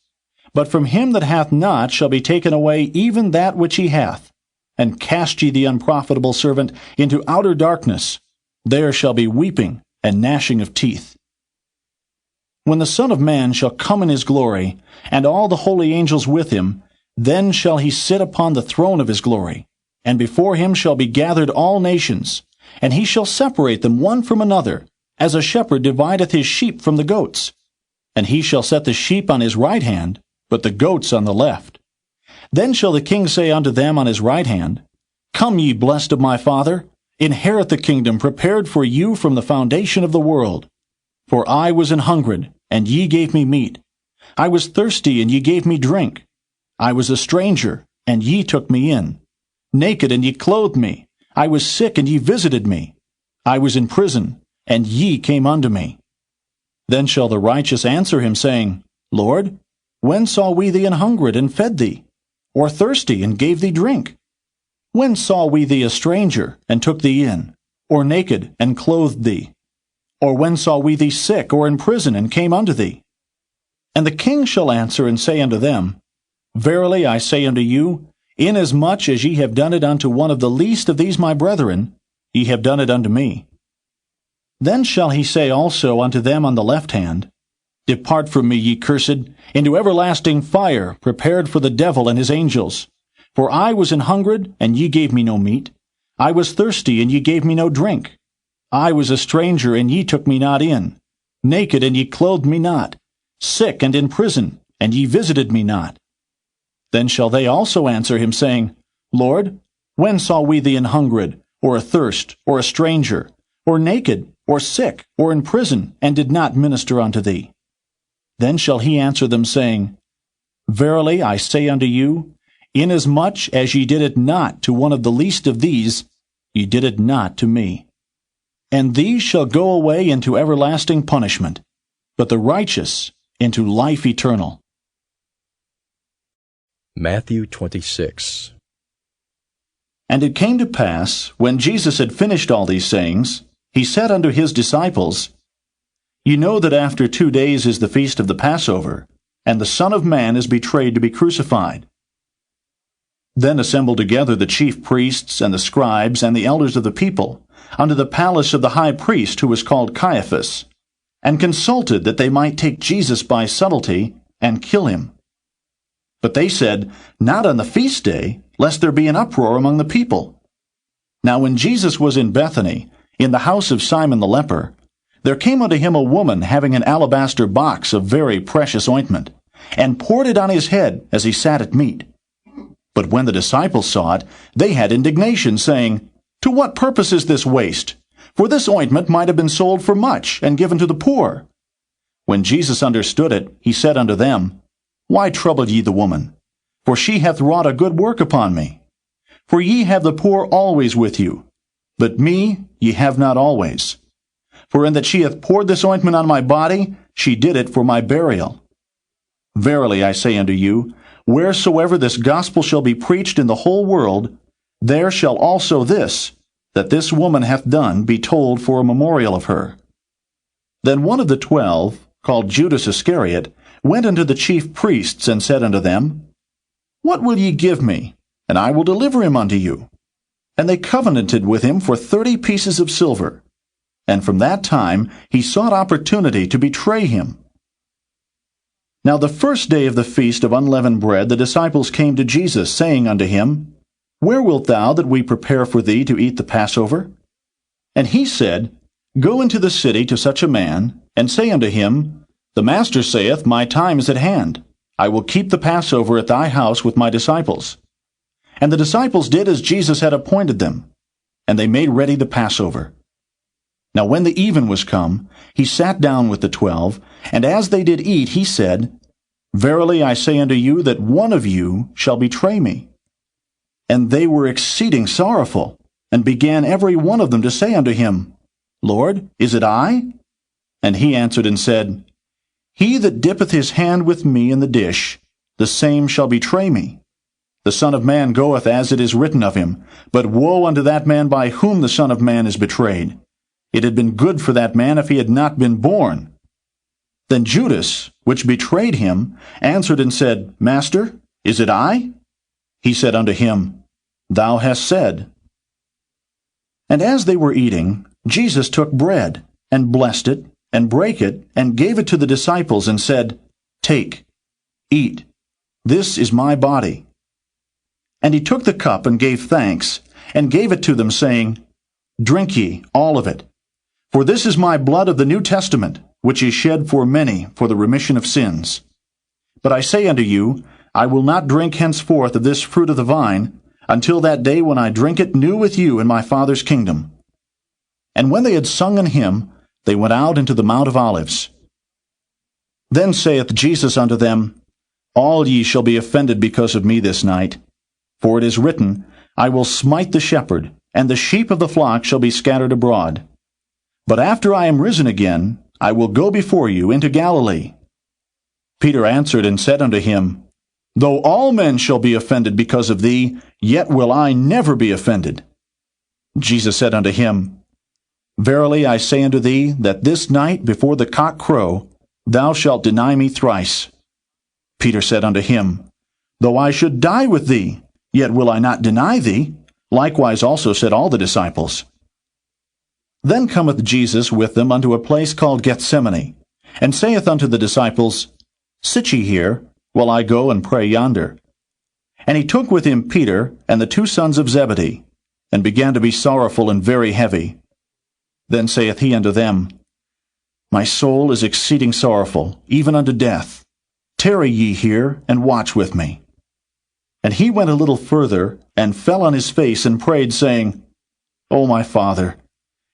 But from him that hath not shall be taken away even that which he hath. And cast ye the unprofitable servant into outer darkness. There shall be weeping and gnashing of teeth. When the Son of Man shall come in his glory, and all the holy angels with him, then shall he sit upon the throne of his glory. And before him shall be gathered all nations, and he shall separate them one from another, as a shepherd divideth his sheep from the goats. And he shall set the sheep on his right hand, but the goats on the left. Then shall the king say unto them on his right hand, Come ye blessed of my Father, inherit the kingdom prepared for you from the foundation of the world. For I was an hungred, and ye gave me meat. I was thirsty, and ye gave me drink. I was a stranger, and ye took me in. Naked, and ye clothed me. I was sick, and ye visited me. I was in prison, and ye came unto me. Then shall the righteous answer him, saying, Lord, when saw we thee an hungred, and fed thee? Or thirsty, and gave thee drink? When saw we thee a stranger, and took thee in? Or naked, and clothed thee? Or when saw we thee sick, or in prison, and came unto thee? And the king shall answer and say unto them, Verily I say unto you, inasmuch as ye have done it unto one of the least of these my brethren, ye have done it unto me. Then shall he say also unto them on the left hand, Depart from me, ye cursed, into everlasting fire, prepared for the devil and his angels. For I was an hungred, and ye gave me no meat. I was thirsty, and ye gave me no drink. I was a stranger, and ye took me not in. Naked, and ye clothed me not. Sick, and in prison, and ye visited me not. Then shall they also answer him, saying, Lord, when saw we thee an hungred, or athirst, or a stranger, or naked, or sick, or in prison, and did not minister unto thee? Then shall he answer them, saying, Verily I say unto you, Inasmuch as ye did it not to one of the least of these, ye did it not to me. And these shall go away into everlasting punishment, but the righteous into life eternal. Matthew 26. And it came to pass, when Jesus had finished all these sayings, he said unto his disciples, Ye know that after 2 days is the feast of the Passover, and the Son of Man is betrayed to be crucified. Then assembled together the chief priests and the scribes and the elders of the people unto the palace of the high priest, who was called Caiaphas, and consulted that they might take Jesus by subtlety and kill him. But they said, Not on the feast day, lest there be an uproar among the people. Now when Jesus was in Bethany, in the house of Simon the leper, there came unto him a woman having an alabaster box of very precious ointment, and poured it on his head as he sat at meat. But when the disciples saw it, they had indignation, saying, To what purpose is this waste? For this ointment might have been sold for much, and given to the poor. When Jesus understood it, he said unto them, Why trouble ye the woman? For she hath wrought a good work upon me. For ye have the poor always with you, but me ye have not always. For in that she hath poured this ointment on my body, she did it for my burial. Verily I say unto you, wheresoever this gospel shall be preached in the whole world, there shall also this, that this woman hath done, be told for a memorial of her. Then one of the 12, called Judas Iscariot, went unto the chief priests, and said unto them, What will ye give me? And I will deliver him unto you. And they covenanted with him for 30 pieces of silver. And from that time he sought opportunity to betray him. Now the first day of the feast of unleavened bread the disciples came to Jesus, saying unto him, Where wilt thou that we prepare for thee to eat the Passover? And he said, Go into the city to such a man, and say unto him, The Master saith, My time is at hand. I will keep the Passover at thy house with my disciples. And the disciples did as Jesus had appointed them, and they made ready the Passover. Now when the even was come, he sat down with the 12, and as they did eat, he said, Verily I say unto you that one of you shall betray me. And they were exceeding sorrowful, and began every one of them to say unto him, Lord, is it I? And he answered and said, He that dippeth his hand with me in the dish, the same shall betray me. The Son of Man goeth as it is written of him, but woe unto that man by whom the Son of Man is betrayed. It had been good for that man if he had not been born. Then Judas, which betrayed him, answered and said, Master, is it I? He said unto him, Thou hast said. And as they were eating, Jesus took bread, and blessed it, and brake it, and gave it to the disciples, and said, Take, eat, this is my body. And he took the cup, and gave thanks, and gave it to them, saying, Drink ye all of it. For this is my blood of the New Testament, which is shed for many for the remission of sins. But I say unto you, I will not drink henceforth of this fruit of the vine, until that day when I drink it new with you in my Father's kingdom. And when they had sung an hymn, they went out into the Mount of Olives. Then saith Jesus unto them, All ye shall be offended because of me this night. For it is written, I will smite the shepherd, and the sheep of the flock shall be scattered abroad. But after I am risen again, I will go before you into Galilee. Peter answered and said unto him, Though all men shall be offended because of thee, yet will I never be offended. Jesus said unto him, Verily I say unto thee, that this night before the cock crow, thou shalt deny me thrice. Peter said unto him, Though I should die with thee, yet will I not deny thee. Likewise also said all the disciples. Then cometh Jesus with them unto a place called Gethsemane, and saith unto the disciples, Sit ye here, while I go and pray yonder. And he took with him Peter and the 2 sons of Zebedee, and began to be sorrowful and very heavy. Then saith he unto them, My soul is exceeding sorrowful, even unto death. Tarry ye here, and watch with me. And he went a little further, and fell on his face, and prayed, saying, O my Father,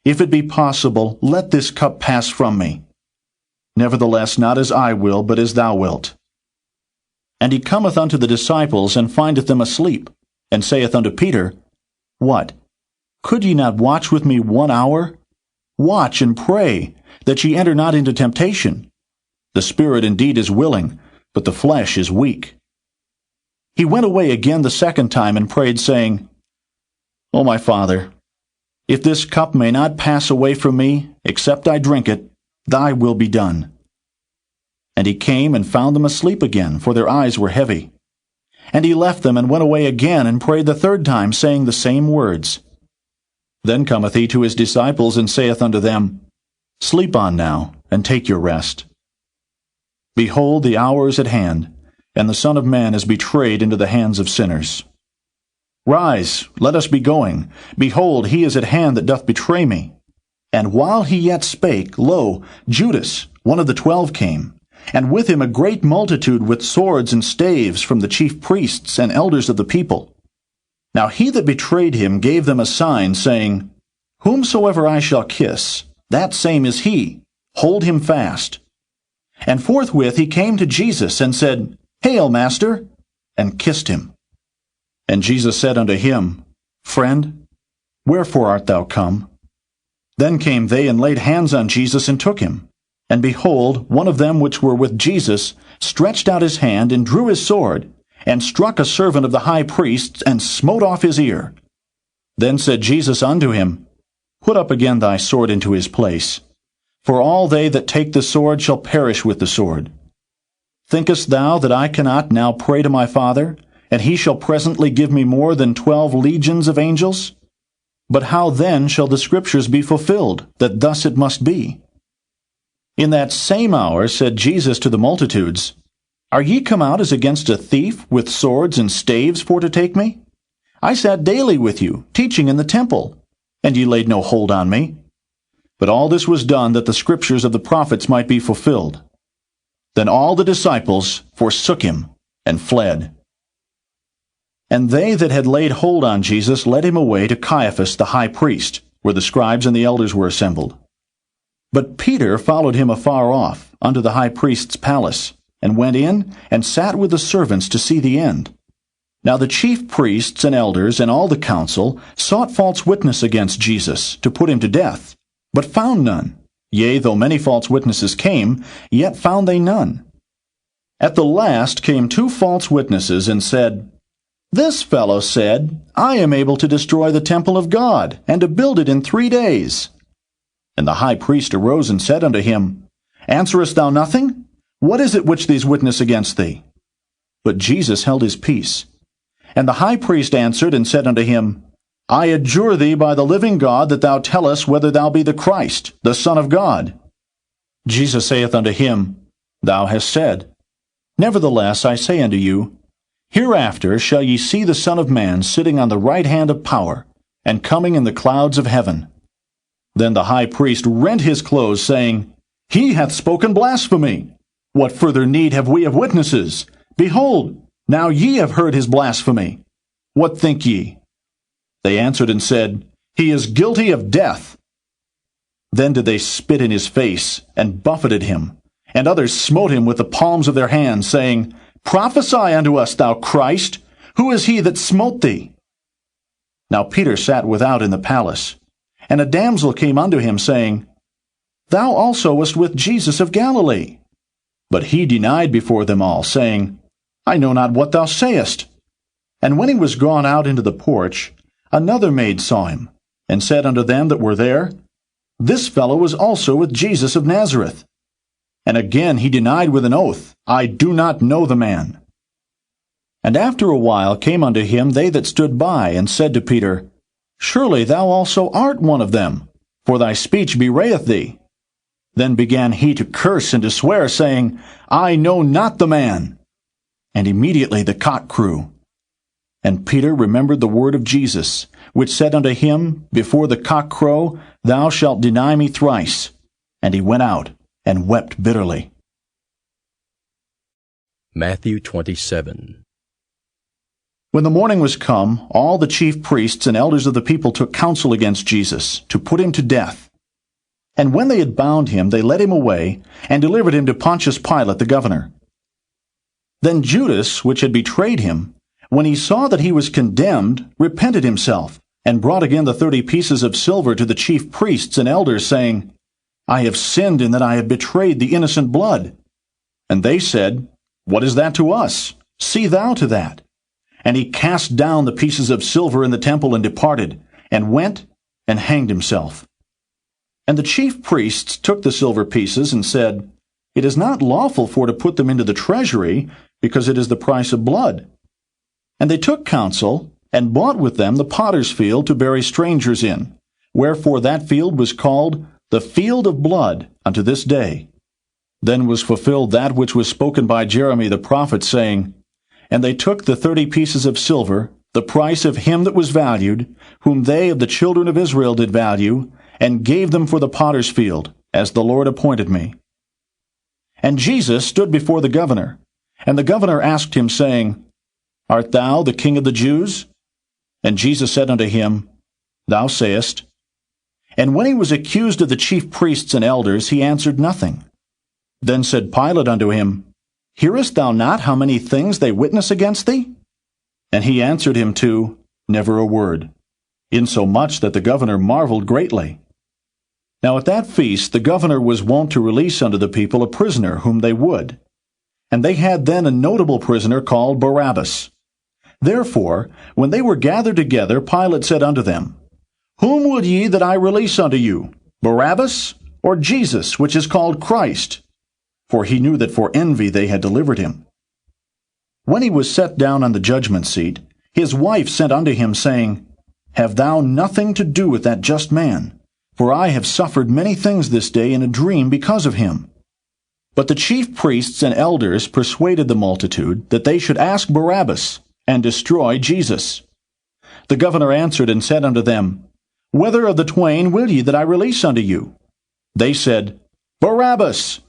if it be possible, let this cup pass from me. Nevertheless, not as I will, but as thou wilt. And he cometh unto the disciples, and findeth them asleep, and saith unto Peter, What? Could ye not watch with me 1 hour? Watch and pray, that ye enter not into temptation. The spirit indeed is willing, but the flesh is weak. He went away again the second time, and prayed, saying, O my Father, if this cup may not pass away from me, except I drink it, thy will be done. And he came and found them asleep again, for their eyes were heavy. And he left them, and went away again, and prayed the third time, saying the same words. Then cometh he to his disciples, and saith unto them, Sleep on now, and take your rest. Behold, the hour is at hand, and the Son of Man is betrayed into the hands of sinners. Rise, let us be going. Behold, he is at hand that doth betray me. And while he yet spake, lo, Judas, one of the 12, came, and with him a great multitude with swords and staves from the chief priests and elders of the people. Now he that betrayed him gave them a sign, saying, Whomsoever I shall kiss, that same is he. Hold him fast. And forthwith he came to Jesus, and said, Hail, Master! And kissed him. And Jesus said unto him, Friend, wherefore art thou come? Then came they, and laid hands on Jesus, and took him. And behold, one of them which were with Jesus stretched out his hand, and drew his sword, and struck a servant of the high priest, and smote off his ear. Then said Jesus unto him, Put up again thy sword into his place. For all they that take the sword shall perish with the sword. Thinkest thou that I cannot now pray to my Father, and he shall presently give me more than 12 legions of angels? But how then shall the Scriptures be fulfilled, that thus it must be? In that same hour said Jesus to the multitudes, Are ye come out as against a thief, with swords and staves for to take me? I sat daily with you, teaching in the temple, and ye laid no hold on me. But all this was done, that the Scriptures of the prophets might be fulfilled. Then all the disciples forsook him, and fled. And they that had laid hold on Jesus led him away to Caiaphas the high priest, where the scribes and the elders were assembled. But Peter followed him afar off, unto the high priest's palace, and went in, and sat with the servants to see the end. Now the chief priests and elders and all the council sought false witness against Jesus, to put him to death, but found none. Yea, though many false witnesses came, yet found they none. At the last came 2 false witnesses, and said, This fellow said, I am able to destroy the temple of God, and to build it in 3 days. And the high priest arose and said unto him, Answerest thou nothing? What is it which these witness against thee? But Jesus held his peace. And the high priest answered and said unto him, I adjure thee by the living God that thou tell us whether thou be the Christ, the Son of God. Jesus saith unto him, Thou hast said. Nevertheless I say unto you, Hereafter shall ye see the Son of Man sitting on the right hand of power, and coming in the clouds of heaven. Then the high priest rent his clothes, saying, He hath spoken blasphemy. What further need have we of witnesses? Behold, now ye have heard his blasphemy. What think ye? They answered and said, He is guilty of death. Then did they spit in his face, and buffeted him. And others smote him with the palms of their hands, saying, Prophesy unto us, thou Christ. Who is he that smote thee? Now Peter sat without in the palace. And a damsel came unto him, saying, Thou also wast with Jesus of Galilee. But he denied before them all, saying, I know not what thou sayest. And when he was gone out into the porch, another maid saw him, and said unto them that were there, This fellow was also with Jesus of Nazareth. And again he denied with an oath, I do not know the man. And after a while came unto him they that stood by, and said to Peter, Surely thou also art one of them, for thy speech bewrayeth thee. Then began he to curse and to swear, saying, I know not the man. And immediately the cock crew. And Peter remembered the word of Jesus, which said unto him, Before the cock crow, thou shalt deny me thrice. And he went out, and wept bitterly. Matthew 27. When the morning was come, all the chief priests and elders of the people took counsel against Jesus, to put him to death. And when they had bound him, they led him away, and delivered him to Pontius Pilate the governor. Then Judas, which had betrayed him, when he saw that he was condemned, repented himself, and brought again the 30 pieces of silver to the chief priests and elders, saying, I have sinned in that I have betrayed the innocent blood. And they said, What is that to us? See thou to that. And he cast down the pieces of silver in the temple and departed, and went and hanged himself. And the chief priests took the silver pieces and said, It is not lawful for to put them into the treasury, because it is the price of blood. And they took counsel, and bought with them the potter's field to bury strangers in, wherefore that field was called the field of blood unto this day. Then was fulfilled that which was spoken by Jeremy the prophet, saying, And they took the 30 pieces of silver, the price of him that was valued, whom they of the children of Israel did value, and gave them for the potter's field, as the Lord appointed me. And Jesus stood before the governor, and the governor asked him, saying, Art thou the king of the Jews? And Jesus said unto him, Thou sayest. And when he was accused of the chief priests and elders, he answered nothing. Then said Pilate unto him, Hearest thou not how many things they witness against thee? And he answered him too, Never a word, insomuch that the governor marveled greatly. Now at that feast the governor was wont to release unto the people a prisoner whom they would. And they had then a notable prisoner called Barabbas. Therefore, when they were gathered together, Pilate said unto them, Whom would ye that I release unto you, Barabbas, or Jesus, which is called Christ? For he knew that for envy they had delivered him. When he was set down on the judgment seat, his wife sent unto him, saying, Have thou nothing to do with that just man? For I have suffered many things this day in a dream because of him. But the chief priests and elders persuaded the multitude that they should ask Barabbas, and destroy Jesus. The governor answered and said unto them, Whether of the twain will ye that I release unto you? They said, Barabbas.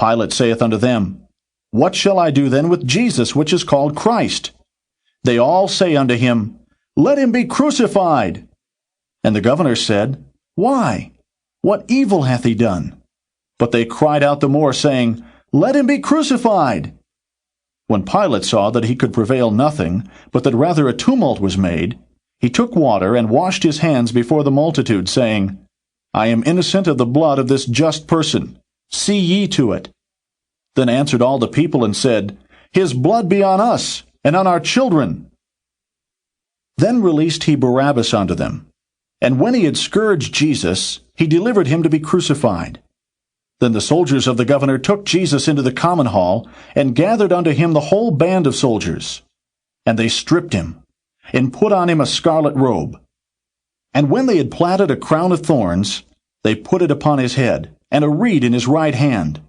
Pilate saith unto them, What shall I do then with Jesus, which is called Christ? They all say unto him, Let him be crucified. And the governor said, Why? What evil hath he done? But they cried out the more, saying, Let him be crucified. When Pilate saw that he could prevail nothing, but that rather a tumult was made, he took water and washed his hands before the multitude, saying, I am innocent of the blood of this just person. See ye to it. Then answered all the people and said, His blood be on us, and on our children. Then released he Barabbas unto them. And when he had scourged Jesus, he delivered him to be crucified. Then the soldiers of the governor took Jesus into the common hall, and gathered unto him the whole band of soldiers. And they stripped him, and put on him a scarlet robe. And when they had platted a crown of thorns, they put it upon his head, and a reed in his right hand.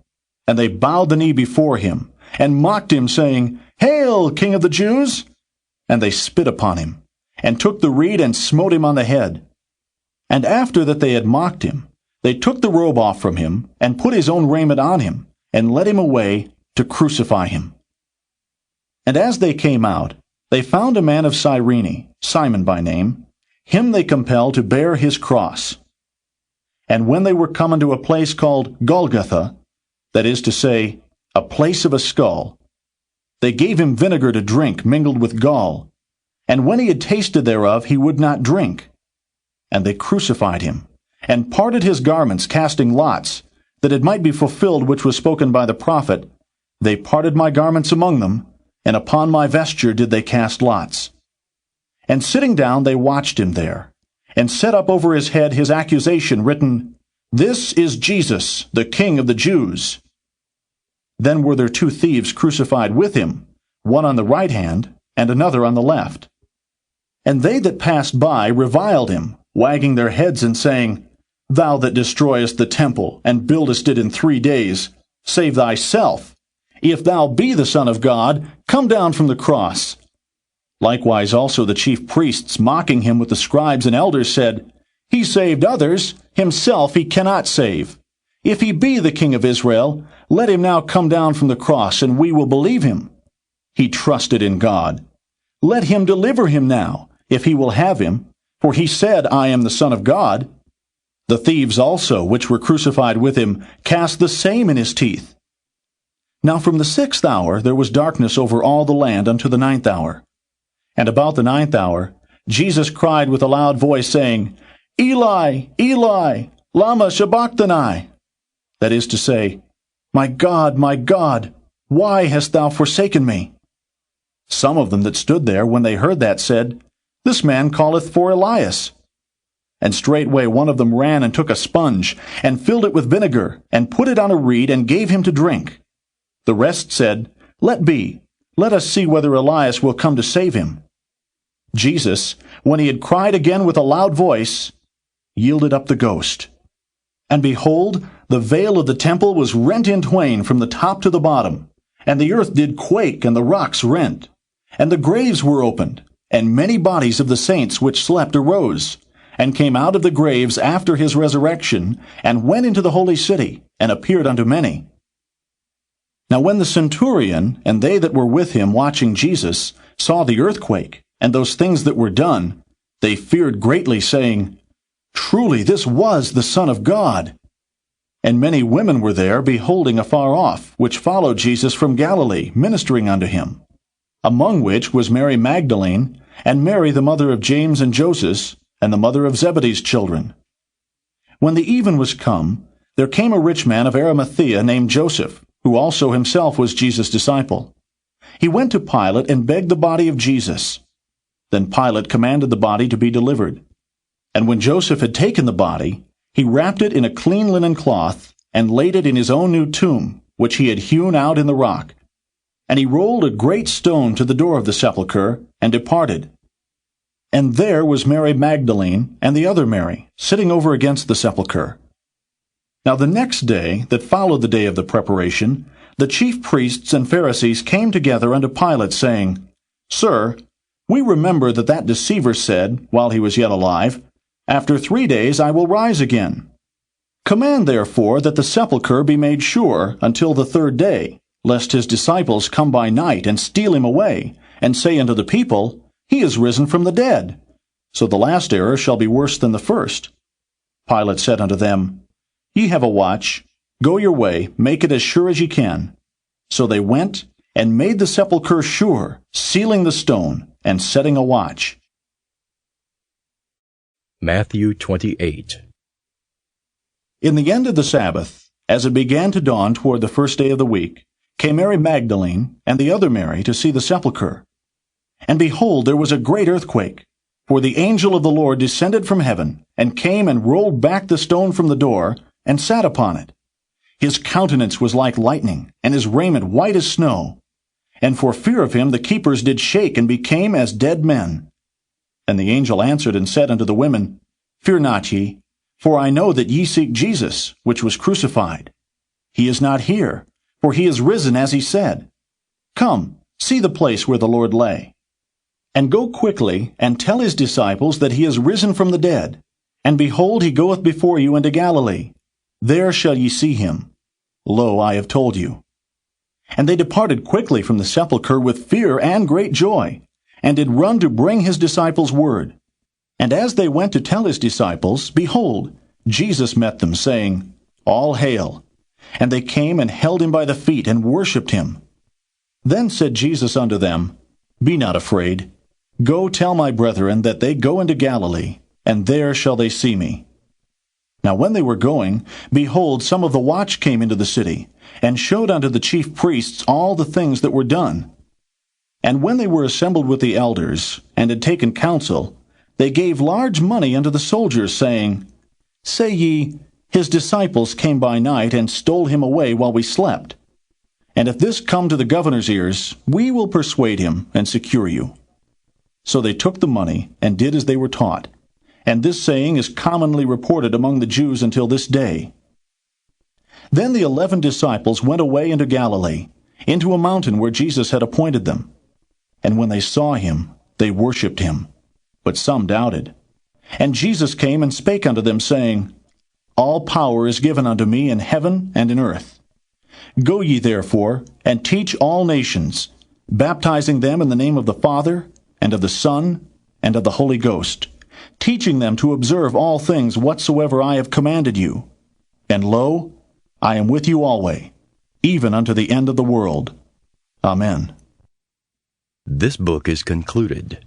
And they bowed the knee before him, and mocked him, saying, Hail, King of the Jews! And they spit upon him, and took the reed, and smote him on the head. And after that they had mocked him, they took the robe off from him, and put his own raiment on him, and led him away to crucify him. And as they came out, they found a man of Cyrene, Simon by name. Him they compelled to bear his cross. And when they were come unto a place called Golgotha, that is to say, a place of a skull, they gave him vinegar to drink mingled with gall. And when he had tasted thereof, he would not drink. And they crucified him, and parted his garments, casting lots, that it might be fulfilled which was spoken by the prophet, They parted my garments among them, and upon my vesture did they cast lots. And sitting down they watched him there, and set up over his head his accusation written, This is Jesus, the King of the Jews. Then were there 2 thieves crucified with him, one on the right hand, and another on the left. And they that passed by reviled him, wagging their heads and saying, Thou that destroyest the temple, and buildest it in 3 days, save thyself. If thou be the Son of God, come down from the cross. Likewise also the chief priests, mocking him with the scribes and elders, said, He saved others, himself he cannot save. If he be the King of Israel, let him now come down from the cross, and we will believe him. He trusted in God. Let him deliver him now, if he will have him, for he said, I am the Son of God. The thieves also, which were crucified with him, cast the same in his teeth. Now from the 6th hour there was darkness over all the land unto the 9th hour. And about the 9th hour Jesus cried with a loud voice, saying, Eli, Eli, lama sabachthani? That is to say, my God, why hast thou forsaken me? Some of them that stood there, when they heard that, said, This man calleth for Elias. And straightway one of them ran and took a sponge, and filled it with vinegar, and put it on a reed, and gave him to drink. The rest said, Let be, let us see whether Elias will come to save him. Jesus, when he had cried again with a loud voice, yielded up the ghost. And behold, the veil of the temple was rent in twain from the top to the bottom, and the earth did quake, and the rocks rent. And the graves were opened, and many bodies of the saints which slept arose, and came out of the graves after his resurrection, and went into the holy city, and appeared unto many. Now when the centurion, and they that were with him watching Jesus, saw the earthquake, and those things that were done, they feared greatly, saying, Truly this was the Son of God. And many women were there, beholding afar off, which followed Jesus from Galilee, ministering unto him, among which was Mary Magdalene, and Mary the mother of James and Joseph, and the mother of Zebedee's children. When the even was come, there came a rich man of Arimathea named Joseph, who also himself was Jesus' disciple. He went to Pilate and begged the body of Jesus. Then Pilate commanded the body to be delivered. And when Joseph had taken the body, he wrapped it in a clean linen cloth, and laid it in his own new tomb, which he had hewn out in the rock. And he rolled a great stone to the door of the sepulchre, and departed. And there was Mary Magdalene, and the other Mary, sitting over against the sepulchre. Now the next day, that followed the day of the preparation, the chief priests and Pharisees came together unto Pilate, saying, Sir, we remember that deceiver said, while he was yet alive, After 3 days I will rise again. Command therefore that the sepulchre be made sure until the 3rd day, lest his disciples come by night and steal him away, and say unto the people, He is risen from the dead. So the last error shall be worse than the first. Pilate said unto them, Ye have a watch. Go your way, make it as sure as ye can. So they went, and made the sepulchre sure, sealing the stone, and setting a watch. Matthew 28. In the end of the Sabbath, as it began to dawn toward the first day of the week, came Mary Magdalene and the other Mary to see the sepulchre. And behold, there was a great earthquake, for the angel of the Lord descended from heaven, and came and rolled back the stone from the door, and sat upon it. His countenance was like lightning, and his raiment white as snow. And for fear of him the keepers did shake, and became as dead men. And the angel answered and said unto the women, Fear not ye, for I know that ye seek Jesus, which was crucified. He is not here, for he is risen as he said. Come, see the place where the Lord lay. And go quickly, and tell his disciples that he is risen from the dead. And behold, he goeth before you into Galilee. There shall ye see him. Lo, I have told you. And they departed quickly from the sepulchre with fear and great joy, and did run to bring his disciples word. And as they went to tell his disciples, behold, Jesus met them, saying, All hail. And they came and held him by the feet, and worshipped him. Then said Jesus unto them, Be not afraid. Go tell my brethren that they go into Galilee, and there shall they see me. Now when they were going, behold, some of the watch came into the city, and showed unto the chief priests all the things that were done. And when they were assembled with the elders, and had taken counsel, they gave large money unto the soldiers, saying, Say ye, his disciples came by night, and stole him away while we slept. And if this come to the governor's ears, we will persuade him, and secure you. So they took the money, and did as they were taught. And this saying is commonly reported among the Jews until this day. Then the 11 disciples went away into Galilee, into a mountain where Jesus had appointed them. And when they saw him, they worshipped him. But some doubted. And Jesus came and spake unto them, saying, All power is given unto me in heaven and in earth. Go ye therefore, and teach all nations, baptizing them in the name of the Father, and of the Son, and of the Holy Ghost, teaching them to observe all things whatsoever I have commanded you. And lo, I am with you always, even unto the end of the world. Amen. This book is concluded.